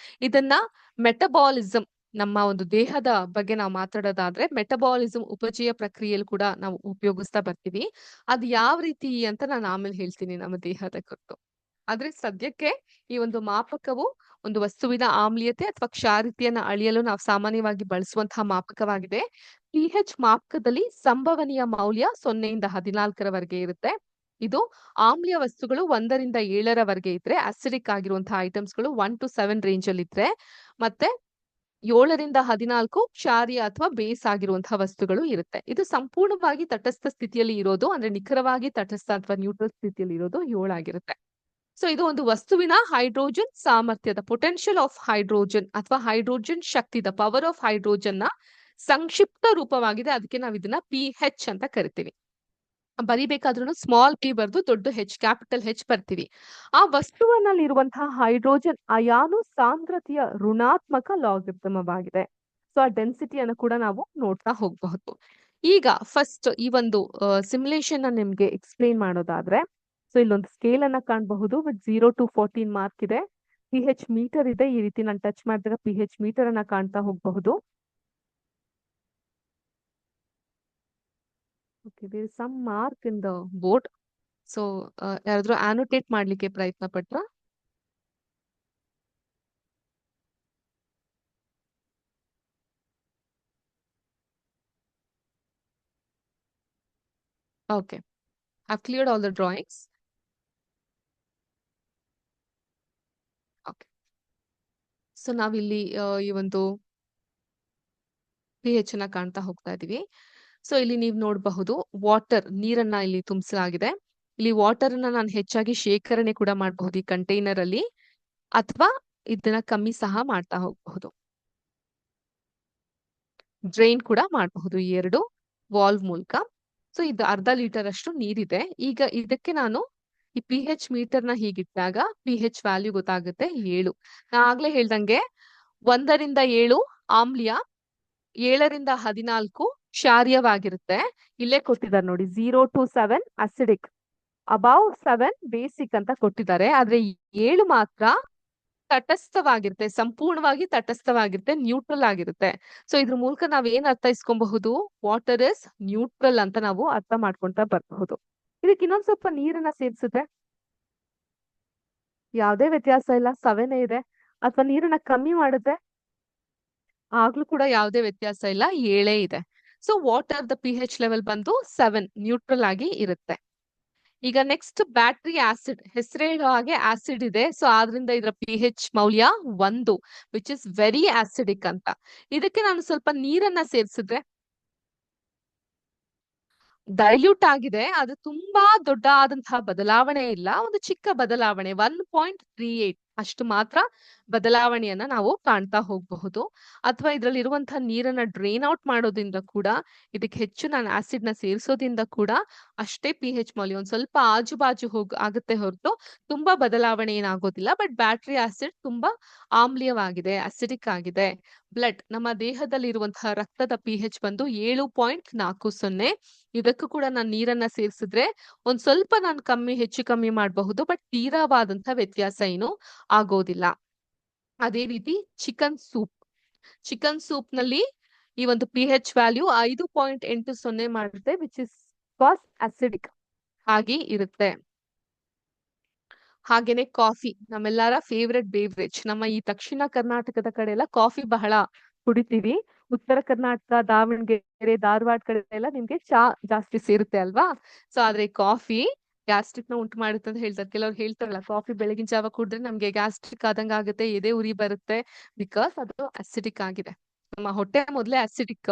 ಇದನ್ನ ಮೆಟಬಾಲಿಸಂ, ನಮ್ಮ ಒಂದು ದೇಹದ ಬಗ್ಗೆ ನಾವು ಮಾತಾಡೋದಾದ್ರೆ ಮೆಟಬಾಲಿಸಂ ಉಪಚಯ ಪ್ರಕ್ರಿಯೆಯಲ್ಲಿ ಕೂಡ ನಾವು ಉಪಯೋಗಿಸ್ತಾ ಬರ್ತೀವಿ. ಅದು ಯಾವ ರೀತಿ ಅಂತ ನಾನು ಆಮೇಲೆ ಹೇಳ್ತೀನಿ ನಮ್ಮ ದೇಹದ ಕುರಿತು. ಆದ್ರೆ ಸದ್ಯಕ್ಕೆ ಈ ಒಂದು ಮಾಪಕವು ಒಂದು ವಸ್ತುವಿನ ಆಮ್ಲೀಯತೆ ಅಥವಾ ಕ್ಷಾರೀಯತೆಯನ್ನ ಅಳೆಯಲು ನಾವು ಸಾಮಾನ್ಯವಾಗಿ ಬಳಸುವಂತಹ ಮಾಪಕವಾಗಿದೆ. PH ಮಾಪಕದಲ್ಲಿ ಸಂಭವನೀಯ ಮೌಲ್ಯ 0ಯಿಂದ 14ರವರೆಗೆ ಇರುತ್ತೆ. ಇದು ಆಮ್ಲೀಯ ವಸ್ತುಗಳು 1ರಿಂದ 7ರವರೆಗೆ ಇದ್ರೆ, ಅಸಿಡಿಕ್ ಆಗಿರುವಂತಹ ಐಟಮ್ಸ್ಗಳು 1 to 7 ರೇಂಜ್ ಅಲ್ಲಿ ಇದ್ರೆ, ಮತ್ತೆ 7ರಿಂದ 14 ಕ್ಷಾರೀಯ ಅಥವಾ ಬೇಸ್ ಆಗಿರುವಂತಹ ವಸ್ತುಗಳು ಇರುತ್ತೆ. ಇದು ಸಂಪೂರ್ಣವಾಗಿ ತಟಸ್ಥ ಸ್ಥಿತಿಯಲ್ಲಿ ಇರೋದು, ಅಂದ್ರೆ ನಿಖರವಾಗಿ ತಟಸ್ಥ ಅಥವಾ ನ್ಯೂಟ್ರಲ್ ಸ್ಥಿತಿಯಲ್ಲಿ ಇರೋದು 7 ಆಗಿರುತ್ತೆ. ಸೊ ಇದು ಒಂದು ವಸ್ತುವಿನ ಹೈಡ್ರೋಜನ್ ಸಾಮರ್ಥ್ಯದ, ಪೊಟೆನ್ಶಿಯಲ್ ಆಫ್ ಹೈಡ್ರೋಜನ್ ಅಥವಾ hydrogen Shakti, the power of hydrogen ನ ಸಂಕ್ಷಿಪ್ತ ರೂಪವಾಗಿದೆ. ಅದಕ್ಕೆ ನಾವು ಇದನ್ನ PH ಅಂತ ಕರಿತೀವಿ. ಬರಿಬೇಕಾದ್ರೂ ಸ್ಮಾಲ್ p ಬರ್ದು ದೊಡ್ಡ H, ಕ್ಯಾಪಿಟಲ್ H ಬರ್ತೀವಿ. ಆ ವಸ್ತುವಿನಲ್ಲಿರುವಂತಹ ಹೈಡ್ರೋಜನ್ ಅಯಾನು ಸಾಂದ್ರತೆಯ ಋಣಾತ್ಮಕ ಲಾಗರಿಥಮವಾಗಿದೆ. ಸೊ ಆ ಡೆನ್ಸಿಟಿಯನ್ನು ಕೂಡ ನಾವು ನೋಡ್ತಾ ಹೋಗಬಹುದು. ಈಗ ಫಸ್ಟ್ ಈ ಒಂದು ಸಿಮ್ಯುಲೇಷನ್ ನಿಮ್ಗೆ ಎಕ್ಸ್ಪ್ಲೇನ್ ಮಾಡೋದಾದ್ರೆ, ಸೊ ಇಲ್ಲೊಂದು ಸ್ಕೇಲ್ ಅನ್ನ ಕಾಣಬಹುದು ವಿತ್ 0 to 14 ಮಾರ್ಕ್ ಇದೆ. PH ಮೀಟರ್ ಇದೆ. ಈ ರೀತಿ ನಾನು ಟಚ್ ಮಾಡಿದಾಗ PH ಮೀಟರ್ ಅನ್ನ ಕಾಣ್ತಾ ಹೋಗಬಹುದು. Okay, there is some mark in the board. So ಯಾರಾದ್ರೂ ಆನೋಟೇಟ್ ಮಾಡ್ಲಿಕ್ಕೆ ಪ್ರಯತ್ನ ಪಟ್ರ? Okay, I've cleared all the drawings. Okay, so ನಾವಿಲ್ಲಿ ಈ ಒಂದು PH ನ ಕಾಣ್ತಾ ಹೋಗ್ತಾ ಇದೀವಿ. ಸೊ ಇಲ್ಲಿ ನೀವು ನೋಡಬಹುದು ವಾಟರ್, ನೀರನ್ನ ಇಲ್ಲಿ ತುಂಬಿಸಲಾಗಿದೆ. ಇಲ್ಲಿ ವಾಟರ್ ಅನ್ನ ನಾನು ಹೆಚ್ಚಾಗಿ ಶೇಖರಣೆ ಕೂಡ ಮಾಡಬಹುದು ಈ ಕಂಟೈನರ್ ಅಲ್ಲಿ, ಅಥವಾ ಇದನ್ನ ಕಮ್ಮಿ ಸಹ ಮಾಡ್ತಾ ಹೋಗಬಹುದು. ಡ್ರೈನ್ ಕೂಡ ಮಾಡಬಹುದು ಈ ಎರಡು ವಾಲ್ವ್ ಮೂಲಕ. ಸೊ ಇದು 1/2 ಲೀಟರ್ ಅಷ್ಟು ನೀರಿದೆ. ಈಗ ಇದಕ್ಕೆ ನಾನು ಈ PH ಮೀಟರ್ ನ ಹೀಗಿಟ್ಟಾಗ PH ವ್ಯಾಲ್ಯೂ ಗೊತ್ತಾಗುತ್ತೆ 7. ನಾ ಆಗ್ಲೇ ಹೇಳ್ದಂಗೆ 1ರಿಂದ 7 ಆಮ್ಲೀಯ, 7ರಿಂದ 14 ಕ್ಷಾರೀಯವಾಗಿರುತ್ತೆ. ಇಲ್ಲೇ ಕೊಟ್ಟಿದ್ದಾರೆ ನೋಡಿ, 0 to 7 ಅಸಿಡಿಕ್, ಅಬೌವ್ 7 ಬೇಸಿಕ್ ಅಂತ ಕೊಟ್ಟಿದ್ದಾರೆ. ಆದ್ರೆ 7 ಮಾತ್ರ ತಟಸ್ಥವಾಗಿರುತ್ತೆ, ಸಂಪೂರ್ಣವಾಗಿ ತಟಸ್ಥವಾಗಿರುತ್ತೆ, ನ್ಯೂಟ್ರಲ್ ಆಗಿರುತ್ತೆ. ಸೊ ಇದ್ರ ಮೂಲಕ ನಾವ್ ಏನ್ ಅರ್ಥೈಸ್ಕೊಬಹುದು? ವಾಟರ್ ಇಸ್ ನ್ಯೂಟ್ರಲ್ ಅಂತ ನಾವು ಅರ್ಥ ಮಾಡ್ಕೊಂತ ಬರಬಹುದು. ಇದಕ್ಕೆ ಇನ್ನೊಂದ್ ಸ್ವಲ್ಪ ನೀರನ್ನ ಸೇರಿಸಿದ್ರೆ ಯಾವ್ದೇ ವ್ಯತ್ಯಾಸ ಇಲ್ಲ, 7 ಇದೆ. ಅಥವಾ ನೀರನ್ನ ಕಮ್ಮಿ ಮಾಡಿದ್ರೆ ಆಗ್ಲೂ ಕೂಡ ಯಾವುದೇ ವ್ಯತ್ಯಾಸ ಇಲ್ಲ, 7 ಇದೆ. So water the PH level ಬಂದು 7 ನ್ಯೂಟ್ರಲ್ ಆಗಿ ಇರುತ್ತೆ. ಈಗ ನೆಕ್ಸ್ಟ್ ಬ್ಯಾಟ್ರಿ ಆಸಿಡ್, ಹೆಸರೇ ಹೇಳೋ ಹಾಗೆ ಆಸಿಡ್ ಇದೆ. ಸೊ ಆದ್ರಿಂದ ಇದರ ಪಿ ಹೆಚ್ ಮೌಲ್ಯ 1, ವಿಚ್ ಇಸ್ ವೆರಿ ಆಸಿಡಿಕ್ ಅಂತ. ಇದಕ್ಕೆ ನಾನು ಸ್ವಲ್ಪ ನೀರನ್ನ ಸೇರಿಸಿದ್ರೆ ಡೈಲ್ಯೂಟ್ ಆಗಿದೆ. ಅದು ತುಂಬಾ ದೊಡ್ಡ ಆದಂತಹ ಬದಲಾವಣೆ ಇಲ್ಲ, ಒಂದು ಚಿಕ್ಕ ಬದಲಾವಣೆ 1.38 ಅಷ್ಟು ಮಾತ್ರ ಬದಲಾವಣೆಯನ್ನ ನಾವು ಕಾಣ್ತಾ ಹೋಗಬಹುದು. ಅಥವಾ ಇದರಲ್ಲಿ ಇರುವಂತಹ ನೀರನ್ನ ಡ್ರೈನ್ ಔಟ್ ಮಾಡೋದ್ರಿಂದ ಕೂಡ, ಇದಕ್ಕೆ ಹೆಚ್ಚು ನಾನು ಆಸಿಡ್ ನ ಸೇರಿಸೋದ್ರಿಂದ ಕೂಡ ಅಷ್ಟೇ ಪಿ ಹೆಚ್ ಮೌಲ್ಯ ಒಂದ್ ಸ್ವಲ್ಪ ಆಜುಬಾಜು ಆಗುತ್ತೆ ಹೊರತು ತುಂಬಾ ಬದಲಾವಣೆ ಏನಾಗೋದಿಲ್ಲ. ಬಟ್ ಬ್ಯಾಟ್ರಿ ಆಸಿಡ್ ತುಂಬಾ ಆಮ್ಲೀಯವಾಗಿದೆ, ಅಸಿಡಿಕ್ ಆಗಿದೆ. ಬ್ಲಡ್, ನಮ್ಮ ದೇಹದಲ್ಲಿ ಇರುವಂತಹ ರಕ್ತದ ಪಿ ಹೆಚ್ ಬಂದು 7.40. ಇದಕ್ಕೂ ಕೂಡ ನಾನು ನೀರನ್ನ ಸೇರಿಸಿದ್ರೆ ಒಂದ್ ಸ್ವಲ್ಪ ನಾನು ಹೆಚ್ಚು ಕಮ್ಮಿ ಮಾಡಬಹುದು, ಬಟ್ ತೀವ್ರವಾದಂತಹ ವ್ಯತ್ಯಾಸ ಏನು ಆಗೋದಿಲ್ಲ. ಅದೇ ರೀತಿ ಚಿಕನ್ ಸೂಪ್ ನಲ್ಲಿ ಈ ಒಂದು ಪಿ ಹೆಚ್ ವ್ಯಾಲ್ಯೂ 5.80 ಮಾಡುತ್ತೆ, ವಿಚ್ ಇಸ್ ಫಾಸ್ಟ್ ಅಸಿಡಿಕ್ ಆಗಿ ಇರುತ್ತೆ. ಹಾಗೇನೆ ಕಾಫಿ, ನಮ್ಮೆಲ್ಲರ ಫೇವ್ರೆಟ್ ಬೇವ್ರೇಜ್. ನಮ್ಮ ಈ ದಕ್ಷಿಣ ಕರ್ನಾಟಕದ ಕಡೆ ಎಲ್ಲ ಕಾಫಿ ಬಹಳ ಕುಡಿತೀವಿ. ಉತ್ತರ ಕರ್ನಾಟಕ, ದಾವಣಗೆರೆ, ಧಾರವಾಡ ಕಡೆ ಎಲ್ಲ ನಿಮ್ಗೆ ಚಾ ಜಾಸ್ತಿ ಸೇರುತ್ತೆ ಅಲ್ವಾ? ಸೊ ಆದ್ರೆ ಕಾಫಿ ಗ್ಯಾಸ್ಟ್ರಿಕ್ ನ ಉಂಟು ಮಾಡುತ್ತೆ ಅಂತ ಹೇಳ್ತಾರೆ. ಕೆಲವ್ರು ಹೇಳ್ತಾರಲ್ಲ, ಕಾಫಿ ಬೆಳಗಿನ ಜಾವ ಕುಡಿದ್ರೆ ನಮ್ಗೆ ಗ್ಯಾಸ್ಟ್ರಿಕ್ ಆದಂಗ ಆಗುತ್ತೆ, ಎದೆ ಉರಿ ಬರುತ್ತೆ, ಬಿಕಾಸ್ ಅದು ಅಸಿಡಿಕ್ ಆಗಿದೆ. ನಮ್ಮ ಹೊಟ್ಟೆ ಮೊದಲೇ ಅಸಿಡಿಕ್,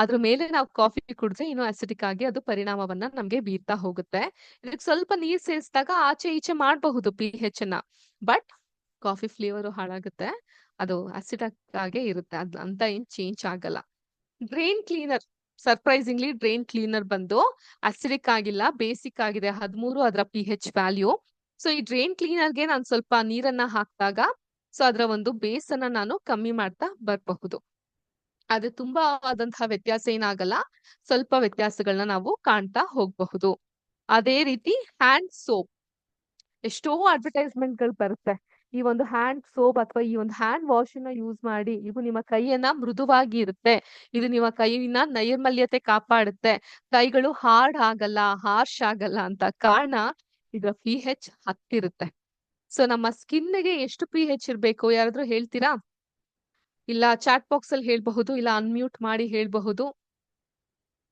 ಅದ್ರ ಮೇಲೆ ನಾವು ಕಾಫಿ ಕುಡಿದ್ರೆ ಇನ್ನೂ ಅಸಿಡಿಕ್ ಆಗಿ ಅದು ಪರಿಣಾಮವನ್ನ ನಮ್ಗೆ ಬೀರ್ತಾ ಹೋಗುತ್ತೆ. ಇದಕ್ಕೆ ಸ್ವಲ್ಪ ನೀರ್ ಸೇರಿಸಿದಾಗ ಆಚೆ ಈಚೆ ಮಾಡಬಹುದು ಪಿ ಹೆಚ್ ನ, ಬಟ್ ಕಾಫಿ ಫ್ಲೇವರ್ ಹಾಳಾಗುತ್ತೆ, ಅದು ಅಸಿಡಿಕ್ ಆಗೇ ಇರುತ್ತೆ, ಅಂತ ಏನ್ ಚೇಂಜ್ ಆಗಲ್ಲ. Drain cleaner, surprisingly drain cleaner ಬಂದು ಅಸಿಡಿಕ್ ಆಗಿಲ್ಲ, ಬೇಸಿಕ್ ಆಗಿದೆ 13 ಅದರ ಪಿ ಹೆಚ್ ವ್ಯಾಲ್ಯೂ. ಸೊ ಈ ಡ್ರೈನ್ ಕ್ಲೀನರ್ಗೆ ನಾನು ಸ್ವಲ್ಪ ನೀರನ್ನ ಹಾಕಿದಾಗ ಸೊ ಅದರ ಒಂದು ಬೇಸ್ ಅನ್ನ ನಾನು ಕಮ್ಮಿ ಮಾಡ್ತಾ ಬರಬಹುದು. ಆದ್ರೆ ತುಂಬಾ ಆದಂತಹ ವ್ಯತ್ಯಾಸ ಏನಾಗಲ್ಲ, ಸ್ವಲ್ಪ ವ್ಯತ್ಯಾಸಗಳನ್ನ ನಾವು ಕಾಣ್ತಾ ಹೋಗಬಹುದು. ಅದೇ ರೀತಿ ಹ್ಯಾಂಡ್ ಸೋಪ್, ಎಷ್ಟೋ ಅಡ್ವರ್ಟೈಸ್ಮೆಂಟ್ ಗಳು ಬರುತ್ತೆ. ಈ ಒಂದು ಹ್ಯಾಂಡ್ ಸೋಪ್ ಅಥವಾ ಈ ಒಂದು ಹ್ಯಾಂಡ್ ವಾಶ್ ನ ಯೂಸ್ ಮಾಡಿ, ಇದು ನಿಮ್ಮ ಕೈಯನ್ನ ಮೃದುವಾಗಿ ಇರುತ್ತೆ, ಇದು ನಿಮ್ಮ ಕೈಯಿನ ನೈರ್ಮಲ್ಯತೆ ಕಾಪಾಡುತ್ತೆ, ಕೈಗಳು ಹಾರ್ಡ್ ಆಗಲ್ಲ, ಹಾರ್ಶ್ ಆಗಲ್ಲ ಅಂತ. ಕಾರಣ ಇದರ ಪಿ ಹೆಚ್ 10 ಇರುತ್ತೆ. ಸೊ ನಮ್ಮ ಸ್ಕಿನ್ಗೆ ಎಷ್ಟು ಪಿ ಹೆಚ್ ಇರ್ಬೇಕು, ಯಾರಾದ್ರೂ ಹೇಳ್ತೀರಾ? ಇಲ್ಲ ಚಾಟ್ ಬಾಕ್ಸ್ ಅಲ್ಲಿ ಹೇಳ್ಬಹುದು, ಇಲ್ಲ ಅನ್ಮ್ಯೂಟ್ ಮಾಡಿ ಹೇಳ್ಬಹುದು.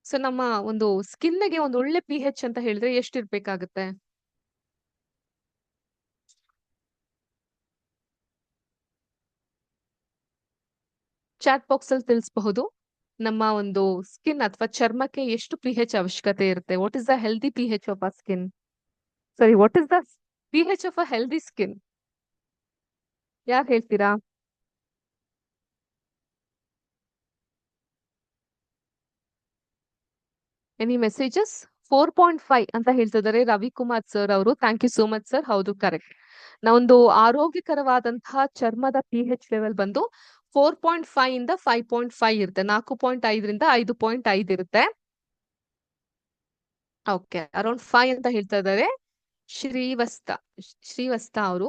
ಸೊ ನಮ್ಮ ಒಂದು ಸ್ಕಿನ್ಗೆ ಒಂದು ಒಳ್ಳೆ ಪಿ ಹೆಚ್ ಅಂತ ಹೇಳಿದ್ರೆ ಎಷ್ಟಿರ್ಬೇಕಾಗುತ್ತೆ? ಚಾಟ್ ಬಾಕ್ಸ್ ಅಲ್ಲಿ ತಿಳಿಸಬಹುದು. ನಮ್ಮ ಒಂದು ಸ್ಕಿನ್ ಅಥವಾ ಚರ್ಮಕ್ಕೆ ಎಷ್ಟು ಪಿ ಹೆಚ್ ಅವಶ್ಯಕತೆ ಇರುತ್ತೆ? What is the healthy P H of a skin? Sorry, what is the P H of a healthy skin? ಯಾರು ಹೇಳ್ತೀರಾ? Any messages? 4.5 ಅಂತ ಹೇಳ್ತಿದ್ದಾರೆ ರವಿಕುಮಾರ್ ಸರ್ ಅವರು. Thank you so much sir. ಹೌದು, ಕರೆಕ್ಟ್. ನಾವೊಂದು ಆರೋಗ್ಯಕರವಾದಂತಹ ಚರ್ಮದ ಪಿ ಹೆಚ್ ಲೆವೆಲ್ ಬಂದು 4.5 ಇಂದ 5.5 ಇರುತ್ತೆ. 4.5 5.5 ಇರುತ್ತೆ. ಓಕೆ, ಅರೌಂಡ್ 5 ಅಂತ ಹೇಳ್ತಾ ಇದ್ದಾರೆ ಶ್ರೀವಸ್ತ ಅವರು.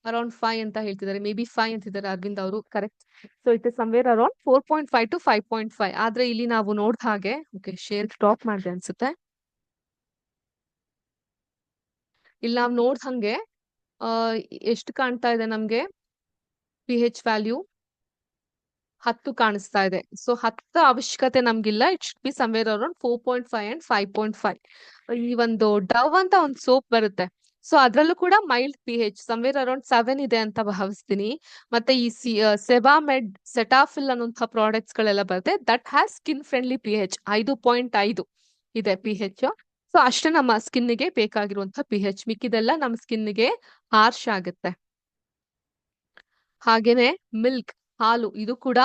ಅರೌಂಡ್ 5 ಅಂತ ಹೇಳ್ತಿದ್ದಾರೆ, ಮೇ ಬಿ 5 ಅಂತಿದ್ದಾರೆ ಅರವಿಂದ್ ಅವರು. Correct. So it is somewhere around 4.5 to 5.5. ಆದ್ರೆ ಇಲ್ಲಿ ನಾವು ನೋಡಿದ ಹಾಗೆ, ಓಕೆ ಶೇರ್ ಸ್ಟಾಪ್ ಮಾಡಿದೆ ಅನ್ಸುತ್ತೆ. ಇಲ್ಲಿ ನಾವು ನೋಡಿದ ಹಂಗೆ ಎಷ್ಟು ಕಾಣ್ತಾ ಇದೆ ನಮ್ಗೆ? ಪಿ ಹೆಚ್ ವ್ಯಾಲ್ಯೂ 10 ಕಾಣಿಸ್ತಾ ಇದೆ. ಸೊ 10 ಅವಶ್ಯಕತೆ ನಮ್ಗಿಲ್ಲ. It should be somewhere around 4.5 and 5.5. ಈ ಒಂದು ಡವ್ ಅಂತ ಒಂದು ಸೋಪ್ ಬರುತ್ತೆ, ಸೊ ಅದ್ರಲ್ಲೂ ಕೂಡ mild P H somewhere around 7 ಇದೆ ಅಂತ ಭಾವಿಸ್ತೀನಿ. ಮತ್ತೆ ಈ ಸೆಬಾಮೆಡ್, ಸೆಟಾಫಿಲ್ ಅನ್ನುವಂತಹ ಪ್ರಾಡಕ್ಟ್ಸ್ ಗಳೆಲ್ಲ ಬರುತ್ತೆ, that has skin friendly P H 5.5 ಇದೆ ಪಿ ಹೆಚ್. ಸೊ ಅಷ್ಟೇ ನಮ್ಮ ಸ್ಕಿನ್ಗೆ ಬೇಕಾಗಿರುವಂತಹ ಪಿ ಹೆಚ್. ಮಿಕ್ಕಿದೆಲ್ಲ ನಮ್ಮ ಸ್ಕಿನ್ಗೆ ಹಾರ್ಶ್ ಆಗುತ್ತೆ. ಹಾಗೇನೆ ಮಿಲ್ಕ್, ಹಾಲು, ಇದು ಕೂಡ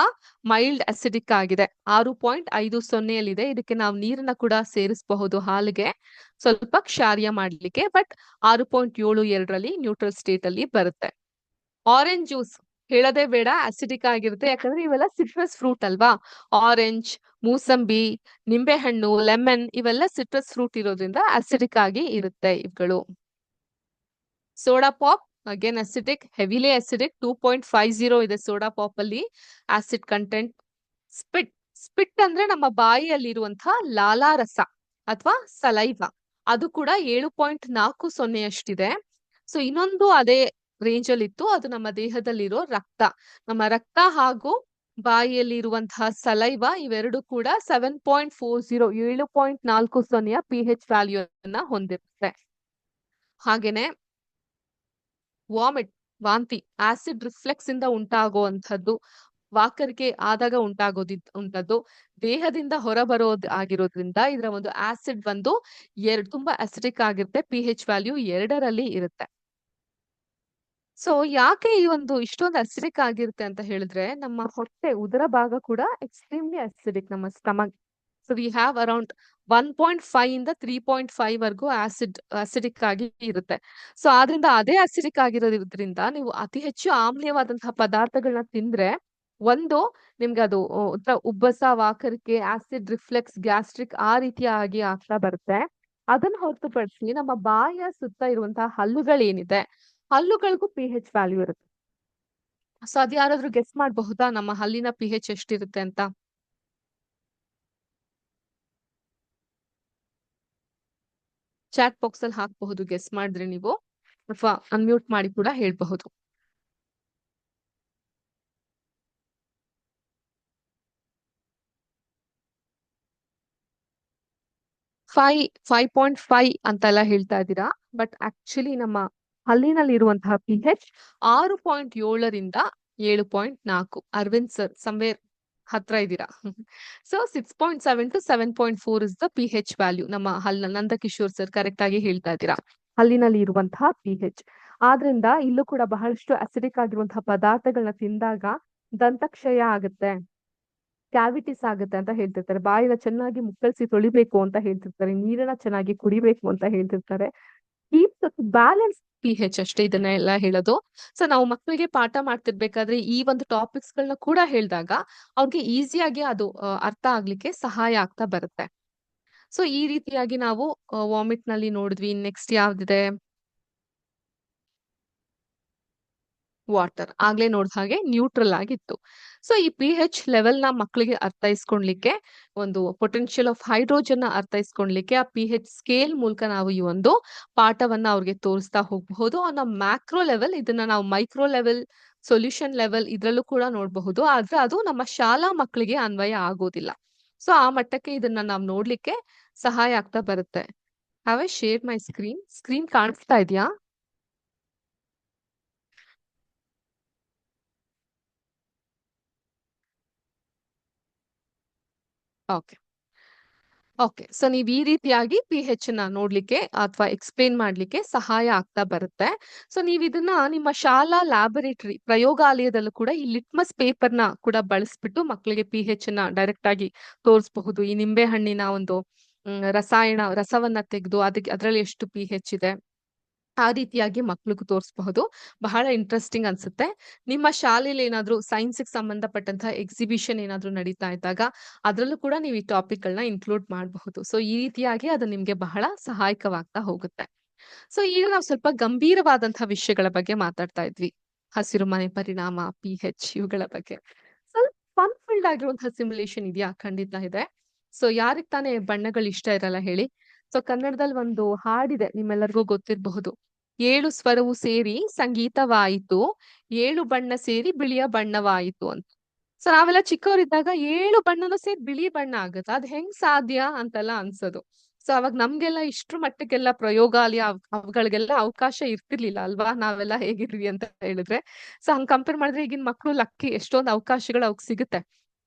ಮೈಲ್ಡ್ ಅಸಿಡಿಕ್ ಆಗಿದೆ, 6.50 ಇದೆ. ಇದಕ್ಕೆ ನಾವು ನೀರನ್ನ ಕೂಡ ಸೇರಿಸಬಹುದು ಹಾಲಿಗೆ, ಸ್ವಲ್ಪ ಕ್ಷಾರ್ಯ ಮಾಡ್ಲಿಕ್ಕೆ. ಬಟ್ 6.72 ನ್ಯೂಟ್ರಲ್ ಸ್ಟೇಟ್ ಅಲ್ಲಿ ಬರುತ್ತೆ. ಆರೆಂಜ್ ಜ್ಯೂಸ್ ಹೇಳೋದೇ ಬೇಡ, ಅಸಿಡಿಕ್ ಆಗಿರುತ್ತೆ. ಯಾಕಂದ್ರೆ ಇವೆಲ್ಲ ಸಿಟ್ರಸ್ ಫ್ರೂಟ್ ಅಲ್ವಾ. ಆರೆಂಜ್, ಮೂಸಂಬಿ, ನಿಂಬೆಹಣ್ಣು, ಲೆಮನ್, ಇವೆಲ್ಲ ಸಿಟ್ರಸ್ ಫ್ರೂಟ್ ಇರೋದ್ರಿಂದ ಅಸಿಡಿಕ್ ಆಗಿ ಇರುತ್ತೆ ಇವುಗಳು. Soda pop again acidic, heavily acidic, 2.50 ಇದೆ ಸೋಡಾ ಪಾಪ್ ಅಲ್ಲಿ ಆಸಿಡ್ ಕಂಟೆಂಟ್. ಸ್ಪಿಟ್ ಅಂದ್ರೆ ನಮ್ಮ ಬಾಯಿಯಲ್ಲಿ ಇರುವಂತಹ ಲಾಲಾರಸ ಅಥವಾ ಸಲೈವ, ಅದು ಕೂಡ 7.40 ಅಷ್ಟಿದೆ. ಸೊ ಇನ್ನೊಂದು ಅದೇ ರೇಂಜ್ ಅಲ್ಲಿ ಇತ್ತು, ಅದು ನಮ್ಮ ದೇಹದಲ್ಲಿರೋ ರಕ್ತ. ನಮ್ಮ ರಕ್ತ ಹಾಗೂ ಬಾಯಿಯಲ್ಲಿ ಇರುವಂತಹ ಸಲೈವ ಇವೆರಡು ಕೂಡ 7.40 7.40 ಪಿ ಹೆಚ್ ವ್ಯಾಲ್ಯೂ ಅನ್ನ ಹೊಂದಿರುತ್ತೆ. ಹಾಗೇನೆ ವಾಮಿಟ್, ವಾಂತಿ, ಆಸಿಡ್ ರಿಫ್ಲೆಕ್ಸ್ ಇಂದ ಉಂಟಾಗುವಂಥದ್ದು, ವಾಕರಿಕೆ ಆದಾಗ ಉಂಟದ್ದು, ದೇಹದಿಂದ ಹೊರಬರೋದ್ ಆಗಿರೋದ್ರಿಂದ ಇದರ ಒಂದು ಆಸಿಡ್ ಬಂದು ತುಂಬಾ ಅಸಿಡಿಕ್ ಆಗಿರುತ್ತೆ. pH ವ್ಯಾಲ್ಯೂ 2ರಲ್ಲಿ ಇರುತ್ತೆ. ಸೊ ಯಾಕೆ ಈ ಒಂದು ಇಷ್ಟೊಂದು ಅಸಿಡಿಕ್ ಆಗಿರುತ್ತೆ ಅಂತ ಹೇಳಿದ್ರೆ, ನಮ್ಮ ಹೊಟ್ಟೆ ಉದರ ಭಾಗ ಕೂಡ ಎಕ್ಸ್ಟ್ರೀಮ್ಲಿ ಅಸಿಡಿಕ್ ನಮ್ಮ stomach. So we have around 1.5 ಇಂದ 3.5 ವರೆಗೂ ಅಸಿಡಿಕ್ ಆಗಿ ಇರುತ್ತೆ. ಸೊ ಆದ್ರಿಂದ ಅದೇ ಅಸಿಡಿಕ್ ಆಗಿರೋದ್ರಿಂದ ನೀವು ಅತಿ ಹೆಚ್ಚು ಆಮ್ಲೀಯವಾದಂತಹ ಪದಾರ್ಥಗಳನ್ನ ತಿಂದ್ರೆ ಒಂದು ನಿಮ್ಗೆ ಅದು ಉಬ್ಬಸ, ವಾಕರಿಕೆ, ಆಸಿಡ್ ರಿಫ್ಲೆಕ್ಸ್, ಗ್ಯಾಸ್ಟ್ರಿಕ್ ಆ ರೀತಿಯಾಗಿ ಆಗ್ತಾ ಬರುತ್ತೆ. ಅದನ್ನ ಹೊರತುಪಡಿಸಿ ನಮ್ಮ ಬಾಯಿಯ ಸುತ್ತ ಇರುವಂತಹ ಹಲ್ಲುಗಳೇನಿದೆ, ಹಲ್ಲುಗಳಿಗೂ pH ವ್ಯಾಲ್ಯೂ ಇರುತ್ತೆ. ಸೊ ಅದ್ ಯಾರಾದ್ರೂ ಗೆಸ್ ಮಾಡಬಹುದಾ ನಮ್ಮ ಹಲ್ಲಿನ pH ಎಷ್ಟಿರುತ್ತೆ ಅಂತ? ಚಾಟ್ ಬಾಕ್ಸ್ ಅಲ್ಲಿ ಹಾಕಬಹುದು ಗೆಸ್ ಮಾಡಿದ್ರೆ ನೀವು, ಅಥವಾ ಅನ್ಮ್ಯೂಟ್ ಮಾಡಿ ಕೂಡ ಹೇಳ್ಬಹುದು. ಫೈವ್ 5.5 ಅಂತೆಲ್ಲ ಹೇಳ್ತಾ ಇದ್ದೀರಾ, ಬಟ್ ಆಕ್ಚುಲಿ ನಮ್ಮ ಹಲ್ಲಿನಲ್ಲಿ ಇರುವಂತಹ pH 6.7ರಿಂದ 7.4. ಅರವಿಂದ್ ಸರ್ ಸಮ್ವೇರ್ ಹತ್ರ ಇದ್ದೀರಾ. So 6.7 to 7.4 is the pH value ನಮ್ಮ ನಂದಕಿಶೋರ್ ಸರ್ ಕರೆಕ್ಟ್ ಆಗಿ ಹೇಳ್ತಾ ಇದ್ದೀರಾ, ಹಲ್ಲಿನಲ್ಲಿ ಇರುವಂತಹ pH. ಆದ್ರಿಂದ ಇಲ್ಲೂ ಕೂಡ ಬಹಳಷ್ಟು ಅಸಿಡಿಕ್ ಆಗಿರುವಂತಹ ಪದಾರ್ಥಗಳನ್ನ ತಿಂದಾಗ ದಂತಕ್ಷಯ ಆಗುತ್ತೆ, ಕ್ಯಾವಿಟೀಸ್ ಆಗುತ್ತೆ ಅಂತ ಹೇಳ್ತಿರ್ತಾರೆ. ಬಾಯಿನ ಚೆನ್ನಾಗಿ ಮುಕ್ಕಳಿಸಿ ತೊಳಿಬೇಕು ಅಂತ ಹೇಳ್ತಿರ್ತಾರೆ. ನೀರನ್ನ ಚೆನ್ನಾಗಿ ಕುಡಿಬೇಕು ಅಂತ ಹೇಳ್ತಿರ್ತಾರೆ. ಕೀಪ್ ಬ್ಯಾಲೆನ್ಸ್ pH ಅಷ್ಟೇ ಇದನ್ನೆಲ್ಲ ಹೇಳೋದು. ಸೊ ನಾವು ಮಕ್ಕಳಿಗೆ ಪಾಠ ಮಾಡ್ತಿರ್ಬೇಕಾದ್ರೆ ಈ ಒಂದು ಟಾಪಿಕ್ಸ್ ಗಳನ್ನ ಕೂಡ ಹೇಳಿದಾಗ ಅವ್ರಿಗೆ ಈಸಿಯಾಗಿ ಅದು ಅರ್ಥ ಆಗ್ಲಿಕ್ಕೆ ಸಹಾಯ ಆಗ್ತಾ ಬರುತ್ತೆ. ಸೊ ಈ ರೀತಿಯಾಗಿ ನಾವು ವಾಮಿಟ್ ನಲ್ಲಿ ನೋಡಿದ್ವಿ. ನೆಕ್ಸ್ಟ್ ಯಾವ್ದಿದೆ? ವಾಟರ್ ಆಗ್ಲೇ ನೋಡಿದ ಹಾಗೆ ನ್ಯೂಟ್ರಲ್ ಆಗಿತ್ತು. ಸೊ ಈ pH ಲೆವೆಲ್ ನ ಮಕ್ಕಳಿಗೆ ಅರ್ಥೈಸ್ಕೊಳ್ಲಿಕ್ಕೆ, ಒಂದು ಪೊಟೆನ್ಶಿಯಲ್ ಆಫ್ ಹೈಡ್ರೋಜನ್ ನ ಅರ್ಥೈಸ್ಕೊಳ್ಲಿಕ್ಕೆ ಆ pH ಸ್ಕೇಲ್ ಮೂಲಕ ನಾವು ಈ ಒಂದು ಪಾಠವನ್ನ ಅವ್ರಿಗೆ ತೋರಿಸ್ತಾ ಹೋಗಬಹುದು. ಆನ್ ಮ್ಯಾಕ್ರೋ ಲೆವೆಲ್ ಇದನ್ನ ನಾವು ಮೈಕ್ರೋ ಲೆವೆಲ್, ಸೊಲ್ಯೂಷನ್ ಲೆವೆಲ್ ಇದ್ರಲ್ಲೂ ಕೂಡ ನೋಡಬಹುದು. ಆದ್ರೆ ಅದು ನಮ್ಮ ಶಾಲಾ ಮಕ್ಕಳಿಗೆ ಅನ್ವಯ ಆಗೋದಿಲ್ಲ. ಸೊ ಆ ಮಟ್ಟಕ್ಕೆ ಇದನ್ನ ನಾವು ನೋಡ್ಲಿಕ್ಕೆ ಸಹಾಯ ಆಗ್ತಾ ಬರುತ್ತೆ. Have I share my screen? Screen ಕಾಣಿಸ್ತಾ ಇದೆಯಾ? ಓಕೆ. ಓಕೆ. ಸೊ ನೀವ್ ಈ ರೀತಿಯಾಗಿ pH ನ ನೋಡ್ಲಿಕ್ಕೆ ಅಥವಾ ಎಕ್ಸ್‌ಪ್ಲೇನ್ ಮಾಡ್ಲಿಕ್ಕೆ ಸಹಾಯ ಆಗ್ತಾ ಬರುತ್ತೆ. ಸೊ ನೀವ್ ಇದನ್ನ ನಿಮ್ಮ ಶಾಲಾ ಲ್ಯಾಬೊರೇಟರಿ ಪ್ರಯೋಗಾಲಯದಲ್ಲೂ ಕೂಡ ಈ ಲಿಟ್ಮಸ್ ಪೇಪರ್‌ನ ಕೂಡ ಬಳಸ್ಬಿಟ್ಟು ಮಕ್ಕಳಿಗೆ pH ನ ಡೈರೆಕ್ಟ್ ಆಗಿ ತೋರಿಸಬಹುದು. ಈ ನಿಂಬೆ ಹಣ್ಣಿನ ಒಂದು ರಸವನ್ನ ತೆಗೆದು ಅದ್ರಲ್ಲಿ ಎಷ್ಟು pH ಇದೆ, ಆ ರೀತಿಯಾಗಿ ಮಕ್ಳಿಗೂ ತೋರಿಸಬಹುದು. ಬಹಳ ಇಂಟ್ರೆಸ್ಟಿಂಗ್ ಅನ್ಸುತ್ತೆ. ನಿಮ್ಮ ಶಾಲೆಯಲ್ಲಿ ಏನಾದ್ರೂ ಸೈನ್ಸ್‌ಗೆ ಸಂಬಂಧಪಟ್ಟಂತಹ ಎಕ್ಸಿಬಿಷನ್ ಏನಾದ್ರೂ ನಡೀತಾ ಇದ್ದಾಗ ಅದ್ರಲ್ಲೂ ಕೂಡ ನೀವು ಈ ಟಾಪಿಕ್‌ಗಳನ್ನ ಇನ್ಕ್ಲೂಡ್ ಮಾಡಬಹುದು. ಸೊ ಈ ರೀತಿಯಾಗಿ ಅದು ನಿಮ್ಗೆ ಬಹಳ ಸಹಾಯಕವಾಗ್ತಾ ಹೋಗುತ್ತೆ. ಸೊ ಈಗ ನಾವು ಸ್ವಲ್ಪ ಗಂಭೀರವಾದಂತಹ ವಿಷಯಗಳ ಬಗ್ಗೆ ಮಾತಾಡ್ತಾ ಇದ್ವಿ. ಹಸಿರುಮನೆ ಪರಿಣಾಮ, pH ಇವುಗಳ ಬಗ್ಗೆ. ಸ್ವಲ್ಪ ಫನ್ ಫೀಲ್ಡ್ ಆಗಿರುವಂತಹ ಸಿಮ್ಯುಲೇಷನ್ ಇದೆಯಾ? ಖಂಡಿತ ಇದೆ. ಸೊ ಯಾರಿಗ್ ತಾನೇ ಬಣ್ಣಗಳು ಇಷ್ಟ ಇರಲ್ಲ ಹೇಳಿ? ಸೊ ಕನ್ನಡದಲ್ಲಿ ಒಂದು ಹಾಡಿದೆ, ನಿಮ್ಮೆಲ್ಲರಿಗೂ ಗೊತ್ತಿರಬಹುದು. 7 ಸ್ವರವು ಸೇರಿ ಸಂಗೀತವಾಯಿತು, 7 ಬಣ್ಣ ಸೇರಿ ಬಿಳಿಯ ಬಣ್ಣವಾಯಿತು ಅಂತ. ಸೊ ನಾವೆಲ್ಲ ಚಿಕ್ಕವರಿದ್ದಾಗ 7 ಬಣ್ಣನೂ ಸೇರಿ ಬಿಳಿ ಬಣ್ಣ ಆಗತ್ತಾ? ಅದ್ ಹೆಂಗ್ ಸಾಧ್ಯ ಅಂತೆಲ್ಲ ಅನ್ಸೋದು. ಸೊ ಅವಾಗ ನಮ್ಗೆಲ್ಲ ಇಷ್ಟ್ರ ಮಟ್ಟಕ್ಕೆಲ್ಲ ಪ್ರಯೋಗಾಲಯ ಅವುಗಳಿಗೆಲ್ಲ ಅವಕಾಶ ಇರ್ತಿರ್ಲಿಲ್ಲ ಅಲ್ವಾ? ನಾವೆಲ್ಲ ಹೇಗಿದ್ವಿ ಅಂತ ಹೇಳಿದ್ರೆ. ಸೊ ಹಂಗ್ ಕಂಪೇರ್ ಮಾಡಿದ್ರೆ ಈಗಿನ ಮಕ್ಳು ಲಕ್ಕಿ, ಎಷ್ಟೊಂದು ಅವಕಾಶಗಳು ಅವಕ್ ಸಿಗುತ್ತೆ.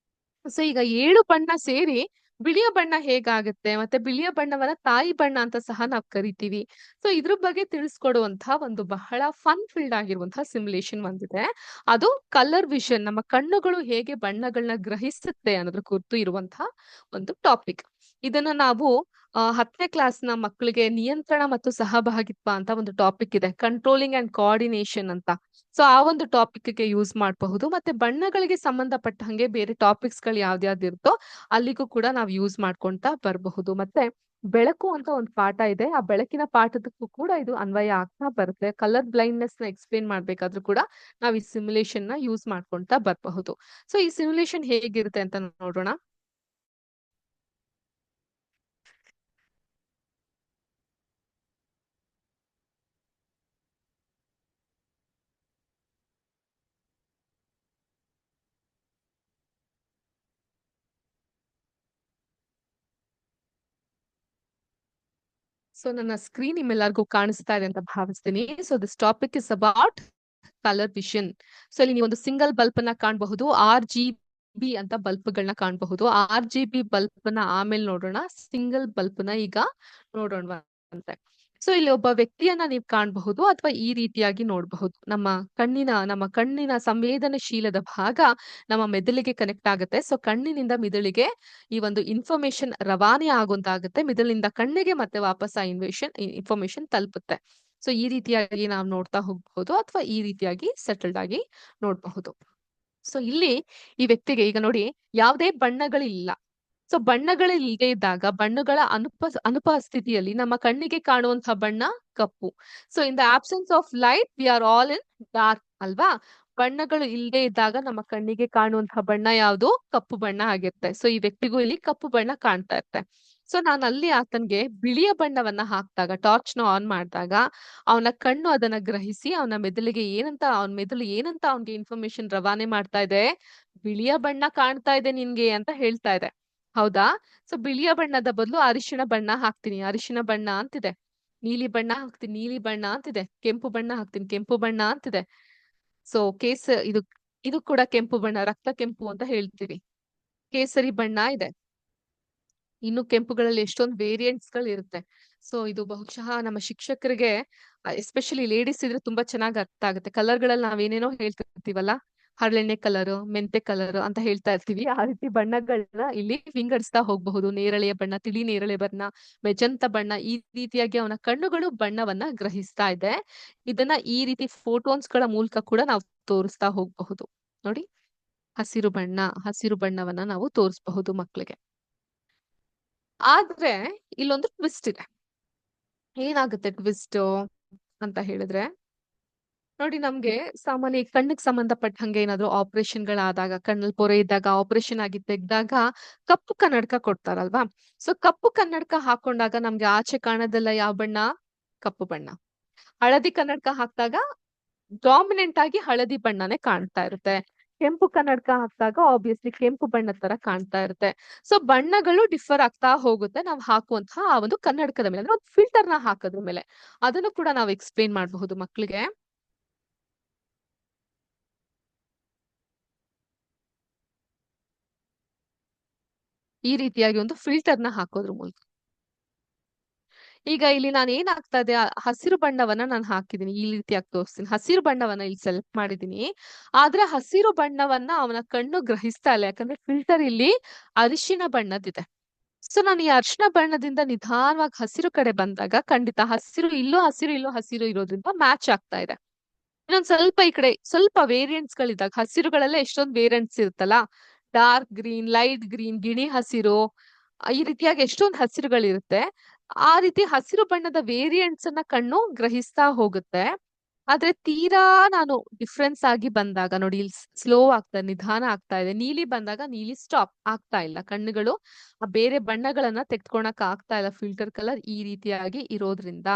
ಸೊ ಈಗ 7 ಬಣ್ಣ ಸೇರಿ ಬಿಳಿಯ ಬಣ್ಣ ಹೇಗಾಗುತ್ತೆ? ಮತ್ತೆ ಬಿಳಿಯ ಬಣ್ಣವನ್ನ ತಾಯಿ ಬಣ್ಣ ಅಂತ ಸಹ ನಾವ್ ಕರಿತೀವಿ. ಸೊ ಇದ್ರ ಬಗ್ಗೆ ತಿಳಿಸ್ಕೊಡುವಂತಹ ಒಂದು ಬಹಳ ಫನ್ ಫೀಲ್ಡ್ ಆಗಿರುವಂತಹ ಸಿಮ್ಯುಲೇಷನ್ ಒಂದಿದೆ. ಅದು ಕಲರ್ ವಿಷನ್, ನಮ್ಮ ಕಣ್ಣುಗಳು ಹೇಗೆ ಬಣ್ಣಗಳನ್ನ ಗ್ರಹಿಸುತ್ತೆ ಅನ್ನೋದ್ರ ಕುರಿತು ಇರುವಂತಹ ಒಂದು ಟಾಪಿಕ್. ಇದನ್ನ ನಾವು 10ನೇ ಕ್ಲಾಸ್‌ನ ಮಕ್ಕಳಿಗೆ ನಿಯಂತ್ರಣ ಮತ್ತು ಸಹಭಾಗಿತ್ವ ಅಂತ ಒಂದು ಟಾಪಿಕ್ ಇದೆ. ಕಂಟ್ರೋಲಿಂಗ್ ಅಂಡ್ ಕೋಆರ್ಡಿನೇಷನ್ ಅಂತ. ಸೊ ಆ ಒಂದು ಟಾಪಿಕ್‌ಗೆ ಯೂಸ್ ಮಾಡಬಹುದು. ಮತ್ತೆ ಬಣ್ಣಗಳಿಗೆ ಸಂಬಂಧಪಟ್ಟ ಹಾಗೆ ಬೇರೆ ಟಾಪಿಕ್ಸ್‌ಗಳು ಯಾವ್ದ್ಯಾವ್ದು ಇರುತ್ತೋ ಅಲ್ಲಿಗೂ ಕೂಡ ನಾವು ಯೂಸ್ ಮಾಡ್ಕೊಂತಾ ಬರಬಹುದು. ಮತ್ತೆ ಬೆಳಕು ಅಂತ ಒಂದು ಪಾಠ ಇದೆ. ಆ ಬೆಳಕಿನ ಪಾಠದಕ್ಕೂ ಕೂಡ ಇದು ಅನ್ವಯ ಆಗ್ತಾ ಬರುತ್ತೆ. ಕಲರ್ ಬ್ಲೈಂಡ್‌ನೆಸ್‌ನ ಎಕ್ಸ್‌ಪ್ಲೇನ್ ಮಾಡ್ಬೇಕಾದ್ರೂ ಕೂಡ ನಾವು ಈ ಸಿಮ್ಯುಲೇಷನ್‌ನ ಯೂಸ್ ಮಾಡ್ಕೊಂತಾ ಬರಬಹುದು. ಸೊ ಈ ಸಿಮ್ಯುಲೇಷನ್ ಹೇಗಿರುತ್ತೆ ಅಂತ ನೋಡೋಣ. ಸೊ ನನ್ನ ಸ್ಕ್ರೀನ್ ನಿಮ್ಮೆಲ್ಲರಿಗೂ ಕಾಣಿಸ್ತಾ ಇದೆ ಅಂತ ಭಾವಿಸ್ತೀನಿ. So this topic is about colour vision. So ಇಲ್ಲಿ ನೀವು ಒಂದು ಸಿಂಗಲ್ ಬಲ್ಬ್ ಅನ್ನ ಕಾಣಬಹುದು, RGB ಅಂತ ಬಲ್ಬ್ಗಳನ್ನ ಕಾಣಬಹುದು. RGB ಬಲ್ಬ್ ನ ಆಮೇಲೆ ನೋಡೋಣ, ಸಿಂಗಲ್ ಬಲ್ಬ್ ನ ಈಗ ನೋಡೋಣ ಅಂತೆ. ಸೊ ಇಲ್ಲಿ ಒಬ್ಬ ವ್ಯಕ್ತಿಯನ್ನ ನೀವು ಕಾಣಬಹುದು ಅಥವಾ ಈ ರೀತಿಯಾಗಿ ನೋಡಬಹುದು. ನಮ್ಮ ಕಣ್ಣಿನ ಸಂವೇದನಶೀಲದ ಭಾಗ ನಮ್ಮ ಮೆದುಳಿಗೆ ಕನೆಕ್ಟ್ ಆಗುತ್ತೆ. ಸೊ ಕಣ್ಣಿನಿಂದ ಮಿದುಳಿಗೆ ಈ ಒಂದು ಇನ್ಫಾರ್ಮೇಶನ್ ರವಾನೆ ಆಗುವಂತಾಗುತ್ತೆ. ಮಿದುಳಿನಿಂದ ಕಣ್ಣಿಗೆ ಮತ್ತೆ ವಾಪಸ್ ಆ ಇನ್ಫಾರ್ಮೇಶನ್ ತಲುಪುತ್ತೆ. ಸೊ ಈ ರೀತಿಯಾಗಿ ನಾವು ನೋಡ್ತಾ ಹೋಗ್ಬಹುದು ಅಥವಾ ಈ ರೀತಿಯಾಗಿ ಸೆಟಲ್ಡ್ ಆಗಿ ನೋಡಬಹುದು. ಸೊ ಇಲ್ಲಿ ಈ ವ್ಯಕ್ತಿಗೆ ಈಗ ನೋಡಿ ಯಾವುದೇ ಬಣ್ಣಗಳಿಲ್ಲ. ಸೊ ಬಣ್ಣಗಳಿಲ್ಲದೆ ಇದ್ದಾಗ ಬಣ್ಣಗಳ ಅನುಪಸ್ಥಿತಿಯಲ್ಲಿ ನಮ್ಮ ಕಣ್ಣಿಗೆ ಕಾಣುವಂತಹ ಬಣ್ಣ ಕಪ್ಪು. So in the absence of light we are all in dark ಅಲ್ವಾ. ಬಣ್ಣಗಳು ಇಲ್ಲದೆ ಇದ್ದಾಗ ನಮ್ಮ ಕಣ್ಣಿಗೆ ಕಾಣುವಂತಹ ಬಣ್ಣ ಯಾವುದು? ಕಪ್ಪು ಬಣ್ಣ ಆಗಿರುತ್ತೆ. ಸೊ ಈ ವ್ಯಕ್ತಿಗೂ ಇಲ್ಲಿ ಕಪ್ಪು ಬಣ್ಣ ಕಾಣ್ತಾ ಇರುತ್ತೆ. ಸೊ ನಾನು ಅಲ್ಲಿ ಆತನ್ಗೆ ಬಿಳಿಯ ಬಣ್ಣವನ್ನ ಹಾಕಿದಾಗ, ಟಾರ್ಚ್ ನ ಆನ್ ಮಾಡಿದಾಗ ಅವನ ಕಣ್ಣು ಅದನ್ನ ಗ್ರಹಿಸಿ ಅವನ ಮೆದುಳಿಗೆ ಅವನ ಮೆದುಳು ಏನಂತ ಅವನ್ಗೆ ಇನ್ಫಾರ್ಮೇಶನ್ ರವಾನೆ ಮಾಡ್ತಾ ಇದೆ? ಬಿಳಿಯ ಬಣ್ಣ ಕಾಣ್ತಾ ಇದೆ ನಿನ್ಗೆ ಅಂತ ಹೇಳ್ತಾ ಇದೆ. ಹೌದಾ? ಸೊ ಬಿಳಿಯ ಬಣ್ಣದ ಬದಲು ಅರಿಶಿಣ ಬಣ್ಣ ಹಾಕ್ತೀನಿ, ಅರಿಶಿಣ ಬಣ್ಣ ಅಂತಿದೆ. ನೀಲಿ ಬಣ್ಣ ಹಾಕ್ತೀನಿ, ನೀಲಿ ಬಣ್ಣ ಅಂತಿದೆ. ಕೆಂಪು ಬಣ್ಣ ಹಾಕ್ತೀನಿ, ಕೆಂಪು ಬಣ್ಣ ಅಂತಿದೆ. ಸೊ ಇದು ಕೂಡ ಕೆಂಪು ಬಣ್ಣ, ರಕ್ತ ಕೆಂಪು ಅಂತ ಹೇಳ್ತೀವಿ. ಕೇಸರಿ ಬಣ್ಣ ಇದೆ. ಇನ್ನು ಕೆಂಪುಗಳಲ್ಲಿ ಎಷ್ಟೊಂದು ವೇರಿಯಂಟ್ಸ್ ಗಳು ಇರುತ್ತೆ. ಸೊ ಇದು ಬಹುಶಃ ನಮ್ಮ ಶಿಕ್ಷಕರಿಗೆ ಎಸ್ಪೆಷಲಿ ಲೇಡೀಸ್ ಇದ್ರೆ ತುಂಬಾ ಚೆನ್ನಾಗಿ ಅರ್ಥ ಆಗುತ್ತೆ. ಕಲರ್ಗಳಲ್ಲಿ ನಾವೇನೇನೋ ಹೇಳ್ತಿರ್ತೀವಲ್ಲ, ಹರಳೆಣ್ಣೆ ಕಲರ್, ಮೆಂತೆ ಕಲರ್ ಅಂತ ಹೇಳ್ತಾ ಇರ್ತೀವಿ. ಆ ರೀತಿ ಬಣ್ಣಗಳನ್ನ ಇಲ್ಲಿ ವಿಂಗಡಿಸ್ತಾ ಹೋಗಬಹುದು. ನೇರಳೆಯ ಬಣ್ಣ, ತಿಳಿ ನೇರಳೆ ಬಣ್ಣ, ಮೆಜಂತ ಬಣ್ಣ, ಈ ರೀತಿಯಾಗಿ ಅವನ ಕಣ್ಣುಗಳು ಬಣ್ಣವನ್ನ ಗ್ರಹಿಸ್ತಾ ಇದೆ. ಇದನ್ನ ಈ ರೀತಿ ಫೋಟೋನ್ಸ್ ಗಳ ಮೂಲಕ ಕೂಡ ನಾವು ತೋರಿಸ್ತಾ ಹೋಗಬಹುದು. ನೋಡಿ, ಹಸಿರು ಬಣ್ಣವನ್ನ ನಾವು ತೋರಿಸಬಹುದು ಮಕ್ಕಳಿಗೆ. ಆದ್ರೆ ಇಲ್ಲೊಂದು ಟ್ವಿಸ್ಟ್ ಇದೆ. ಏನಾಗುತ್ತೆ ಟ್ವಿಸ್ಟ್ ಅಂತ ಹೇಳಿದ್ರೆ, ನೋಡಿ ನಮ್ಗೆ ಸಾಮಾನ್ಯ ಕಣ್ಣಿಗೆ ಸಂಬಂಧಪಟ್ಟ ಹಂಗೆ ಏನಾದ್ರು ಆಪರೇಷನ್ ಗಳಾದಾಗ, ಕಣ್ಣಲ್ಲಿ ಪೊರೆ ಇದ್ದಾಗ ಆಪರೇಷನ್ ಆಗಿ ತೆಗ್ದಾಗ ಕಪ್ಪು ಕನ್ನಡಕ ಕೊಡ್ತಾರಲ್ವಾ. ಸೊ ಕಪ್ಪು ಕನ್ನಡಕ ಹಾಕೊಂಡಾಗ ನಮ್ಗೆ ಆಚೆ ಕಾಣೋದೆಲ್ಲ ಯಾವ ಬಣ್ಣ? ಕಪ್ಪು ಬಣ್ಣ. ಹಳದಿ ಕನ್ನಡಕ ಹಾಕಿದಾಗ ಡಾಮಿನೆಂಟ್ ಆಗಿ ಹಳದಿ ಬಣ್ಣನೇ ಕಾಣ್ತಾ ಇರುತ್ತೆ. ಕೆಂಪು ಕನ್ನಡಕ ಹಾಕಿದಾಗ ಆಬ್ವಿಯಸ್ಲಿ ಕೆಂಪು ಬಣ್ಣದ ತರ ಕಾಣ್ತಾ ಇರುತ್ತೆ. ಸೊ ಬಣ್ಣಗಳು ಡಿಫರ್ ಆಗ್ತಾ ಹೋಗುತ್ತೆ ನಾವು ಹಾಕುವಂತಹ ಆ ಒಂದು ಕನ್ನಡಕದ ಮೇಲೆ, ಅಂದ್ರೆ ಒಂದು ಫಿಲ್ಟರ್ ನ ಹಾಕೋದ್ರ ಮೇಲೆ. ಅದನ್ನು ಕೂಡ ನಾವು ಎಕ್ಸ್ಪ್ಲೇನ್ ಮಾಡಬಹುದು ಮಕ್ಕಳಿಗೆ. ಈ ರೀತಿಯಾಗಿ ಒಂದು ಫಿಲ್ಟರ್ ನ ಹಾಕೋದ್ರ ಮೂಲಕ. ಈಗ ಇಲ್ಲಿ ನಾನು ಏನಾಗ್ತಾ ಇದೆ, ಹಸಿರು ಬಣ್ಣವನ್ನ ನಾನು ಹಾಕಿದೀನಿ, ಈ ರೀತಿಯಾಗಿ ತೋರಿಸ್ತೀನಿ. ಹಸಿರು ಬಣ್ಣವನ್ನ ಇಲ್ಲಿ ಸೆಲೆಕ್ಟ್ ಮಾಡಿದೀನಿ. ಆದ್ರೆ ಹಸಿರು ಬಣ್ಣವನ್ನ ಅವನ ಕಣ್ಣು ಗ್ರಹಿಸ್ತಾ ಇಲ್ಲ, ಯಾಕಂದ್ರೆ ಫಿಲ್ಟರ್ ಇಲ್ಲಿ ಅರಿಶಿನ ಬಣ್ಣದಿದೆ. ಸೊ ನಾನು ಈ ಅರಿಶಿನ ಬಣ್ಣದಿಂದ ನಿಧಾನವಾಗಿ ಹಸಿರು ಕಡೆ ಬಂದಾಗ ಖಂಡಿತ ಇಲ್ಲೂ ಹಸಿರು ಇರೋದ್ರಿಂದ ಮ್ಯಾಚ್ ಆಗ್ತಾ ಇದೆ. ಇನ್ನೊಂದ್ ಸ್ವಲ್ಪ ಈ ಕಡೆ ಸ್ವಲ್ಪ ವೇರಿಯಂಟ್ಸ್ ಗಳಿದ್ದಾಗ, ಹಸಿರುಗಳಲ್ಲೇ ಎಷ್ಟೊಂದು ವೇರಿಯಂಟ್ಸ್ ಇರುತ್ತಲ್ಲ, ಡಾರ್ಕ್ ಗ್ರೀನ್, ಲೈಟ್ ಗ್ರೀನ್, ಗಿಣಿ ಹಸಿರು, ಈ ರೀತಿಯಾಗಿ ಎಷ್ಟೊಂದು ಹಸಿರುಗಳಿರುತ್ತೆ. ಆ ರೀತಿ ಹಸಿರು ಬಣ್ಣದ ವೇರಿಯಂಟ್ಸ್ ಅನ್ನ ಕಣ್ಣು ಗ್ರಹಿಸ್ತಾ ಹೋಗುತ್ತೆ. ಆದ್ರೆ ತೀರಾ ನಾನು ಡಿಫ್ರೆನ್ಸ್ ಆಗಿ ಬಂದಾಗ ನೋಡಿ, ಇಲ್ಲಿ ಸ್ಲೋ ನಿಧಾನ ಆಗ್ತಾ ಇದೆ. ನೀಲಿ ಬಂದಾಗ ನೀಲಿ ಸ್ಟಾಪ್ ಆಗ್ತಾ ಇಲ್ಲ. ಕಣ್ಣುಗಳು ಬೇರೆ ಬಣ್ಣಗಳನ್ನ ತೆಗೆದುಕೊಳಕ್ ಆಗ್ತಾ ಇಲ್ಲ, ಫಿಲ್ಟರ್ ಕಲರ್ ಈ ರೀತಿಯಾಗಿ ಇರೋದ್ರಿಂದ.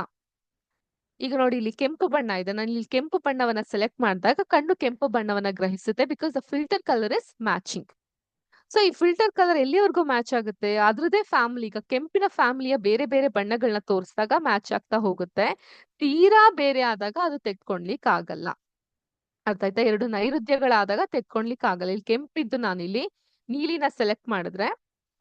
ಈಗ ನೋಡಿ, ಇಲ್ಲಿ ಕೆಂಪು ಬಣ್ಣ ಇದೆ. ನಾನು ಇಲ್ಲಿ ಕೆಂಪು ಬಣ್ಣವನ್ನ ಸೆಲೆಕ್ಟ್ ಮಾಡಿದಾಗ ಕಣ್ಣು ಕೆಂಪು ಬಣ್ಣವನ್ನ ಗ್ರಹಿಸುತ್ತೆ, because the filter colour is matching. So ಈ ಫಿಲ್ಟರ್ ಕಲರ್ ಎಲ್ಲಿವರೆಗೂ ಮ್ಯಾಚ್ ಆಗುತ್ತೆ? ಅದ್ರದೇ ಫ್ಯಾಮಿಲಿ, ಈಗ ಕೆಂಪಿನ ಫ್ಯಾಮಿಲಿಯ ಬೇರೆ ಬೇರೆ ಬಣ್ಣಗಳನ್ನ ತೋರಿಸಿದಾಗ ಮ್ಯಾಚ್ ಆಗ್ತಾ ಹೋಗುತ್ತೆ. ತೀರಾ ಬೇರೆ ಆದಾಗ ಅದು ತೆಗೆದುಕೊಳ್ಲಿಕ್ಕೆ ಆಗಲ್ಲ. ಅರ್ಥ ಆಯ್ತಾ? ಎರಡು ನೈರುದ್ಯಗಳಾದಾಗ ತೆಗೆದುಕೊಳ್ಲಿಕ್ಕೆ ಆಗಲ್ಲ. ಇಲ್ಲಿ ಕೆಂಪಿದ್ದು ನಾನಿಲ್ಲಿ ನೀಲಿನ ಸೆಲೆಕ್ಟ್ ಮಾಡಿದ್ರೆ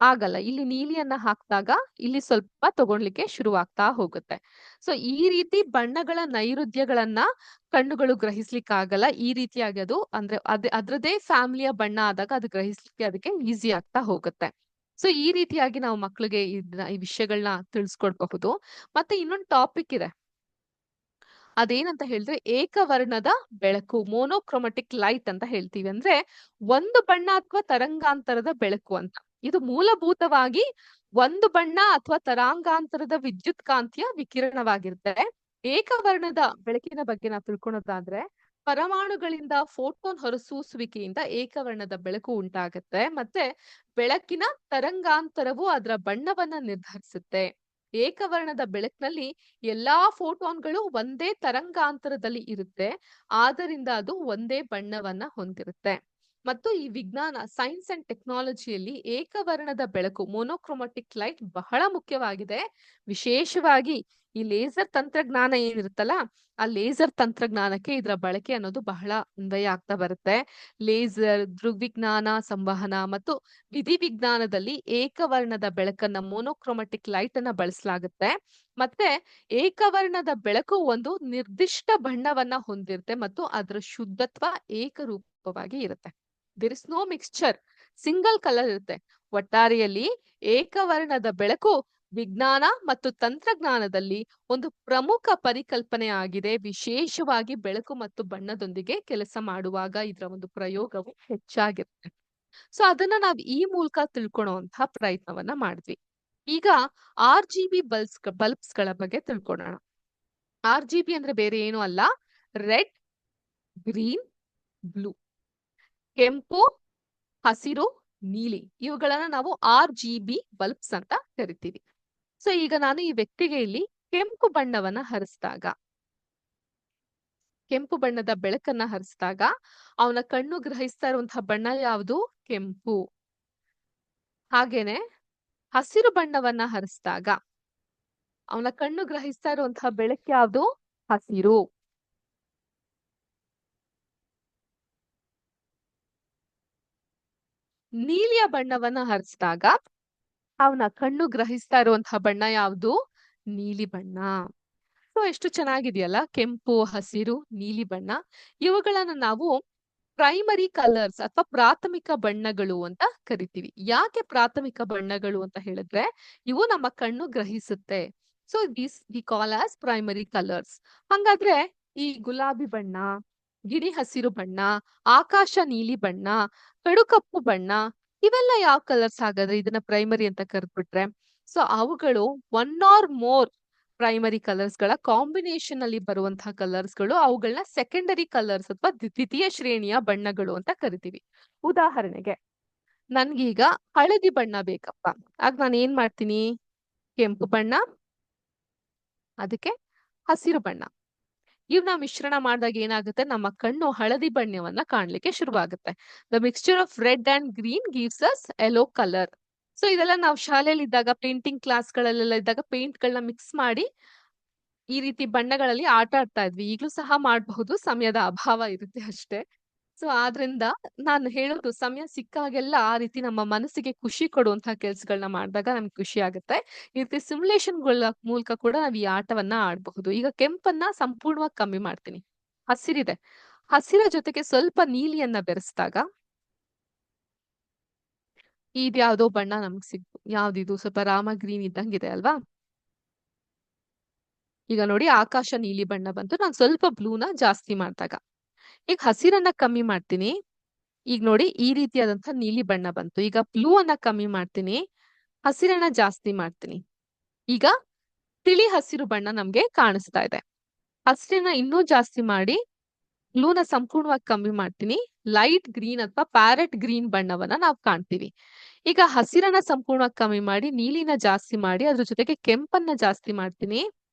ಆಗಲ್ಲ. ಇಲ್ಲಿ ನೀಲಿಯನ್ನ ಹಾಕಿದಾಗ ಇಲ್ಲಿ ಸ್ವಲ್ಪ ತಗೊಳ್ಲಿಕ್ಕೆ ಶುರುವಾಗ್ತಾ ಹೋಗುತ್ತೆ. ಸೊ ಈ ರೀತಿ ಬಣ್ಣಗಳ ನೈರುದ್ಯಗಳನ್ನ ಕಣ್ಣುಗಳು ಗ್ರಹಿಸ್ಲಿಕ್ಕೆ ಆಗಲ್ಲ. ಈ ರೀತಿಯಾಗಿ ಅದು ಅಂದ್ರೆ ಅದ್ರದೇ ಫ್ಯಾಮಿಲಿಯ ಬಣ್ಣ ಆದಾಗ ಅದು ಗ್ರಹಿಸ್ಲಿಕ್ಕೆ ಅದಕ್ಕೆ ಈಸಿ ಆಗ್ತಾ ಹೋಗುತ್ತೆ. ಸೊ ಈ ರೀತಿಯಾಗಿ ನಾವು ಮಕ್ಕಳಿಗೆ ಈ ವಿಷಯಗಳನ್ನ ತಿಳಿಸ್ಕೊಡ್ಬಹುದು. ಮತ್ತೆ ಇನ್ನೊಂದು ಟಾಪಿಕ್ ಇದೆ, ಅದೇನಂತ ಹೇಳಿದ್ರೆ ಏಕವರ್ಣದ ಬೆಳಕು, ಮೋನೋಕ್ರೊಮೆಟಿಕ್ ಲೈಟ್ ಅಂತ ಹೇಳ್ತೀವಿ. ಅಂದ್ರೆ ಒಂದು ಬಣ್ಣ ಅಥವಾ ತರಂಗಾಂತರದ ಬೆಳಕು ಅಂತ. ಇದು ಮೂಲಭೂತವಾಗಿ ಒಂದು ಬಣ್ಣ ಅಥವಾ ತರಂಗಾಂತರದ ವಿದ್ಯುತ್ ಕಾಂತೀಯ ವಿಕಿರಣವಾಗಿರುತ್ತೆ. ಏಕವರ್ಣದ ಬೆಳಕಿನ ಬಗ್ಗೆ ನಾವು ತಿಳ್ಕೊಳೋದಾದ್ರೆ, ಪರಮಾಣುಗಳಿಂದ ಫೋಟೋನ್ ಹೊರಸೂಸುವಿಕೆಯಿಂದ ಏಕವರ್ಣದ ಬೆಳಕು ಉಂಟಾಗುತ್ತೆ. ಮತ್ತೆ ಬೆಳಕಿನ ತರಂಗಾಂತರವು ಅದರ ಬಣ್ಣವನ್ನ ನಿರ್ಧರಿಸುತ್ತೆ. ಏಕವರ್ಣದ ಬೆಳಕಿನಲ್ಲಿ ಎಲ್ಲಾ ಫೋಟಾನ್ಗಳು ಒಂದೇ ತರಂಗಾಂತರದಲ್ಲಿ ಇರುತ್ತೆ, ಆದ್ದರಿಂದ ಅದು ಒಂದೇ ಬಣ್ಣವನ್ನ ಹೊಂದಿರುತ್ತೆ. ಮತ್ತು ಈ ವಿಜ್ಞಾನ ಸೈನ್ಸ್ ಅಂಡ್ ಟೆಕ್ನಾಲಜಿಯಲ್ಲಿ ಏಕವರ್ಣದ ಬೆಳಕು ಮೊನೋಕ್ರೊಮ್ಯಾಟಿಕ್ ಲೈಟ್ ಬಹಳ ಮುಖ್ಯವಾಗಿದೆ. ವಿಶೇಷವಾಗಿ ಈ ಲೇಸರ್ ತಂತ್ರಜ್ಞಾನ ಏನಿರುತ್ತಲ್ಲ, ಆ ಲೇಸರ್ ತಂತ್ರಜ್ಞಾನಕ್ಕೆ ಇದರ ಬಳಕೆ ಅನ್ನೋದು ಬಹಳ ಅನ್ವಯ ಆಗ್ತಾ ಬರುತ್ತೆ. ಲೇಸರ್, ದೃಗ್ವಿಜ್ಞಾನ, ಸಂವಹನ ಮತ್ತು ವಿಧಿವಿಜ್ಞಾನದಲ್ಲಿ ಏಕವರ್ಣದ ಬೆಳಕನ್ನ ಮೊನೋಕ್ರೊಮ್ಯಾಟಿಕ್ ಲೈಟ್ ಅನ್ನ ಬಳಸಲಾಗುತ್ತೆ. ಮತ್ತೆ ಏಕವರ್ಣದ ಬೆಳಕು ಒಂದು ನಿರ್ದಿಷ್ಟ ಬಣ್ಣವನ್ನ ಹೊಂದಿರುತ್ತೆ ಮತ್ತು ಅದರ ಶುದ್ಧತ್ವ ಏಕರೂಪವಾಗಿ ಇರುತ್ತೆ. There is no mixture, single colour ಇರುತ್ತೆ. ಒಟ್ಟಾರೆಯಲ್ಲಿ ಏಕವರ್ಣದ ಬೆಳಕು ವಿಜ್ಞಾನ ಮತ್ತು ತಂತ್ರಜ್ಞಾನದಲ್ಲಿ ಒಂದು ಪ್ರಮುಖ ಪರಿಕಲ್ಪನೆ ಆಗಿದೆ. ವಿಶೇಷವಾಗಿ ಬೆಳಕು ಮತ್ತು ಬಣ್ಣದೊಂದಿಗೆ ಕೆಲಸ ಮಾಡುವಾಗ ಇದರ ಒಂದು ಪ್ರಯೋಗವು ಹೆಚ್ಚಾಗಿರುತ್ತೆ. ಸೊ ಅದನ್ನ ನಾವು ಈ ಮೂಲಕ ತಿಳ್ಕೊಳ್ಳುವಂತಹ ಪ್ರಯತ್ನವನ್ನ ಮಾಡಿದ್ವಿ. ಈಗ RGB ಬಲ್ಬ್ಸ್ ಗಳ ಬಗ್ಗೆ ತಿಳ್ಕೊಳ್ಳೋಣ. RGB ಅಂದ್ರೆ ಬೇರೆ ಏನು ಅಲ್ಲ, ರೆಡ್, ಗ್ರೀನ್, ಬ್ಲೂ. ಕೆಂಪು, ಹಸಿರು, ನೀಲಿ, ಇವುಗಳನ್ನ ನಾವು RGB ಬಲ್ಬ್ಸ್ ಅಂತ ಕರಿತೀವಿ. ಸೊ ಈಗ ನಾನು ಈ ವ್ಯಕ್ತಿಗೆ ಇಲ್ಲಿ ಕೆಂಪು ಬಣ್ಣವನ್ನ ಹರಿಸಿದಾಗ, ಕೆಂಪು ಬಣ್ಣದ ಬೆಳಕನ್ನ ಹರಿಸಿದಾಗ ಅವನ ಕಣ್ಣು ಗ್ರಹಿಸ್ತಾ ಇರುವಂತಹ ಬಣ್ಣ ಯಾವುದು? ಕೆಂಪು. ಹಾಗೇನೆ ಹಸಿರು ಬಣ್ಣವನ್ನ ಹರಿಸಿದಾಗ ಅವನ ಕಣ್ಣು ಗ್ರಹಿಸ್ತಾ ಇರುವಂತಹ ಬೆಳಕು ಯಾವುದು? ಹಸಿರು. ನೀಲಿಯ ಬಣ್ಣವನ್ನ ಹರಿಸಿದಾಗ ಅವನ ಕಣ್ಣು ಗ್ರಹಿಸ್ತಾ ಇರುವಂತಹ ಬಣ್ಣ ಯಾವುದು? ನೀಲಿ ಬಣ್ಣ. ಸೊ ಎಷ್ಟು ಚೆನ್ನಾಗಿದೆಯಲ್ಲ, ಕೆಂಪು, ಹಸಿರು, ನೀಲಿ ಬಣ್ಣ. ಇವುಗಳನ್ನ ನಾವು ಪ್ರೈಮರಿ ಕಲರ್ಸ್ ಅಥವಾ ಪ್ರಾಥಮಿಕ ಬಣ್ಣಗಳು ಅಂತ ಕರಿತೀವಿ. ಯಾಕೆ ಪ್ರಾಥಮಿಕ ಬಣ್ಣಗಳು ಅಂತ ಹೇಳಿದ್ರೆ ಇವು ನಮ್ಮ ಕಣ್ಣು ಗ್ರಹಿಸುತ್ತೆ. So this we call as primary colours. ಹಂಗಾದ್ರೆ ಈ ಗುಲಾಬಿ ಬಣ್ಣ, ಗಿಣಿ ಹಸಿರು ಬಣ್ಣ, ಆಕಾಶ ನೀಲಿ ಬಣ್ಣ, ಕಡುಕಪ್ಪು ಬಣ್ಣ, ಇವೆಲ್ಲ ಯಾವ ಕಲರ್ಸ್ ಹಾಗಾದ್ರೆ ಇದನ್ನ ಪ್ರೈಮರಿ ಅಂತ ಕರೆದ್ಬಿಟ್ರೆ? ಸೊ ಅವುಗಳು one or more primary colours ಗಳ ಕಾಂಬಿನೇಷನ್ ಅಲ್ಲಿ ಬರುವಂತಹ ಕಲರ್ಸ್ ಗಳು, ಅವುಗಳನ್ನ ಸೆಕೆಂಡರಿ ಕಲರ್ಸ್ ಅಥವಾ ದ್ವಿತೀಯ ಶ್ರೇಣಿಯ ಬಣ್ಣಗಳು ಅಂತ ಕರಿತೀವಿ. ಉದಾಹರಣೆಗೆ ನನ್ಗೀಗ ಹಳದಿ ಬಣ್ಣ ಬೇಕಪ್ಪ, ಆಗ ನಾನು ಏನ್ ಮಾಡ್ತೀನಿ? ಕೆಂಪು ಬಣ್ಣ, ಅದಕ್ಕೆ ಹಸಿರು ಬಣ್ಣ, ಇವನ್ನ ಮಿಶ್ರಣ ಮಾಡಿದಾಗ ಏನಾಗುತ್ತೆ? ನಮ್ಮ ಕಣ್ಣು ಹಳದಿ ಬಣ್ಣವನ್ನ ಕಾಣ್ಲಿಕ್ಕೆ ಶುರುವಾಗುತ್ತೆ. The mixture of red and green gives us yellow colour. So ಇದೆಲ್ಲ ನಾವು ಶಾಲೆಯಲ್ಲಿ ಇದ್ದಾಗ, ಪೇಂಟಿಂಗ್ ಕ್ಲಾಸ್ ಗಳಲ್ಲೆಲ್ಲ ಇದ್ದಾಗ ಪೇಂಟ್ ಗಳನ್ನ ಮಿಕ್ಸ್ ಮಾಡಿ ಈ ರೀತಿ ಬಣ್ಣಗಳಲ್ಲಿ ಆಟ ಆಡ್ತಾ ಇದ್ವಿ. ಈಗಲೂ ಸಹ ಮಾಡಬಹುದು, ಸಮಯದ ಅಭಾವ ಇರುತ್ತೆ ಅಷ್ಟೇ. ಸೊ ಆದ್ರಿಂದ ನಾನು ಹೇಳೋದು, ಸಮಯ ಸಿಕ್ಕಾಗೆಲ್ಲ ಆ ರೀತಿ ನಮ್ಮ ಮನಸ್ಸಿಗೆ ಖುಷಿ ಕೊಡುವಂತಹ ಕೆಲ್ಸಗಳನ್ನ ಮಾಡಿದಾಗ ನಮ್ಗೆ ಖುಷಿ ಆಗುತ್ತೆ. ಈ ರೀತಿ ಸಿಮ್ಯುಲೇಷನ್ಗಳ ಮೂಲಕ ಕೂಡ ನಾವು ಈ ಆಟವನ್ನ ಆಡಬಹುದು. ಈಗ ಕೆಂಪನ್ನ ಸಂಪೂರ್ಣವಾಗಿ ಕಮ್ಮಿ ಮಾಡ್ತೀನಿ, ಹಸಿರಿದೆ, ಹಸಿರ ಜೊತೆಗೆ ಸ್ವಲ್ಪ ನೀಲಿಯನ್ನ ಬೆರೆಸಿದಾಗ ಇದ್ಯಾವುದೋ ಬಣ್ಣ ನಮ್ಗೆ ಸಿಕ್ತು. ಯಾವ್ದಿದು? ಸ್ವಲ್ಪ ರಾಮ ಗ್ರೀನ್ ಇದ್ದಂಗಿದೆ ಅಲ್ವಾ? ಈಗ ನೋಡಿ, ಆಕಾಶ ನೀಲಿ ಬಣ್ಣ ಬಂತು. ನಾನು ಸ್ವಲ್ಪ ಬ್ಲೂನ ಜಾಸ್ತಿ ಮಾಡಿದಾಗ. ಈಗ ಹಸಿರನ್ನ ಕಮ್ಮಿ ಮಾಡ್ತೀನಿ. ಈಗ ನೋಡಿ, ಈ ರೀತಿಯಾದಂತಹ ನೀಲಿ ಬಣ್ಣ ಬಂತು. ಈಗ ಬ್ಲೂ ಅನ್ನ ಕಮ್ಮಿ ಮಾಡ್ತೀನಿ, ಹಸಿರನ್ನ ಜಾಸ್ತಿ ಮಾಡ್ತೀನಿ. ಈಗ ತಿಳಿ ಹಸಿರು ಬಣ್ಣ ನಮ್ಗೆ ಕಾಣಿಸ್ತಾ ಇದೆ. ಹಸಿರನ್ನ ಇನ್ನೂ ಜಾಸ್ತಿ ಮಾಡಿ ಬ್ಲೂನ ಸಂಪೂರ್ಣವಾಗಿ ಕಮ್ಮಿ ಮಾಡ್ತೀನಿ. ಲೈಟ್ ಗ್ರೀನ್ ಅಥವಾ ಪ್ಯಾರೆಟ್ ಗ್ರೀನ್ ಬಣ್ಣವನ್ನ ನಾವು ಕಾಣ್ತೀವಿ. ಈಗ ಹಸಿರನ್ನ ಸಂಪೂರ್ಣವಾಗಿ ಕಮ್ಮಿ ಮಾಡಿ ನೀಲಿನ ಜಾಸ್ತಿ ಮಾಡಿ ಅದ್ರ ಜೊತೆಗೆ ಕೆಂಪನ್ನ ಜಾಸ್ತಿ ಮಾಡ್ತೀನಿ.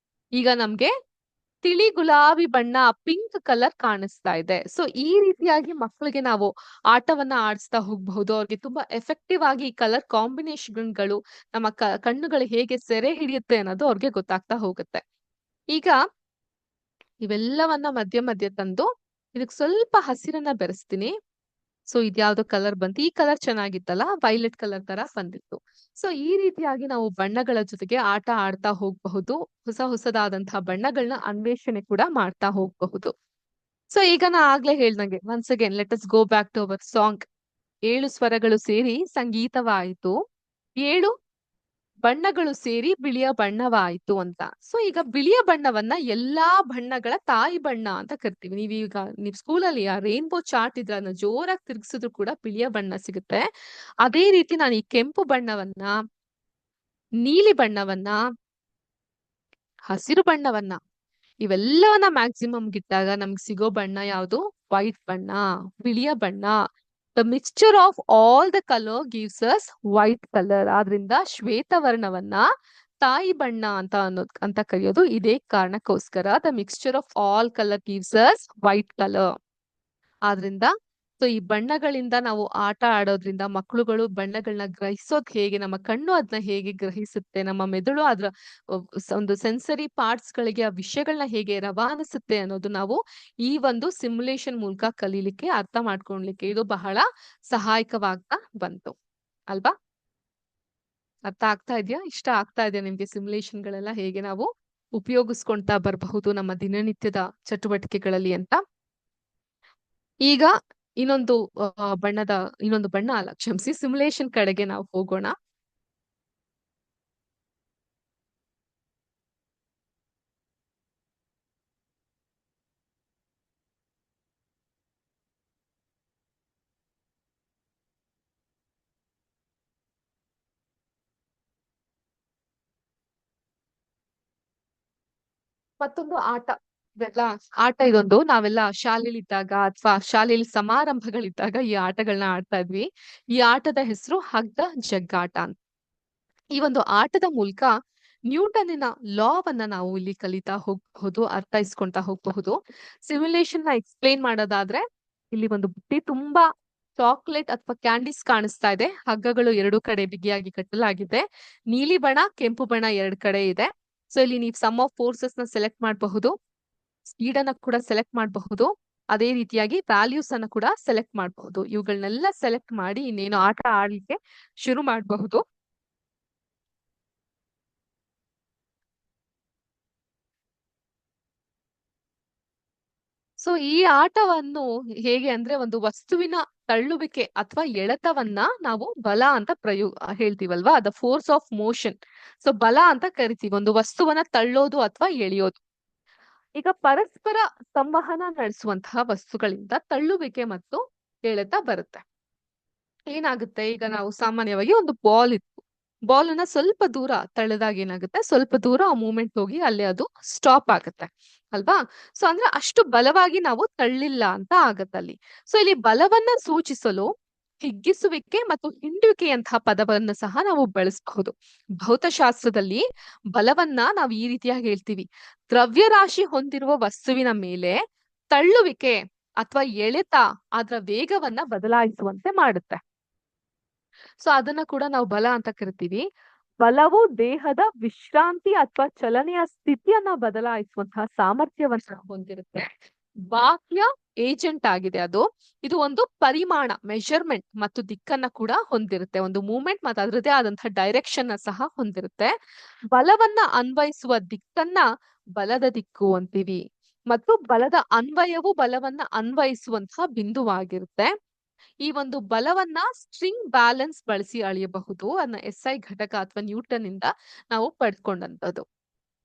ಈಗ ನಮ್ಗೆ ತಿಳಿ ಗುಲಾಬಿ ಬಣ್ಣ, ಪಿಂಕ್ ಕಲರ್ ಕಾಣಿಸ್ತಾ ಇದೆ. ಸೊ ಈ ರೀತಿಯಾಗಿ ಮಕ್ಕಳಿಗೆ ನಾವು ಆಟವನ್ನ ಆಡಿಸ್ತಾ ಹೋಗ್ಬಹುದು. ಅವ್ರಿಗೆ ತುಂಬಾ ಎಫೆಕ್ಟಿವ್ ಆಗಿ ಕಲರ್ ಕಾಂಬಿನೇಷನ್ಗಳು ನಮ್ಮ ಕಣ್ಣುಗಳು ಹೇಗೆ ಸೆರೆ ಹಿಡಿಯುತ್ತೆ ಅನ್ನೋದು ಅವ್ರಿಗೆ ಗೊತ್ತಾಗ್ತಾ ಹೋಗುತ್ತೆ. ಈಗ ಇವೆಲ್ಲವನ್ನ ಮಧ್ಯ ಮಧ್ಯ ತಂದು ಇದಕ್ ಸ್ವಲ್ಪ ಹಸಿರನ್ನ ಬೆರೆಸ್ತೀನಿ. ಸೊ ಇದ್ಯಾವ್ದೋ ಕಲರ್ ಬಂತು. ಈ ಕಲರ್ ಚೆನ್ನಾಗಿತ್ತಲ್ಲ, ವೈಲೆಟ್ ಕಲರ್ ತರ ಬಂದಿತ್ತು. ಸೊ ಈ ರೀತಿಯಾಗಿ ನಾವು ಬಣ್ಣಗಳ ಜೊತೆಗೆ ಆಟ ಆಡ್ತಾ ಹೋಗಬಹುದು. ಹೊಸದಾದಂತಹ ಬಣ್ಣಗಳನ್ನ ಅನ್ವೇಷಣೆ ಕೂಡ ಮಾಡ್ತಾ ಹೋಗಬಹುದು. ಸೊ ಈಗ ನಾ ಆಗ್ಲೇ ಹೇಳ್ದಂಗೆ, once again let us go back to our song. 7 ಸ್ವರಗಳು ಸೇರಿ ಸಂಗೀತವಾಯಿತು, 7 ಬಣ್ಣಗಳು ಸೇರಿ ಬಿಳಿಯ ಬಣ್ಣವಾಯಿತು ಅಂತ. ಸೊ ಈಗ ಬಿಳಿಯ ಬಣ್ಣವನ್ನ ಎಲ್ಲಾ ಬಣ್ಣಗಳ ತಾಯಿ ಬಣ್ಣ ಅಂತ ಕರಿತೀವಿ. ನೀವ್ ಸ್ಕೂಲಲ್ಲಿ ಆ ರೈನ್ಬೋ ಚಾರ್ಟ್ ಇದ್ರೆ ಅದನ್ನ ಜೋರಾಗಿ ತಿರ್ಗಿಸಿದ್ರು ಕೂಡ ಬಿಳಿಯ ಬಣ್ಣ ಸಿಗುತ್ತೆ. ಅದೇ ರೀತಿ ನಾನು ಈ ಕೆಂಪು ಬಣ್ಣವನ್ನ, ನೀಲಿ ಬಣ್ಣವನ್ನ, ಹಸಿರು ಬಣ್ಣವನ್ನ, ಇವೆಲ್ಲವನ್ನ ಮ್ಯಾಕ್ಸಿಮಮ್ ಗಿಟ್ಟಾಗ ನಮ್ಗೆ ಸಿಗೋ ಬಣ್ಣ ಯಾವುದು? ವೈಟ್ ಬಣ್ಣ, ಬಿಳಿಯ ಬಣ್ಣ. The mixture of all the colour gives us white colour. ಆದ್ರಿಂದ ಶ್ವೇತವರ್ಣವನ್ನ ತಾಯಿ ಬಣ್ಣ ಅಂತ ಕರೆಯೋದು ಇದೇ ಕಾರಣಕ್ಕೋಸ್ಕರ. The mixture of all colour gives us white colour. ಆದ್ರಿಂದ ಸೊ ಈ ಬಣ್ಣಗಳಿಂದ ನಾವು ಆಟ ಆಡೋದ್ರಿಂದ ಮಕ್ಕಳುಗಳು ಬಣ್ಣಗಳನ್ನ ಗ್ರಹಿಸೋದ್ ಹೇಗೆ, ನಮ್ಮ ಕಣ್ಣು ಅದನ್ನ ಹೇಗೆ ಗ್ರಹಿಸುತ್ತೆ, ನಮ್ಮ ಮೆದುಳು ಅದ್ರ ಒಂದು ಸೆನ್ಸರಿ ಪಾರ್ಟ್ಸ್ ಗಳಿಗೆ ಆ ವಿಷಯಗಳನ್ನ ಹೇಗೆ ರವಾನಿಸುತ್ತೆ ಅನ್ನೋದು ನಾವು ಈ ಒಂದು ಸಿಮ್ಯುಲೇಷನ್ ಮೂಲಕ ಕಲೀಲಿಕ್ಕೆ, ಅರ್ಥ ಮಾಡ್ಕೊಳ್ಲಿಕ್ಕೆ ಇದು ಬಹಳ ಸಹಾಯಕವಾಗ್ತಾ ಬಂತು ಅಲ್ವಾ? ಅರ್ಥ ಆಗ್ತಾ ಇದೆಯಾ? ಇಷ್ಟ ಆಗ್ತಾ ಇದೆಯಾ ನಿಮ್ಗೆ ಸಿಮ್ಯುಲೇಷನ್ ಗಳೆಲ್ಲ ಹೇಗೆ ನಾವು ಉಪಯೋಗಿಸ್ಕೊಂತಾ ಬರಬಹುದು ನಮ್ಮ ದಿನನಿತ್ಯದ ಚಟುವಟಿಕೆಗಳಲ್ಲಿ ಅಂತ? ಈಗ ಇನ್ನೊಂದು ಇನ್ನೊಂದು ಬಣ್ಣ ಅಲ್ಲ, ಕ್ಷಮಿಸಿ, ಸಿಮ್ಯುಲೇಷನ್ ಕಡೆಗೆ ನಾವು ಹೋಗೋಣ. ಮತ್ತೊಂದು ಆಟ, ಇವೆಲ್ಲ ಆಟ ಇದೊಂದು ನಾವೆಲ್ಲ ಶಾಲೆಯಲ್ಲಿದ್ದಾಗ ಅಥವಾ ಶಾಲೆಯಲ್ಲಿ ಸಮಾರಂಭಗಳಿದ್ದಾಗ ಈ ಆಟಗಳನ್ನ ಆಡ್ತಾ ಇದ್ವಿ. ಈ ಆಟದ ಹೆಸರು ಹಗ್ಗ ಜಗ್ಗಾಟ ಅಂತ. ಈ ಒಂದು ಆಟದ ಮೂಲಕ ನ್ಯೂಟನ್ನಿನ ಲಾವನ್ನ ನಾವು ಇಲ್ಲಿ ಕಲಿತಾ ಹೋಗ್ಬಹುದು, ಅರ್ಥೈಸ್ಕೊಂತಾ ಹೋಗಬಹುದು. ಸಿಮ್ಯುಲೇಷನ್ ನ ಎಕ್ಸ್ಪ್ಲೇನ್ ಮಾಡೋದಾದ್ರೆ, ಇಲ್ಲಿ ಒಂದು ಬುಟ್ಟಿ ತುಂಬಾ ಚಾಕ್ಲೇಟ್ ಅಥವಾ ಕ್ಯಾಂಡೀಸ್ ಕಾಣಿಸ್ತಾ ಇದೆ. ಹಗ್ಗಗಳು ಎರಡು ಕಡೆ ಬಿಗಿಯಾಗಿ ಕಟ್ಟಲಾಗಿದೆ. ನೀಲಿ ಬಣ್ಣ, ಕೆಂಪು ಬಣ್ಣ ಎರಡು ಕಡೆ ಇದೆ. ಸೊ ಇಲ್ಲಿ ನೀವು ಸಮ್ ಆಫ್ ಫೋರ್ಸಸ್ ನ ಸೆಲೆಕ್ಟ್ ಮಾಡಬಹುದು, ಸ್ಪೀಡ್ ಅನ್ನ ಕೂಡ ಸೆಲೆಕ್ಟ್ ಮಾಡಬಹುದು, ಅದೇ ರೀತಿಯಾಗಿ ವ್ಯಾಲ್ಯೂಸ್ ಅನ್ನ ಕೂಡ ಸೆಲೆಕ್ಟ್ ಮಾಡಬಹುದು. ಇವುಗಳನ್ನೆಲ್ಲ ಸೆಲೆಕ್ಟ್ ಮಾಡಿ ಇನ್ನೇನು ಆಟ ಆಡ್ಲಿಕ್ಕೆ ಶುರು ಮಾಡಬಹುದು. ಸೊ ಈ ಆಟವನ್ನು ಹೇಗೆ ಅಂದ್ರೆ, ಒಂದು ವಸ್ತುವಿನ ತಳ್ಳುವಿಕೆ ಅಥವಾ ಎಳೆತವನ್ನ ನಾವು ಬಲ ಅಂತ ಹೇಳ್ತೀವಲ್ವಾ, the force of motion. So ಬಲ ಅಂತ ಕರಿತೀವಿ ಒಂದು ವಸ್ತುವನ್ನ ತಳ್ಳೋದು ಅಥವಾ ಎಳೆಯೋದು. ಈಗ ಪರಸ್ಪರ ಸಂವಹನ ನಡೆಸುವಂತಹ ವಸ್ತುಗಳಿಂದ ತಳ್ಳುವಿಕೆ ಮತ್ತು ಎಳೆತ ಬರುತ್ತೆ. ಏನಾಗುತ್ತೆ, ಈಗ ನಾವು ಸಾಮಾನ್ಯವಾಗಿ ಒಂದು ಬಾಲ್ ಇತ್ತು, ಬಾಲ್ ಅನ್ನ ಸ್ವಲ್ಪ ದೂರ ತಳ್ಳಿದಾಗ ಏನಾಗುತ್ತೆ, ಸ್ವಲ್ಪ ದೂರ ಆ ಮೂವ್ಮೆಂಟ್ ಹೋಗಿ ಅಲ್ಲಿ ಅದು ಸ್ಟಾಪ್ ಆಗುತ್ತೆ ಅಲ್ವಾ? ಸೊ ಅಂದ್ರೆ ಅಷ್ಟು ಬಲವಾಗಿ ನಾವು ತಳ್ಳಿಲ್ಲ ಅಂತ ಆಗತ್ತಲ್ಲಿ. ಸೊ ಇಲ್ಲಿ ಬಲವನ್ನ ಸೂಚಿಸಲು ಹಿಗ್ಗಿಸುವಿಕೆ ಮತ್ತು ಹಿಂಡುವಿಕೆಯಂತಹ ಪದವನ್ನು ಸಹ ನಾವು ಬಳಸಬಹುದು. ಭೌತಶಾಸ್ತ್ರದಲ್ಲಿ ಬಲವನ್ನ ನಾವು ಈ ರೀತಿಯಾಗಿ ಹೇಳ್ತೀವಿ: ದ್ರವ್ಯರಾಶಿ ಹೊಂದಿರುವ ವಸ್ತುವಿನ ಮೇಲೆ ತಳ್ಳುವಿಕೆ ಅಥವಾ ಎಳೆತ ಅದರ ವೇಗವನ್ನ ಬದಲಾಯಿಸುವಂತೆ ಮಾಡುತ್ತೆ. ಸೊ ಅದನ್ನ ಕೂಡ ನಾವು ಬಲ ಅಂತ ಕರಿತೀವಿ. ಬಲವು ದೇಹದ ವಿಶ್ರಾಂತಿ ಅಥವಾ ಚಲನೆಯ ಸ್ಥಿತಿಯನ್ನ ಬದಲಾಯಿಸುವಂತಹ ಸಾಮರ್ಥ್ಯವನ್ನ ಹೊಂದಿರುತ್ತೆ. ಬಾಹ್ಯ ಏಜೆಂಟ್ ಆಗಿದೆ ಅದು. ಇದು ಒಂದು ಪರಿಮಾಣ, ಮೆಷರ್ಮೆಂಟ್ ಮತ್ತು ದಿಕ್ಕನ್ನ ಕೂಡ ಹೊಂದಿರುತ್ತೆ. ಒಂದು ಮೂವ್ಮೆಂಟ್ ಮತ್ತು ಅದರದೇ ಆದಂತಹ ಡೈರೆಕ್ಷನ್ ಸಹ ಹೊಂದಿರುತ್ತೆ. ಬಲವನ್ನ ಅನ್ವಯಿಸುವ ದಿಕ್ಕನ್ನ ಬಲದ ದಿಕ್ಕು ಅಂತೀವಿ. ಮತ್ತು ಬಲದ ಅನ್ವಯವು ಬಲವನ್ನ ಅನ್ವಯಿಸುವಂತಹ ಬಿಂದುವಾಗಿರುತ್ತೆ. ಈ ಒಂದು ಬಲವನ್ನ ಸ್ಟ್ರಿಂಗ್ ಬ್ಯಾಲೆನ್ಸ್ ಬಳಸಿ ಅಳೆಯಬಹುದು. ಅದನ್ನ SI ಘಟಕ ಅಥವಾ ನ್ಯೂಟನ್ ಇಂದ ನಾವು ಪಡ್ಕೊಂಡಂತದ್ದು.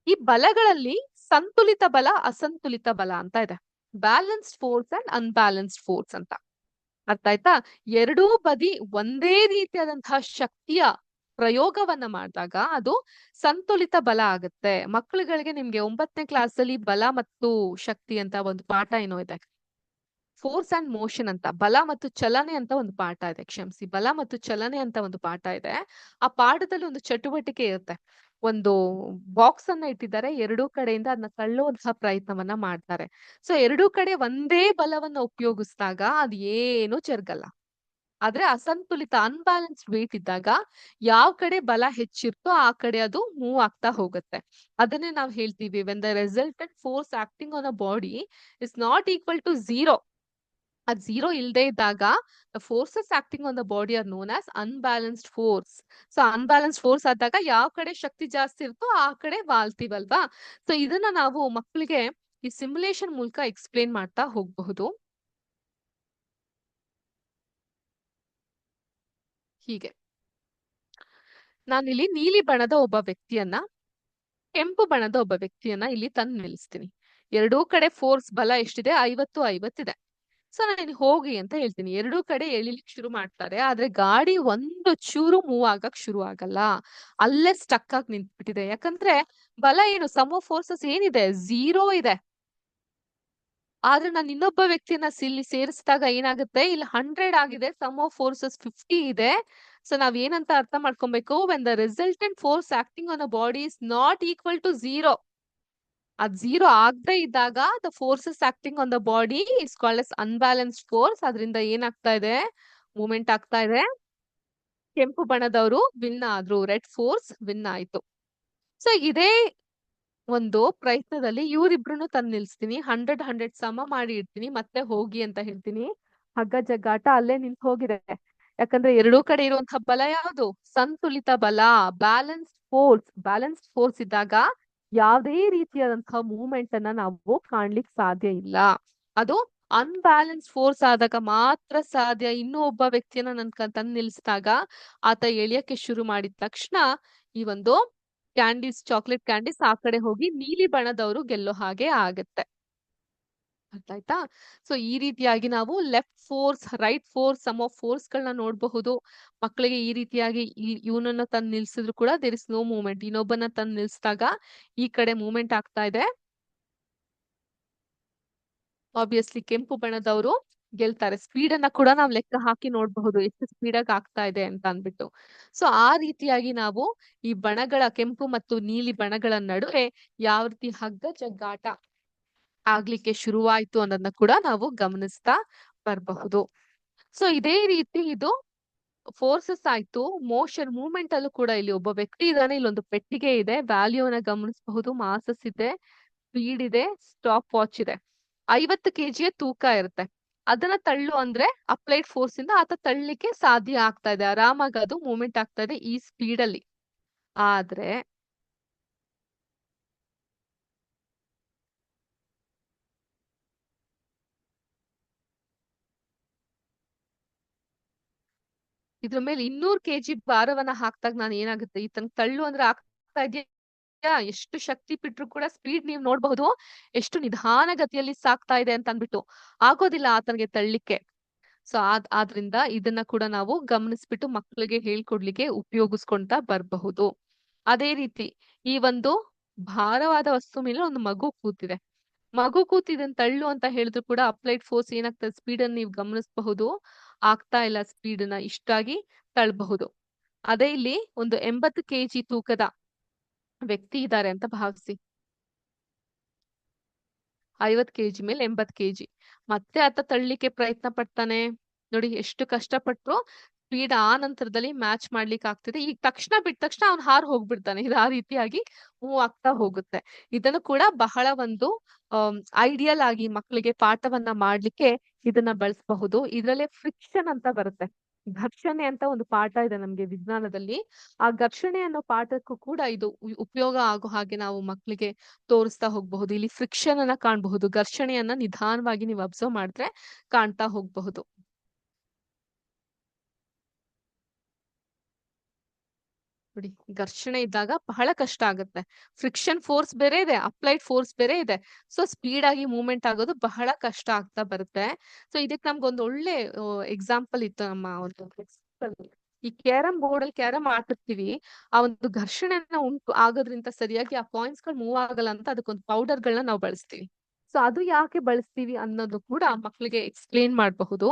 ಈ ಬಲಗಳಲ್ಲಿ ಸಂತುಲಿತ ಬಲ, ಅಸಂತುಲಿತ ಬಲ ಅಂತ ಇದೆ. Balanced force and unbalanced force ಅಂತ. ಅರ್ಥ ಆಯ್ತಾ? ಎರಡೂ ಬದಿ ಒಂದೇ ರೀತಿಯಾದಂತಹ ಶಕ್ತಿಯ ಪ್ರಯೋಗವನ್ನ ಮಾಡಿದಾಗ ಅದು ಸಂತುಲಿತ ಬಲ ಆಗುತ್ತೆ. ಮಕ್ಕಳುಗಳಿಗೆ ನಿಮ್ಗೆ 9ನೇ ಕ್ಲಾಸ್ ಅಲ್ಲಿ ಬಲ ಮತ್ತು ಶಕ್ತಿ ಅಂತ ಒಂದು ಪಾಠ ಏನೋ ಇದೆ, ಫೋರ್ಸ್ ಅಂಡ್ ಮೋಷನ್ ಅಂತ, ಬಲ ಮತ್ತು ಚಲನೆ ಅಂತ ಒಂದು ಪಾಠ ಇದೆ. ಕ್ಷಮಿಸಿ, ಬಲ ಮತ್ತು ಚಲನೆ ಅಂತ ಒಂದು ಪಾಠ ಇದೆ. ಆ ಪಾಠದಲ್ಲಿ ಒಂದು ಚಟುವಟಿಕೆ ಇರುತ್ತೆ. ಒಂದು ಬಾಕ್ಸ್ ಅನ್ನ ಇಟ್ಟಿದ್ದಾರೆ, ಎರಡೂ ಕಡೆಯಿಂದ ಅದನ್ನ ತಳ್ಳುವಂತಹ ಪ್ರಯತ್ನವನ್ನ ಮಾಡ್ತಾರೆ. ಸೊ ಎರಡೂ ಕಡೆ ಒಂದೇ ಬಲವನ್ನ ಉಪಯೋಗಿಸಿದಾಗ ಅದು ಏನು ಜರುಗಲ್ಲ. ಆದ್ರೆ ಅಸಂತುಲಿತ, ಅನ್ಬ್ಯಾಲೆನ್ಸ್ಡ್ ವೇಟ್ ಇದ್ದಾಗ ಯಾವ ಕಡೆ ಬಲ ಹೆಚ್ಚಿರ್ತೋ ಆ ಕಡೆ ಅದು ಮೂವ್ ಆಗ್ತಾ ಹೋಗುತ್ತೆ. ಅದನ್ನೇ ನಾವು ಹೇಳ್ತೀವಿ, when the resultant force acting on a body is not equal to zero. ಅದ್ ಝೀರೋ ಇಲ್ಲದೆ ಇದ್ದಾಗ the forces acting on the body are known as unbalanced force. So unbalanced force ಆದಾಗ ಯಾವ ಕಡೆ ಶಕ್ತಿ ಜಾಸ್ತಿ ಇರುತ್ತೋ ಆ ಕಡೆ ವಾಲ್ತೀವಲ್ವಾ. ಸೊ ಇದನ್ನ ನಾವು ಮಕ್ಕಳಿಗೆ ಈ ಸಿಮ್ಯುಲೇಷನ್ ಮೂಲಕ ಎಕ್ಸ್ಪ್ಲೇನ್ ಮಾಡ್ತಾ ಹೋಗಬಹುದು. ಹೀಗೆ ನಾನಿಲ್ಲಿ ನೀಲಿ ಬಣ್ಣದ ಒಬ್ಬ ವ್ಯಕ್ತಿಯನ್ನ, ಕೆಂಪು ಬಣ್ಣದ ಒಬ್ಬ ವ್ಯಕ್ತಿಯನ್ನ ಇಲ್ಲಿ ತಂದು ನಿಲ್ಲಿಸ್ತೀನಿ. ಎರಡೂ ಕಡೆ ಫೋರ್ಸ್, ಬಲ ಎಷ್ಟಿದೆ? 50-50 ಇದೆ. ಸೊ ನಾನು ಹೋಗಿ ಅಂತ ಹೇಳ್ತೀನಿ. ಎರಡೂ ಕಡೆ ಎಳಿಲಿಕ್ಕೆ ಶುರು ಮಾಡ್ತಾರೆ. ಆದ್ರೆ ಗಾಡಿ ಒಂದು ಚೂರು ಮೂವ್ ಆಗಕ್ ಶುರು ಆಗಲ್ಲ. ಅಲ್ಲೇ ಸ್ಟಕ್ ಆಗಿ ನಿಂತ್ಬಿಟ್ಟಿದೆ. ಯಾಕಂದ್ರೆ ಬಲ ಏನು, ಸಮ್ ಆಫ್ ಫೋರ್ಸಸ್ ಏನಿದೆ? ಝೀರೋ ಇದೆ. ಆದ್ರೆ ನಾನು ಇನ್ನೊಬ್ಬ ವ್ಯಕ್ತಿಯನ್ನ ಇಲ್ಲಿ ಸೇರಿಸಿದಾಗ ಏನಾಗುತ್ತೆ, ಇಲ್ಲಿ 100 ಆಗಿದೆ, ಸಮ್ ಆಫ್ ಫೋರ್ಸಸ್ 50 ಇದೆ. ಸೊ ನಾವ್ ಏನಂತ ಅರ್ಥ ಮಾಡ್ಕೊಬೇಕು, when the resultant force acting on a body is not equal to zero. ಅದ್ ಝೀರೋ ಆಗದೆ ಇದ್ದಾಗ the forces acting on the body it's called as unbalanced force. ಅದರಿಂದ ಏನಾಗ್ತಾ ಇದೆ, ಮೂವ್ಮೆಂಟ್ ಆಗ್ತಾ ಇದೆ. ಕೆಂಪು ಬಣ್ಣದವರು ವಿನ್ ಆದ್ರು, ರೆಡ್ ಫೋರ್ಸ್ ವಿನ್ ಆಯ್ತು. ಸೊ ಇದೇ ಒಂದು ಪ್ರಯತ್ನದಲ್ಲಿ ಇವ್ರಿಬ್ರು ತಂದು ನಿಲ್ಸ್ತೀನಿ, 100 ಸಮ ಮಾಡಿ ಇಡ್ತೀನಿ, ಮತ್ತೆ ಹೋಗಿ ಅಂತ ಹೇಳ್ತೀನಿ. ಹಗ್ಗ ಜಗ್ಗಾಟ ಅಲ್ಲೇ ನಿಂತು ಹೋಗಿದೆ. ಯಾಕಂದ್ರೆ ಎರಡೂ ಕಡೆ ಇರುವಂತಹ ಬಲ ಯಾವುದು? ಸಂತುಲಿತ ಬಲ, ಬ್ಯಾಲೆನ್ಸ್ಡ್ ಫೋರ್ಸ್ ಇದ್ದಾಗ ಯಾವುದೇ ರೀತಿಯಾದಂತಹ ಮೂವ್ಮೆಂಟ್ ಅನ್ನ ನಾವು ಕಾಣ್ಲಿಕ್ಕೆ ಸಾಧ್ಯ ಇಲ್ಲ. ಅದು ಅನ್ಬ್ಯಾಲೆನ್ಸ್ ಫೋರ್ಸ್ ಆದಾಗ ಮಾತ್ರ ಸಾಧ್ಯ. ಇನ್ನೂ ಒಬ್ಬ ವ್ಯಕ್ತಿಯನ್ನ ತಂದು ನಿಲ್ಲಿಸಿದಾಗ ಆತ ಎಳಿಯಕ್ಕೆ ಶುರು ಮಾಡಿದ ತಕ್ಷಣ ಈ ಒಂದು ಚಾಕ್ಲೇಟ್ ಕ್ಯಾಂಡೀಸ್ ಆ ಕಡೆ ಹೋಗಿ ನೀಲಿ ಬಣ್ಣದವರು ಗೆಲ್ಲೋ ಹಾಗೆ ಆಗತ್ತೆ. ಅರ್ಥ ಆಯ್ತಾ? ಸೊ ಈ ರೀತಿಯಾಗಿ ನಾವು left force, right force, sum of force ಗಳನ್ನ ನೋಡಬಹುದು. ಮಕ್ಕಳಿಗೆ ಈ ರೀತಿಯಾಗಿ ಇವನನ್ನ ತಂದು ನಿಲ್ಸಿದ್ರು ಕೂಡ ದೇರ್ ಇಸ್ ನೋ ಮೂವ್ಮೆಂಟ್. ಇನ್ನೊಬ್ಬನ ತಂದು ನಿಲ್ಸಿದಾಗ ಈ ಕಡೆ ಮೂವ್ಮೆಂಟ್ ಆಗ್ತಾ ಇದೆ. ಆಬ್ವಿಯಸ್ಲಿ ಕೆಂಪು ಬಣ್ಣದವರು ಗೆಲ್ತಾರೆ. ಸ್ಪೀಡ್ ಅನ್ನ ಕೂಡ ನಾವು ಲೆಕ್ಕ ಹಾಕಿ ನೋಡಬಹುದು, ಎಷ್ಟು ಸ್ಪೀಡ್ ಆಗಿ ಆಗ್ತಾ ಇದೆ ಅಂತ ಅಂದ್ಬಿಟ್ಟು. ಸೊ ಆ ರೀತಿಯಾಗಿ ನಾವು ಈ ಬಣಗಳ, ಕೆಂಪು ಮತ್ತು ನೀಲಿ ಬಣಗಳ ನಡುವೆ ಯಾವ ರೀತಿ ಹಗ್ಗ ಜಗ್ಗಾಟ ಆಗ್ಲಿಕ್ಕೆ ಶುರುವಾಯ್ತು ಅನ್ನೋದನ್ನ ಕೂಡ ನಾವು ಗಮನಿಸ್ತಾ ಬರಬಹುದು. ಸೊ ಇದೇ ರೀತಿ ಇದು ಫೋರ್ಸಸ್ ಆಯ್ತು. ಮೋಷನ್, ಮೂವ್ಮೆಂಟ್ ಅಲ್ಲೂ ಕೂಡ ಇಲ್ಲಿ ಒಬ್ಬ ವ್ಯಕ್ತಿ ಇದ್ದಾನೆ, ಇಲ್ಲೊಂದು ಪೆಟ್ಟಿಗೆ ಇದೆ, ವ್ಯಾಲ್ಯೂನ ಗಮನಿಸಬಹುದು, ಮಾಸಸ್ ಇದೆ, ಸ್ಪೀಡ್ ಇದೆ, ಸ್ಟಾಪ್ ವಾಚ್ ಇದೆ. 50 kg ತೂಕ ಇರುತ್ತೆ. ಅದನ್ನ ತಳ್ಳು ಅಂದ್ರೆ ಅಪ್ಲೈಡ್ ಫೋರ್ಸ್ ಇಂದ ಆತ ತಳ್ಳಿಕ್ಕೆ ಸಾಧ್ಯ ಆಗ್ತಾ ಇದೆ, ಆರಾಮಾಗಿ ಅದು ಮೂವ್ಮೆಂಟ್ ಆಗ್ತಾ ಇದೆ ಈ ಸ್ಪೀಡ್ ಅಲ್ಲಿ. ಆದ್ರೆ ಇದ್ರ ಮೇಲೆ 200 kg ಭಾರವನ್ನ ಹಾಕ್ದಾಗ ನಾನು ಏನಾಗುತ್ತೆ, ಈತನ ತಳ್ಳು ಅಂದ್ರೆ ಆಗ್ತಾ ಇದೆಯಾ, ಎಷ್ಟು ಶಕ್ತಿ ಬಿಟ್ರು ಕೂಡ ಸ್ಪೀಡ್ ನೀವು ನೋಡಬಹುದು ಎಷ್ಟು ನಿಧಾನ ಗತಿಯಲ್ಲಿ ಸಾಕ್ತಾ ಇದೆ ಅಂತ ಅಂದ್ಬಿಟ್ಟು, ಆಗೋದಿಲ್ಲ ಆತನಿಗೆ ತಳ್ಳಿಕ್ಕೆ. ಸೊ ಆದ್ರಿಂದ ಇದನ್ನ ಕೂಡ ನಾವು ಗಮನಿಸ್ಬಿಟ್ಟು ಮಕ್ಕಳಿಗೆ ಹೇಳ್ಕೊಡ್ಲಿಕ್ಕೆ ಉಪಯೋಗಿಸ್ಕೊಂತ ಬರಬಹುದು. ಅದೇ ರೀತಿ ಈ ಒಂದು ಭಾರವಾದ ವಸ್ತು ಮೇಲೆ ಒಂದು ಮಗು ಕೂತಿದೆ. ಮಗು ಕೂತಿದನ್ ತಳ್ಳು ಅಂತ ಹೇಳಿದ್ರು ಕೂಡ ಅಪ್ಲೈಡ್ ಫೋರ್ಸ್ ಏನಾಗ್ತದೆ, ಸ್ಪೀಡ್ ಅನ್ನು ನೀವು ಗಮನಿಸಬಹುದು, ಆಗ್ತಾ ಇಲ್ಲ ಸ್ಪೀಡ್ ನ, ಇಷ್ಟಾಗಿ ತಳ್ಳಬಹುದು. ಅದೇ ಇಲ್ಲಿ ಒಂದು 80 kg ತೂಕದ ವ್ಯಕ್ತಿ ಇದ್ದಾರೆ ಅಂತ ಭಾವಿಸಿ. 50 kg ಮೇಲೆ 80 kg ಮತ್ತೆ ಆತ ತಳ್ಳಿಕ್ಕೆ ಪ್ರಯತ್ನ ಪಡ್ತಾನೆ. ನೋಡಿ ಎಷ್ಟು ಕಷ್ಟಪಟ್ರು ಸ್ಪೀಡ್ ಆ ನಂತರದಲ್ಲಿ ಮ್ಯಾಚ್ ಮಾಡ್ಲಿಕ್ಕೆ ಆಗ್ತಿದೆ. ಈಗ ತಕ್ಷಣ ಬಿಟ್ಟ ತಕ್ಷಣ ಅವ್ನು ಹಾರ್ ಹೋಗ್ಬಿಡ್ತಾನೆ. ಇದು ಆ ರೀತಿಯಾಗಿ ಮೂವ್ ಆಗ್ತಾ ಹೋಗುತ್ತೆ. ಇದನ್ನು ಕೂಡ ಬಹಳ ಒಂದು ಐಡಿಯಲ್ ಆಗಿ ಮಕ್ಕಳಿಗೆ ಪಾಠವನ್ನ ಮಾಡ್ಲಿಕ್ಕೆ ಇದನ್ನ ಬಳಸಬಹುದು. ಇದ್ರಲ್ಲೇ ಫ್ರಿಕ್ಷನ್ ಅಂತ ಬರುತ್ತೆ, ಘರ್ಷಣೆ ಅಂತ ಒಂದು ಪಾಠ ಇದೆ ನಮ್ಗೆ ವಿಜ್ಞಾನದಲ್ಲಿ. ಆ ಘರ್ಷಣೆ ಅನ್ನೋ ಪಾಠಕ್ಕೂ ಕೂಡ ಇದು ಉಪಯೋಗ ಆಗೋ ಹಾಗೆ ನಾವು ಮಕ್ಕಳಿಗೆ ತೋರಿಸ್ತಾ ಹೋಗ್ಬಹುದು. ಇಲ್ಲಿ ಫ್ರಿಕ್ಷನ್ ಅನ್ನ ಕಾಣಬಹುದು, ಘರ್ಷಣೆಯನ್ನ ನಿಧಾನವಾಗಿ ನೀವು ಅಬ್ಸರ್ವ್ ಮಾಡಿದ್ರೆ ಕಾಣ್ತಾ ಹೋಗ್ಬಹುದು. ನೋಡಿ, ಘರ್ಷಣೆ ಇದ್ದಾಗ ಬಹಳ ಕಷ್ಟ ಆಗುತ್ತೆ. ಫ್ರಿಕ್ಷನ್ ಫೋರ್ಸ್ ಬೇರೆ ಇದೆ, ಅಪ್ಲೈಡ್ ಫೋರ್ಸ್ ಬೇರೆ ಇದೆ. ಸೊ ಸ್ಪೀಡ್ ಆಗಿ ಮೂವ್ಮೆಂಟ್ ಆಗೋದು ಬಹಳ ಕಷ್ಟ ಆಗ್ತಾ ಬರುತ್ತೆ. ಸೊ ಇದಕ್ಕೆ ನಮ್ಗೊಂದು ಒಳ್ಳೆ ಎಕ್ಸಾಂಪಲ್ ಇತ್ತು ನಮ್ಮ ಒಂದು ಈ ಕ್ಯಾರಂ ಬೋರ್ಡ್ ಅಲ್ಲಿ ಕ್ಯಾರಂ ಆಟಿರ್ತೀವಿ, ಆ ಒಂದು ಘರ್ಷಣೆನ ಉಂಟು ಆಗೋದ್ರಿಂದ ಸರಿಯಾಗಿ ಆ ಪಾಯಿಂಟ್ಸ್ ಗಳು ಮೂವ್ ಆಗಲ್ಲ ಅಂತ ಅದಕ್ಕೊಂದು ಪೌಡರ್ ಗಳನ್ನ ನಾವು ಬಳಸ್ತೀವಿ. ಸೊ ಅದು ಯಾಕೆ ಬಳಸ್ತೀವಿ ಅನ್ನೋದು ಕೂಡ ಮಕ್ಕಳಿಗೆ ಎಕ್ಸ್ಪ್ಲೇನ್ ಮಾಡಬಹುದು.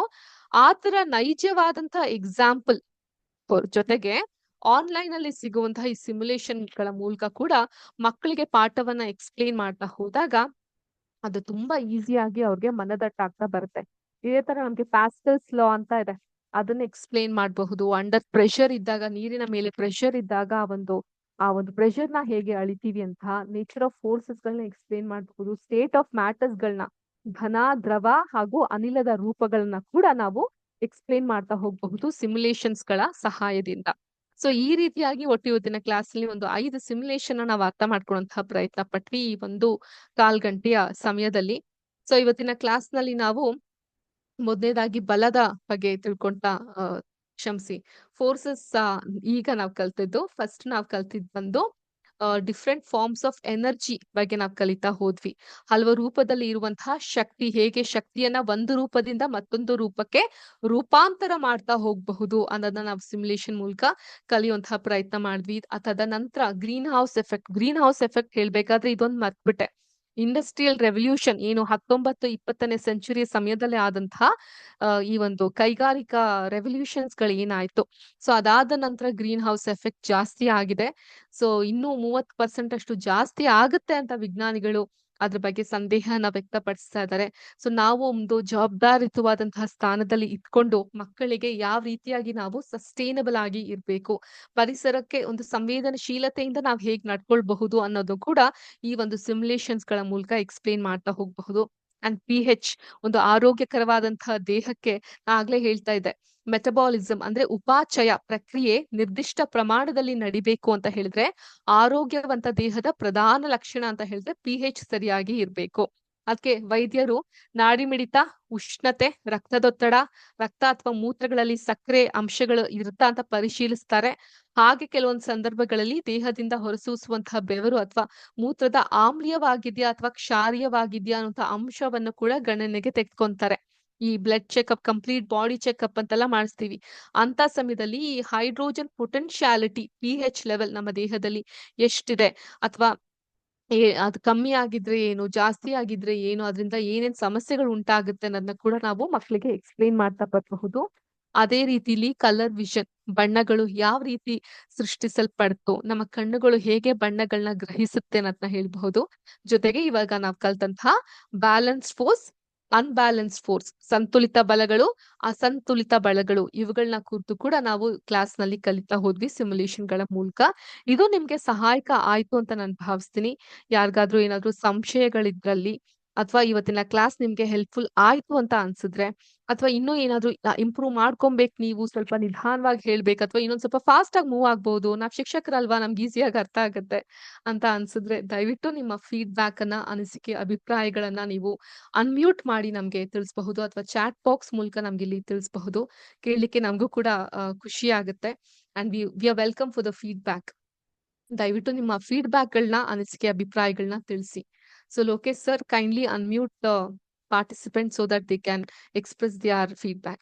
ಆತರ ನೈಜವಾದಂತಹ ಎಕ್ಸಾಂಪಲ್ ಜೊತೆಗೆ ಆನ್ಲೈನ್ ಅಲ್ಲಿ ಸಿಗುವಂತಹ ಈ ಸಿಮ್ಯುಲೇಷನ್ ಗಳ ಮೂಲಕ ಕೂಡ ಮಕ್ಕಳಿಗೆ ಪಾಠವನ್ನ ಎಕ್ಸ್ಪ್ಲೇನ್ ಮಾಡ್ತಾ ಹೋದಾಗ ಅದು ತುಂಬಾ ಈಸಿಯಾಗಿ ಅವ್ರಿಗೆ ಮನದಟ್ಟಾಗ್ತಾ ಬರುತ್ತೆ. ಇದೇ ತರ ನಮ್ಗೆ ಪ್ಯಾಸ್ಕಲ್ಸ್ ಲಾ ಅಂತ ಇದೆ, ಅದನ್ನ ಎಕ್ಸ್ಪ್ಲೇನ್ ಮಾಡಬಹುದು. ಅಂಡರ್ ಪ್ರೆಷರ್ ಇದ್ದಾಗ, ನೀರಿನ ಮೇಲೆ ಪ್ರೆಷರ್ ಇದ್ದಾಗ ಆ ಒಂದು ಪ್ರೆಷರ್ ನ ಹೇಗೆ ಅಳಿತೀವಿ ಅಂತ, ನೇಚರ್ ಆಫ್ ಫೋರ್ಸಸ್ ಗಳನ್ನ ಎಕ್ಸ್ಪ್ಲೇನ್ ಮಾಡಬಹುದು. ಸ್ಟೇಟ್ ಆಫ್ ಮ್ಯಾಟರ್ಸ್ ಗಳನ್ನ, ಘನ, ದ್ರವ ಹಾಗೂ ಅನಿಲದ ರೂಪಗಳನ್ನ ಕೂಡ ನಾವು ಎಕ್ಸ್ಪ್ಲೇನ್ ಮಾಡ್ತಾ ಹೋಗಬಹುದು ಸಿಮ್ಯುಲೇಷನ್ಸ್ ಗಳ ಸಹಾಯದಿಂದ. ಸೊ ಈ ರೀತಿಯಾಗಿ ಒಟ್ಟು ಇವತ್ತಿನ ಕ್ಲಾಸ್ ಅಲ್ಲಿ ಒಂದು 5 ಸಿಮ್ಯುಲೇಷನ್ ನಾವು ಅರ್ಥ ಮಾಡ್ಕೊಳ್ಳುವಂತಹ ಪ್ರಯತ್ನ ಪಟ್ವಿ ಈ ಒಂದು 1/4 ಗಂಟೆಯ ಸಮಯದಲ್ಲಿ. ಸೊ ಇವತ್ತಿನ ಕ್ಲಾಸ್ ನಲ್ಲಿ ನಾವು ಮೊದಲನೇದಾಗಿ ಬಲದ ಬಗ್ಗೆ ತಿಳ್ಕೊಂತ ಕ್ಷಮಿಸಿ, ಫೋರ್ಸಸ್ ಈಗ ನಾವು ಕಲ್ತಿದ್ದು, ಫಸ್ಟ್ ನಾವು ಕಲ್ತಿದ್ ಬಂದು ಡಿಫ್ರೆಂಟ್ ಫಾರ್ಮ್ಸ್ ಆಫ್ ಎನರ್ಜಿ ಬಗ್ಗೆ ನಾವು ಕಲಿತಾ ಹೋದ್ವಿ. ಹಲವು ರೂಪದಲ್ಲಿ ಇರುವಂತಹ ಶಕ್ತಿ, ಹೇಗೆ ಶಕ್ತಿಯನ್ನ ಒಂದು ರೂಪದಿಂದ ಮತ್ತೊಂದು ರೂಪಕ್ಕೆ ರೂಪಾಂತರ ಮಾಡ್ತಾ ಹೋಗಬಹುದು ಅನ್ನೋದನ್ನ ನಾವು ಸಿಮ್ಯುಲೇಷನ್ ಮೂಲಕ ಕಲಿಯುವಂತಹ ಪ್ರಯತ್ನ ಮಾಡಿದ್ವಿ. ತದ ನಂತರ ಗ್ರೀನ್ ಹೌಸ್ ಎಫೆಕ್ಟ್ ಹೇಳ್ಬೇಕಾದ್ರೆ ಇದೊಂದು ಮರ್ತ್ಬಿಟ್ಟೆ. ಇಂಡಸ್ಟ್ರಿಯಲ್ ರೆವಲ್ಯೂಷನ್ ಏನು 19-20ನೇ ಸೆಂಚುರಿಯ ಸಮಯದಲ್ಲೇ ಆದಂತಹ ಈ ಒಂದು ಕೈಗಾರಿಕಾ ರೆವಲ್ಯೂಷನ್ಸ್ ಗಳು ಏನಾಯ್ತು. ಸೊ ಅದಾದ ನಂತರ ಗ್ರೀನ್ ಹೌಸ್ ಎಫೆಕ್ಟ್ ಜಾಸ್ತಿ ಆಗಿದೆ. ಸೊ ಇನ್ನೂ 30% ಅಷ್ಟು ಜಾಸ್ತಿ ಆಗುತ್ತೆ ಅಂತ ವಿಜ್ಞಾನಿಗಳು ಅದ್ರ ಬಗ್ಗೆ ಸಂದೇಹನ ವ್ಯಕ್ತಪಡಿಸ್ತಾ ಇದ್ದಾರೆ. ಸೊ ನಾವು ಒಂದು ಜವಾಬ್ದಾರಿಯುತವಾದಂತಹ ಸ್ಥಾನದಲ್ಲಿ ಇಟ್ಕೊಂಡು ಮಕ್ಕಳಿಗೆ ಯಾವ ರೀತಿಯಾಗಿ ನಾವು ಸಸ್ಟೈನಬಲ್ ಆಗಿ ಇರ್ಬೇಕು, ಪರಿಸರಕ್ಕೆ ಒಂದು ಸಂವೇದನಶೀಲತೆಯಿಂದ ನಾವು ಹೇಗ್ ನಡ್ಕೊಳ್ಬಹುದು ಅನ್ನೋದು ಕೂಡ ಈ ಒಂದು ಸಿಮ್ಯುಲೇಷನ್ಸ್ ಗಳ ಮೂಲಕ ಎಕ್ಸ್‌ಪ್ಲೇನ್ ಮಾಡ್ತಾ ಹೋಗಬಹುದು. ಅಂಡ್ ಪಿಎಚ್ ಒಂದು ಆರೋಗ್ಯಕರವಾದಂತಹ ದೇಹಕ್ಕೆ ಆಗ್ಲೇ ಹೇಳ್ತಾ ಇದ್ದೆ. ಮೆಟಬಾಲಿಸಂ ಅಂದ್ರೆ ಉಪಾಚಯ ಪ್ರಕ್ರಿಯೆ ನಿರ್ದಿಷ್ಟ ಪ್ರಮಾಣದಲ್ಲಿ ನಡಿಬೇಕು ಅಂತ ಹೇಳಿದ್ರೆ, ಆರೋಗ್ಯವಂತ ದೇಹದ ಪ್ರಧಾನ ಲಕ್ಷಣ ಅಂತ ಹೇಳಿದ್ರೆ ಪಿಎಚ್ ಸರಿಯಾಗಿ ಇರ್ಬೇಕು. ಅದಕ್ಕೆ ವೈದ್ಯರು ನಾಡಿಮಿಡಿತ, ಉಷ್ಣತೆ, ರಕ್ತದೊತ್ತಡ, ರಕ್ತ ಅಥವಾ ಮೂತ್ರಗಳಲ್ಲಿ ಸಕ್ಕರೆ ಅಂಶಗಳು ಇರುತ್ತಾ ಅಂತ ಪರಿಶೀಲಿಸ್ತಾರೆ. ಹಾಗೆ ಕೆಲವೊಂದು ಸಂದರ್ಭಗಳಲ್ಲಿ ದೇಹದಿಂದ ಹೊರಸೂಸುವಂತಹ ಬೆವರು ಅಥವಾ ಮೂತ್ರದ ಆಮ್ಲೀಯವಾಗಿದ್ಯಾ ಅಥವಾ ಕ್ಷಾರೀಯವಾಗಿದ್ಯಾ ಅನ್ನುವಂಥ ಅಂಶವನ್ನು ಕೂಡ ಗಣನೆಗೆ ತೆಗೆದುಕೊಂತಾರೆ. ಈ blood checkup, complete body checkup ಅಂತೆಲ್ಲ ಮಾಡಿಸ್ತೀವಿ. ಅಂತ ಸಮಯದಲ್ಲಿ ಈ ಹೈಡ್ರೋಜನ್ ಪೊಟೆನ್ಶಿಯಾಲಿಟಿ ಪಿಎಚ್ ಲೆವೆಲ್ ನಮ್ಮ ದೇಹದಲ್ಲಿ ಎಷ್ಟಿದೆ ಅಥವಾ ಅದು ಕಮ್ಮಿ ಆಗಿದ್ರೆ ಏನು, ಜಾಸ್ತಿ ಆಗಿದ್ರೆ ಏನು, ಅದ್ರಿಂದ ಏನೇನ್ ಸಮಸ್ಯೆಗಳು ಉಂಟಾಗುತ್ತೆ ಅನ್ನೋದನ್ನ ಕೂಡ ನಾವು ಮಕ್ಕಳಿಗೆ ಎಕ್ಸ್‌ಪ್ಲೇನ್ ಮಾಡ್ತಾ ಬರಬಹುದು. ಅದೇ ರೀತಿಲಿ ಕಲರ್ ವಿಷನ್ ಬಣ್ಣಗಳು ಯಾವ ರೀತಿ ಸೃಷ್ಟಿಸಲ್ಪಡ್ತು, ನಮ್ಮ ಕಣ್ಣುಗಳು ಹೇಗೆ ಬಣ್ಣಗಳನ್ನ ಗ್ರಹಿಸುತ್ತೆ ಅನ್ನೋದನ್ನ ಹೇಳ್ಬಹುದು. ಜೊತೆಗೆ ಇವಾಗ ನಾವು ಕಲ್ತಂತಹ ಬ್ಯಾಲೆನ್ಸ್ ಫೋರ್ಸ್, ಅನ್‌ಬ್ಯಾಲೆನ್ಸ್ಡ್ ಫೋರ್ಸ್, ಸಂತುಲಿತ ಬಲಗಳು, ಅಸಂತುಲಿತ ಬಲಗಳು ಇವುಗಳನ್ನ ಕುರಿತು ಕೂಡ ನಾವು ಕ್ಲಾಸ್‌ನಲ್ಲಿ ಕಲಿತಾ ಹೋದ್ವಿ ಸಿಮ್ಯುಲೇಷನ್‌ಗಳ ಮೂಲಕ. ಇದು ನಿಮ್ಗೆ ಸಹಾಯಕ ಆಯ್ತು ಅಂತ ನಾನು ಭಾವಿಸ್ತೀನಿ. ಯಾರಿಗಾದ್ರೂ ಏನಾದ್ರೂ ಸಂಶಯಗಳಿದ್ರಲ್ಲಿ ಅಥವಾ ಇವತ್ತಿನ ಕ್ಲಾಸ್ ನಿಮ್ಗೆ ಹೆಲ್ಪ್‌ಫುಲ್ ಆಯ್ತು ಅಂತ ಅನ್ಸಿದ್ರೆ, ಅಥವಾ ಇನ್ನೂ ಏನಾದ್ರೂ ಇಂಪ್ರೂವ್ ಮಾಡ್ಕೊಬೇಕು, ನೀವು ಸ್ವಲ್ಪ ನಿಧಾನವಾಗಿ ಹೇಳ್ಬೇಕು ಅಥವಾ ಇನ್ನೊಂದ್ ಸ್ವಲ್ಪ ಫಾಸ್ಟ್ ಆಗಿ ಮೂವ್ ಆಗ್ಬಹುದು, ನಾವ್ ಶಿಕ್ಷಕರಲ್ವಾ ನಮ್ಗೆ ಈಸಿಯಾಗಿ ಅರ್ಥ ಆಗುತ್ತೆ ಅಂತ ಅನ್ಸಿದ್ರೆ ದಯವಿಟ್ಟು ನಿಮ್ಮ ಫೀಡ್‌ಬ್ಯಾಕ್ ಅನ್ನ, ಅನಿಸಿಕೆ, ಅಭಿಪ್ರಾಯಗಳನ್ನ ನೀವು ಅನ್ಮ್ಯೂಟ್ ಮಾಡಿ ನಮ್ಗೆ ತಿಳಿಸಬಹುದು ಅಥವಾ ಚಾಟ್ ಬಾಕ್ಸ್ ಮೂಲಕ ನಮ್ಗೆ ಇಲ್ಲಿ ತಿಳಿಸಬಹುದು. ಕೇಳಲಿಕ್ಕೆ ನಮಗೂ ಕೂಡ ಖುಷಿ ಆಗುತ್ತೆ. And we are welcome for the feedback. ದಯವಿಟ್ಟು ನಿಮ್ಮ ಫೀಡ್‌ಬ್ಯಾಕ್‌ಗಳನ್ನ, ಅನಿಸಿಕೆ, ಅಭಿಪ್ರಾಯಗಳನ್ನ ತಿಳಿಸಿ. So Lokesh sir, kindly unmute the participants so that they can express their feedback.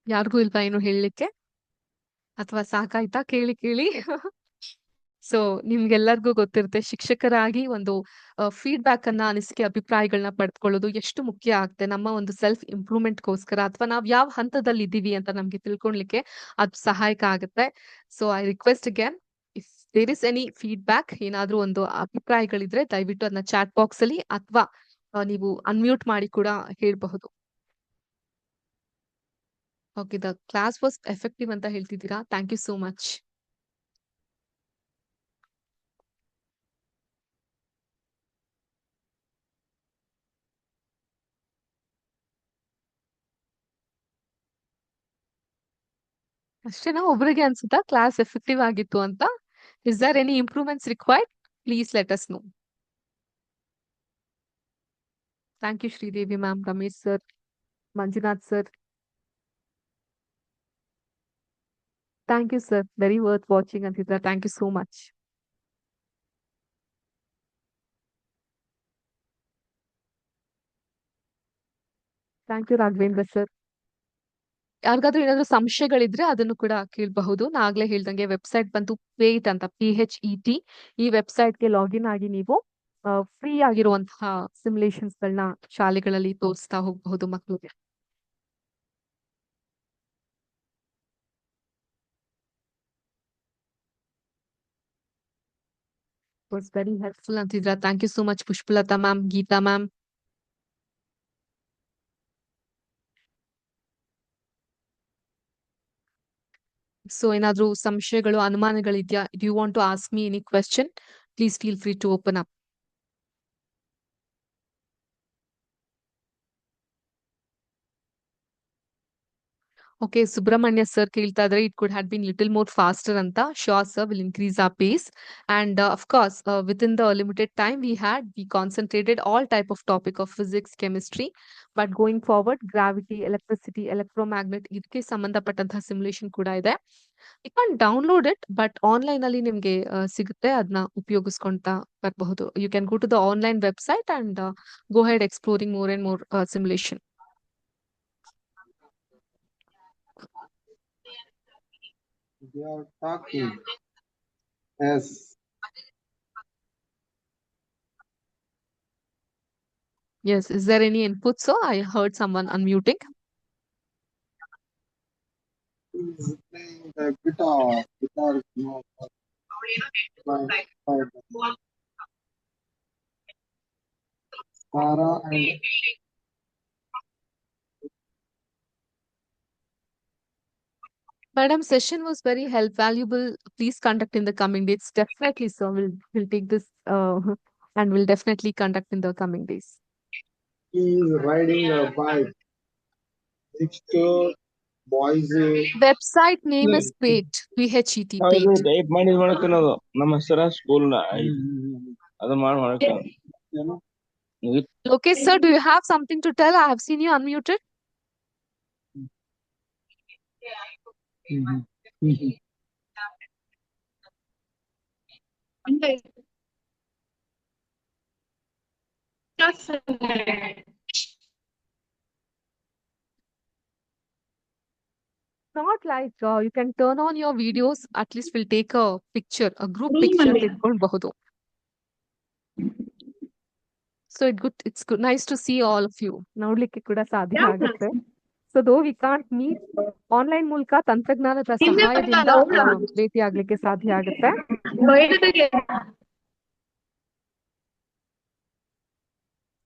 ಯಾರಿಗೂ ಇಲ್ವಾ ಏನು ಹೇಳಲಿಕ್ಕೆ? ಅಥವಾ ಸಾಕಾಯ್ತಾ ಕೇಳಿ ಕೇಳಿ? ಸೊ ನಿಮ್ಗೆಲ್ಲರಿಗೂ ಗೊತ್ತಿರುತ್ತೆ, ಶಿಕ್ಷಕರಾಗಿ ಒಂದು ಫೀಡ್‌ಬ್ಯಾಕ್ ಅನ್ನ, ಅನಿಸಿಕೆ, ಅಭಿಪ್ರಾಯಗಳನ್ನ ಪಡೆದುಕೊಳ್ಳೋದು ಎಷ್ಟು ಮುಖ್ಯ ಆಗುತ್ತೆ ನಮ್ಮ ಒಂದು ಸೆಲ್ಫ್ ಇಂಪ್ರೂವ್‌ಮೆಂಟ್‌ಗೋಸ್ಕರ ಅಥವಾ ನಾವ್ ಯಾವ ಹಂತದಲ್ಲಿ ಇದ್ದೀವಿ ಅಂತ ನಮ್ಗೆ ತಿಳ್ಕೊಳ್ಲಿಕ್ಕೆ ಅದು ಸಹಾಯಕ ಆಗುತ್ತೆ. So I request again, if there is any feedback, ಏನಾದ್ರೂ ಒಂದು ಅಭಿಪ್ರಾಯಗಳಿದ್ರೆ ದಯವಿಟ್ಟು ಅದನ್ನ ಚಾಟ್ ಬಾಕ್ಸ್ ಅಲ್ಲಿ ಅಥವಾ ನೀವು ಅನ್ಮ್ಯೂಟ್ ಮಾಡಿ ಕೂಡ ಹೇಳ್ಬಹುದು. Okay, the class was effective ಅಂತ ಹೇಳ್ತಿದ್ದೀರಾ. Thank you so much. ಅಷ್ಟೇನಾ? ಒಬ್ರಿಗೆ ಅನ್ಸುತ್ತಾ ಕ್ಲಾಸ್ ಎಫೆಕ್ಟಿವ್ ಆಗಿತ್ತು ಅಂತ? Is there any improvements required? Please let us know. Thank you Sridevi ma'am, Ramesh sir, Manjunath sir. Thank you sir, very worth watching ಅಂತಿದ್ರ. Thank you so much. Thank you Raghavendra sir. ಯಾರಿಗಾದ್ರೂ ಏನಾದ್ರು ಸಂಶಯಗಳಿದ್ರೆ ಅದನ್ನು ಕೂಡ ಕೇಳಬಹುದು. ನಾ ಆಗ್ಲೇ ಹೇಳ್ದಂಗೆ ವೆಬ್ಸೈಟ್ ಬಂದು ಪೇಟ್ ಅಂತ, PHET. ಈ ವೆಬ್ಸೈಟ್‌ಗೆ ಲಾಗಿನ್ ಆಗಿ ನೀವು ಫ್ರೀ ಆಗಿರುವಂತಹ ಸಿಮ್ಯುಲೇಷನ್ಸ್‌ಗಳನ್ನ ಶಾಲೆಗಳಲ್ಲಿ ತೋರಿಸ್ತಾ ಹೋಗಬಹುದು ಮಕ್ಕಳಿಗೆ. ವಾಸ್ ವೆರಿ ಹೆಲ್ಪ್‌ಫುಲ್ ಅಂತಿದ್ರ. Thank you so much Pushpalatha ma'am, Geetha ma'am. So ಏನಾದ್ರೂ ಸಂಶಯಗಳು, ಅನುಮಾನಗಳಿದ್ಯಾ? Do you want to ask me any question? Please feel free to open up. Okay, Subrahmanya sir ಕೇಳ್ತಾ ಇದ್ರೆ it could had been little more faster ಅಂತ. Sure sir, will increase our pace. And of course within the limited time we concentrated all type of topic of physics, chemistry. But going forward gravity, electricity, electromagnet ಇದಕ್ಕೆ ಸಂಬಂಧಪಟ್ಟಂತಹ simulation ಕೂಡ ಇದೆ. You can download it, but online ಅಲ್ಲಿ ನಿಮ್ಗೆ ಸಿಗುತ್ತೆ. ಅದನ್ನ ಉಪಯೋಗಿಸ್ಕೊಂತಾ ಬರಬಹುದು. You can go to the online website and go ahead exploring more and more simulation. They are talking. Yes. Yes. Is there any input? So I heard someone unmuting. He's playing the guitar. Guitar. No, my Sarah and Madam, session was very help valuable. Please conduct in the coming days. Definitely, sir. We'll take this and we'll definitely conduct in the coming days. he is riding a bike. Next boys. Website name is PATE. PHET ಹೌದು PATE. Type ಮಾಡಿ ಮಾಡ್ಕೊಳೋದು ನಮ್ಮ ಹೆಸರ school ಅದು ಮಾಡಿ ಮಾಡ್ಕೊ ಏನು? Okay, sir. Do you have something to tell? I have seen you unmuted. Not like you can turn on your videos. At least we'll take a picture, a group picture. ತೆಕ್ಕೊಳ್ಬಹುದು. So it's good, nice to see all of you. ನೋಡ್ಲಿಕ್ಕೆ ಕೂಡ ಸಾಧ್ಯ ಆಗುತ್ತೆ. So though we can't meet, online ಮೂಲಕ ತಂತ್ರಜ್ಞಾನದ ಸಹಾಯದಿಂದ ಭೇಟಿಯಾಗ್ಲಿಕ್ಕೆ ಸಾಧ್ಯ ಆಗುತ್ತೆ.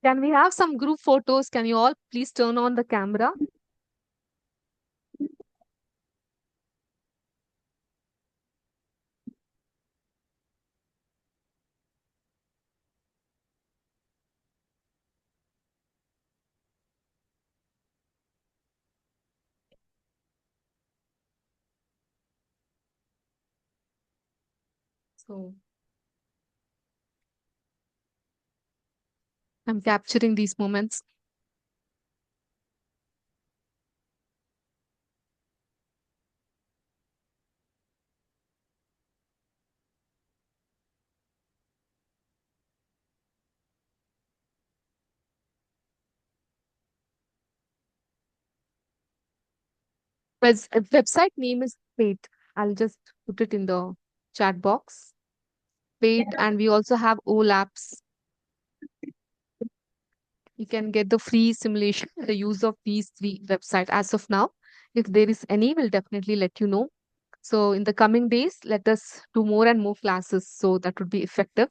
Can we have some group photos? Can you all please turn on the camera? So I'm capturing these moments. Website name is PATE. I'll just put it in the chat box. PATE, and we also have OLAPS. You can get the free simulation, the use of these three websites as of now. If there is any, we'll definitely let you know. So in the coming days, let us do more and more classes so that would be effective.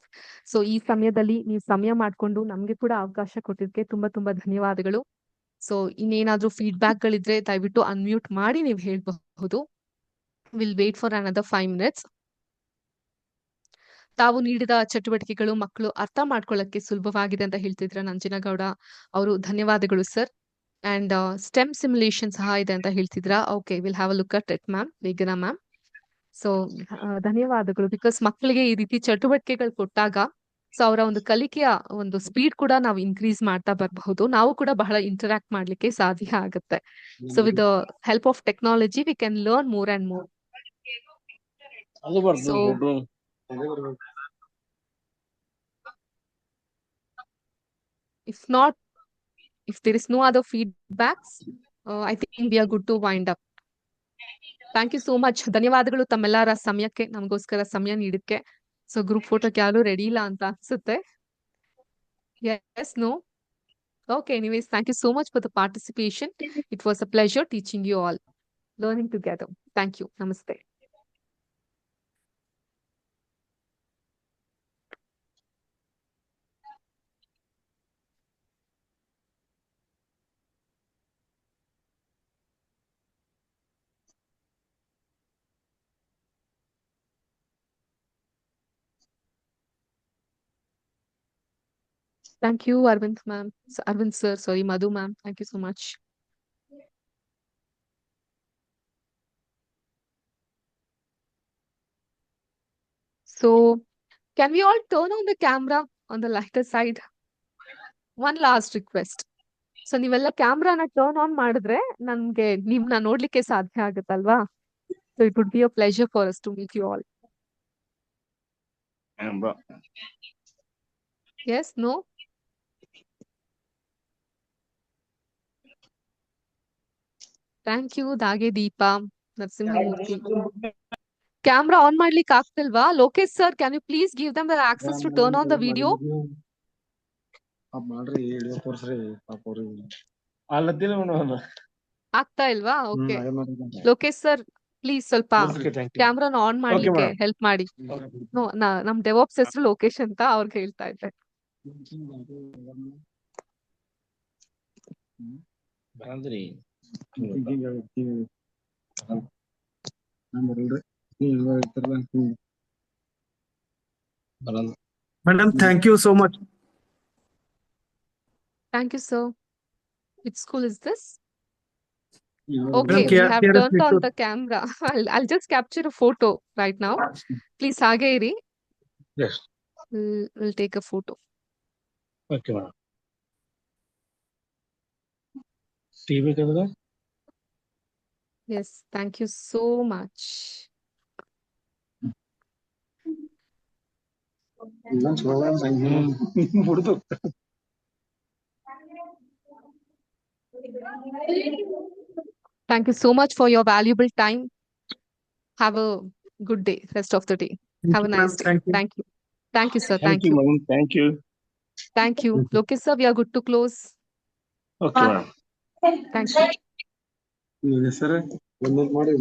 So ಈ ಸಮಯದಲ್ಲಿ ನೀವು ಸಮಯ ಮಾಡ್ಕೊಂಡು ನಮ್ಗೆ ಕೂಡ ಅವಕಾಶ ಕೊಟ್ಟಿದ್ದಕ್ಕೆ ತುಂಬಾ ತುಂಬಾ ಧನ್ಯವಾದಗಳು. ಸೊ ಇನ್ನೇನಾದ್ರೂ ಫೀಡ್ಬ್ಯಾಕ್ ಗಳಿದ್ರೆ ದಯವಿಟ್ಟು ಅನ್ಮ್ಯೂಟ್ ಮಾಡಿ ನೀವು ಹೇಳ್ಬಹುದು. Will wait for another 5 minutes. ತಾವು ನೀಡಿದ ಚಟುವಟಿಕೆಗಳು ಮಕ್ಕಳು ಅರ್ಥ ಮಾಡ್ಕೊಳ್ಳಕ್ಕೆ ಸುಲಭವಾಗಿದೆ ಅಂತ ಹೇಳ್ತಿದ್ರ ನಂಜನಗೌಡ ಅವರು. ಧನ್ಯವಾದಗಳು ಸರ್. ಅಂಡ್ ಸ್ಟೆಮ್ ಸಿಮ್ಯುಲೇಷನ್ ಸಹ ಇದೆ ಅಂತ ಹೇಳ್ತಿದ್ರ. Okay, will have a look at it ma'am, ಮೇಘನಾ ಮ್ಯಾಮ್. ಸೊ ಧನ್ಯವಾದಗಳು. ಬಿಕಾಸ್ ಮಕ್ಕಳಿಗೆ ಈ ರೀತಿ ಚಟುವಟಿಕೆಗಳು ಕೊಟ್ಟಾಗ ಸೊ ಅವರ ಒಂದು ಕಲಿಕೆಯ ಒಂದು ಸ್ಪೀಡ್ ಕೂಡ ನಾವು ಇನ್ಕ್ರೀಸ್ ಮಾಡ್ತಾ ಬರಬಹುದು. ನಾವು ಕೂಡ ಬಹಳ ಇಂಟರಾಕ್ಟ್ ಮಾಡ್ಲಿಕ್ಕೆ ಸಾಧ್ಯ ಆಗುತ್ತೆ. So with the help of technology we can learn more and more. ಅದು ಬರ್ತದೆ so photo. if there is no other feedbacks, I think we are good to wind up. Thank you so much. ಧನ್ಯವಾದಗಳು ತಮ್ಮೆಲ್ಲರ ಸಮಯಕ್ಕೆ, ನಮಗೋಸ್ಕರ ಸಮಯ ನೀಡಕ್ಕೆ. So group ಫೋಟೋಕ್ಕೆ ಯಾರು ready ಇಲ್ಲ ಅಂತ ಅನ್ಸುತ್ತೆ. Yes no okay, anyways thank you so much for the participation. It was a pleasure teaching you all, learning together. Thank you. ನಮಸ್ತೆ. Thank you, Arvind ma'am. Arvind sir, sorry, Madhu ma'am. Thank you so much. So, can we all turn on the camera on the lighter side? One last request. So ನೀವೆಲ್ಲ ಕ್ಯಾಮ್ರಾನ turn on ಮಾಡಿದ್ರೆ ನನ್ಗೆ ನಿಮ್ನ ನೋಡ್ಲಿಕ್ಕೆ ಸಾಧ್ಯ ಆಗುತ್ತಲ್ವಾ? So it would be a pleasure for us to meet you all. Yes no thank you. ದಾಗೆ Deepa Narasimhamurthy. Camera on ಮಾಡ್ಲಿಕ್ಕೆ ಆಗ್ತಿಲ್ವಾ? Lokesh sir, can you please give them the access to turn on the video? ಮಾಡ್ರಿ video ತೋರ್ಸ್ರಿ ಪಾಪ ಅವ್ರಿಗೆ. ಅಲ್ಲತ್ತಿನ ನೋಡೋಣ. ಆಗ್ತಾ ಇಲ್ವಾ? ಓಕೆ. ಅದೇ ಮಾಡಿದ್ದೆ. ಲೋಕೇಶ್ ಸರ್, ಪ್ಲೀಸ್ ಸ್ವಲ್ಪ Okay, thank you. ಕ್ಯಾಮ್ರಾನ ಆನ್ ಮಾಡ್ಲಿಕ್ಕೆ madam. ಹೆಲ್ಪ್ ಮಾಡಿ. ನಮ್ ಡೆವಾಪ್ಸ್ ಹೆಸರು ಲೋಕೇಶ್ ಅಂತ, ಅವ್ರಿಗೆ ಹೇಳ್ತಾ ಇದ್ದೆ. ಬಂದ್ರಿ. Madam, thank you so much. Thank you, sir. Which school is this? Yeah. Okay, we KRS have turned on Mittur. the camera. I'll just capture a photo right now. Please ಹಾಗೆ ಇರಿ. Yes. We'll take a photo. Okay, madam. TV ಬೇಕಾದ್ರೆ? Yes, thank you so much. ಇನ್ನೊಂದ್ ಚಲೋ ಬಿಡ್ತು. Thank you so much for your valuable time. Have a good day, rest of the day. Have a Thank you, nice ma'am. day. Thank you. Thank you. Thank you, sir. Thank Thank you, you. madam. Thank you. Thank you. Lokesh sir, we are good to close. Okay, madam. Thank you. ಹೆಸರು ಒಂದೊಂದ್ ಮಾಡಿ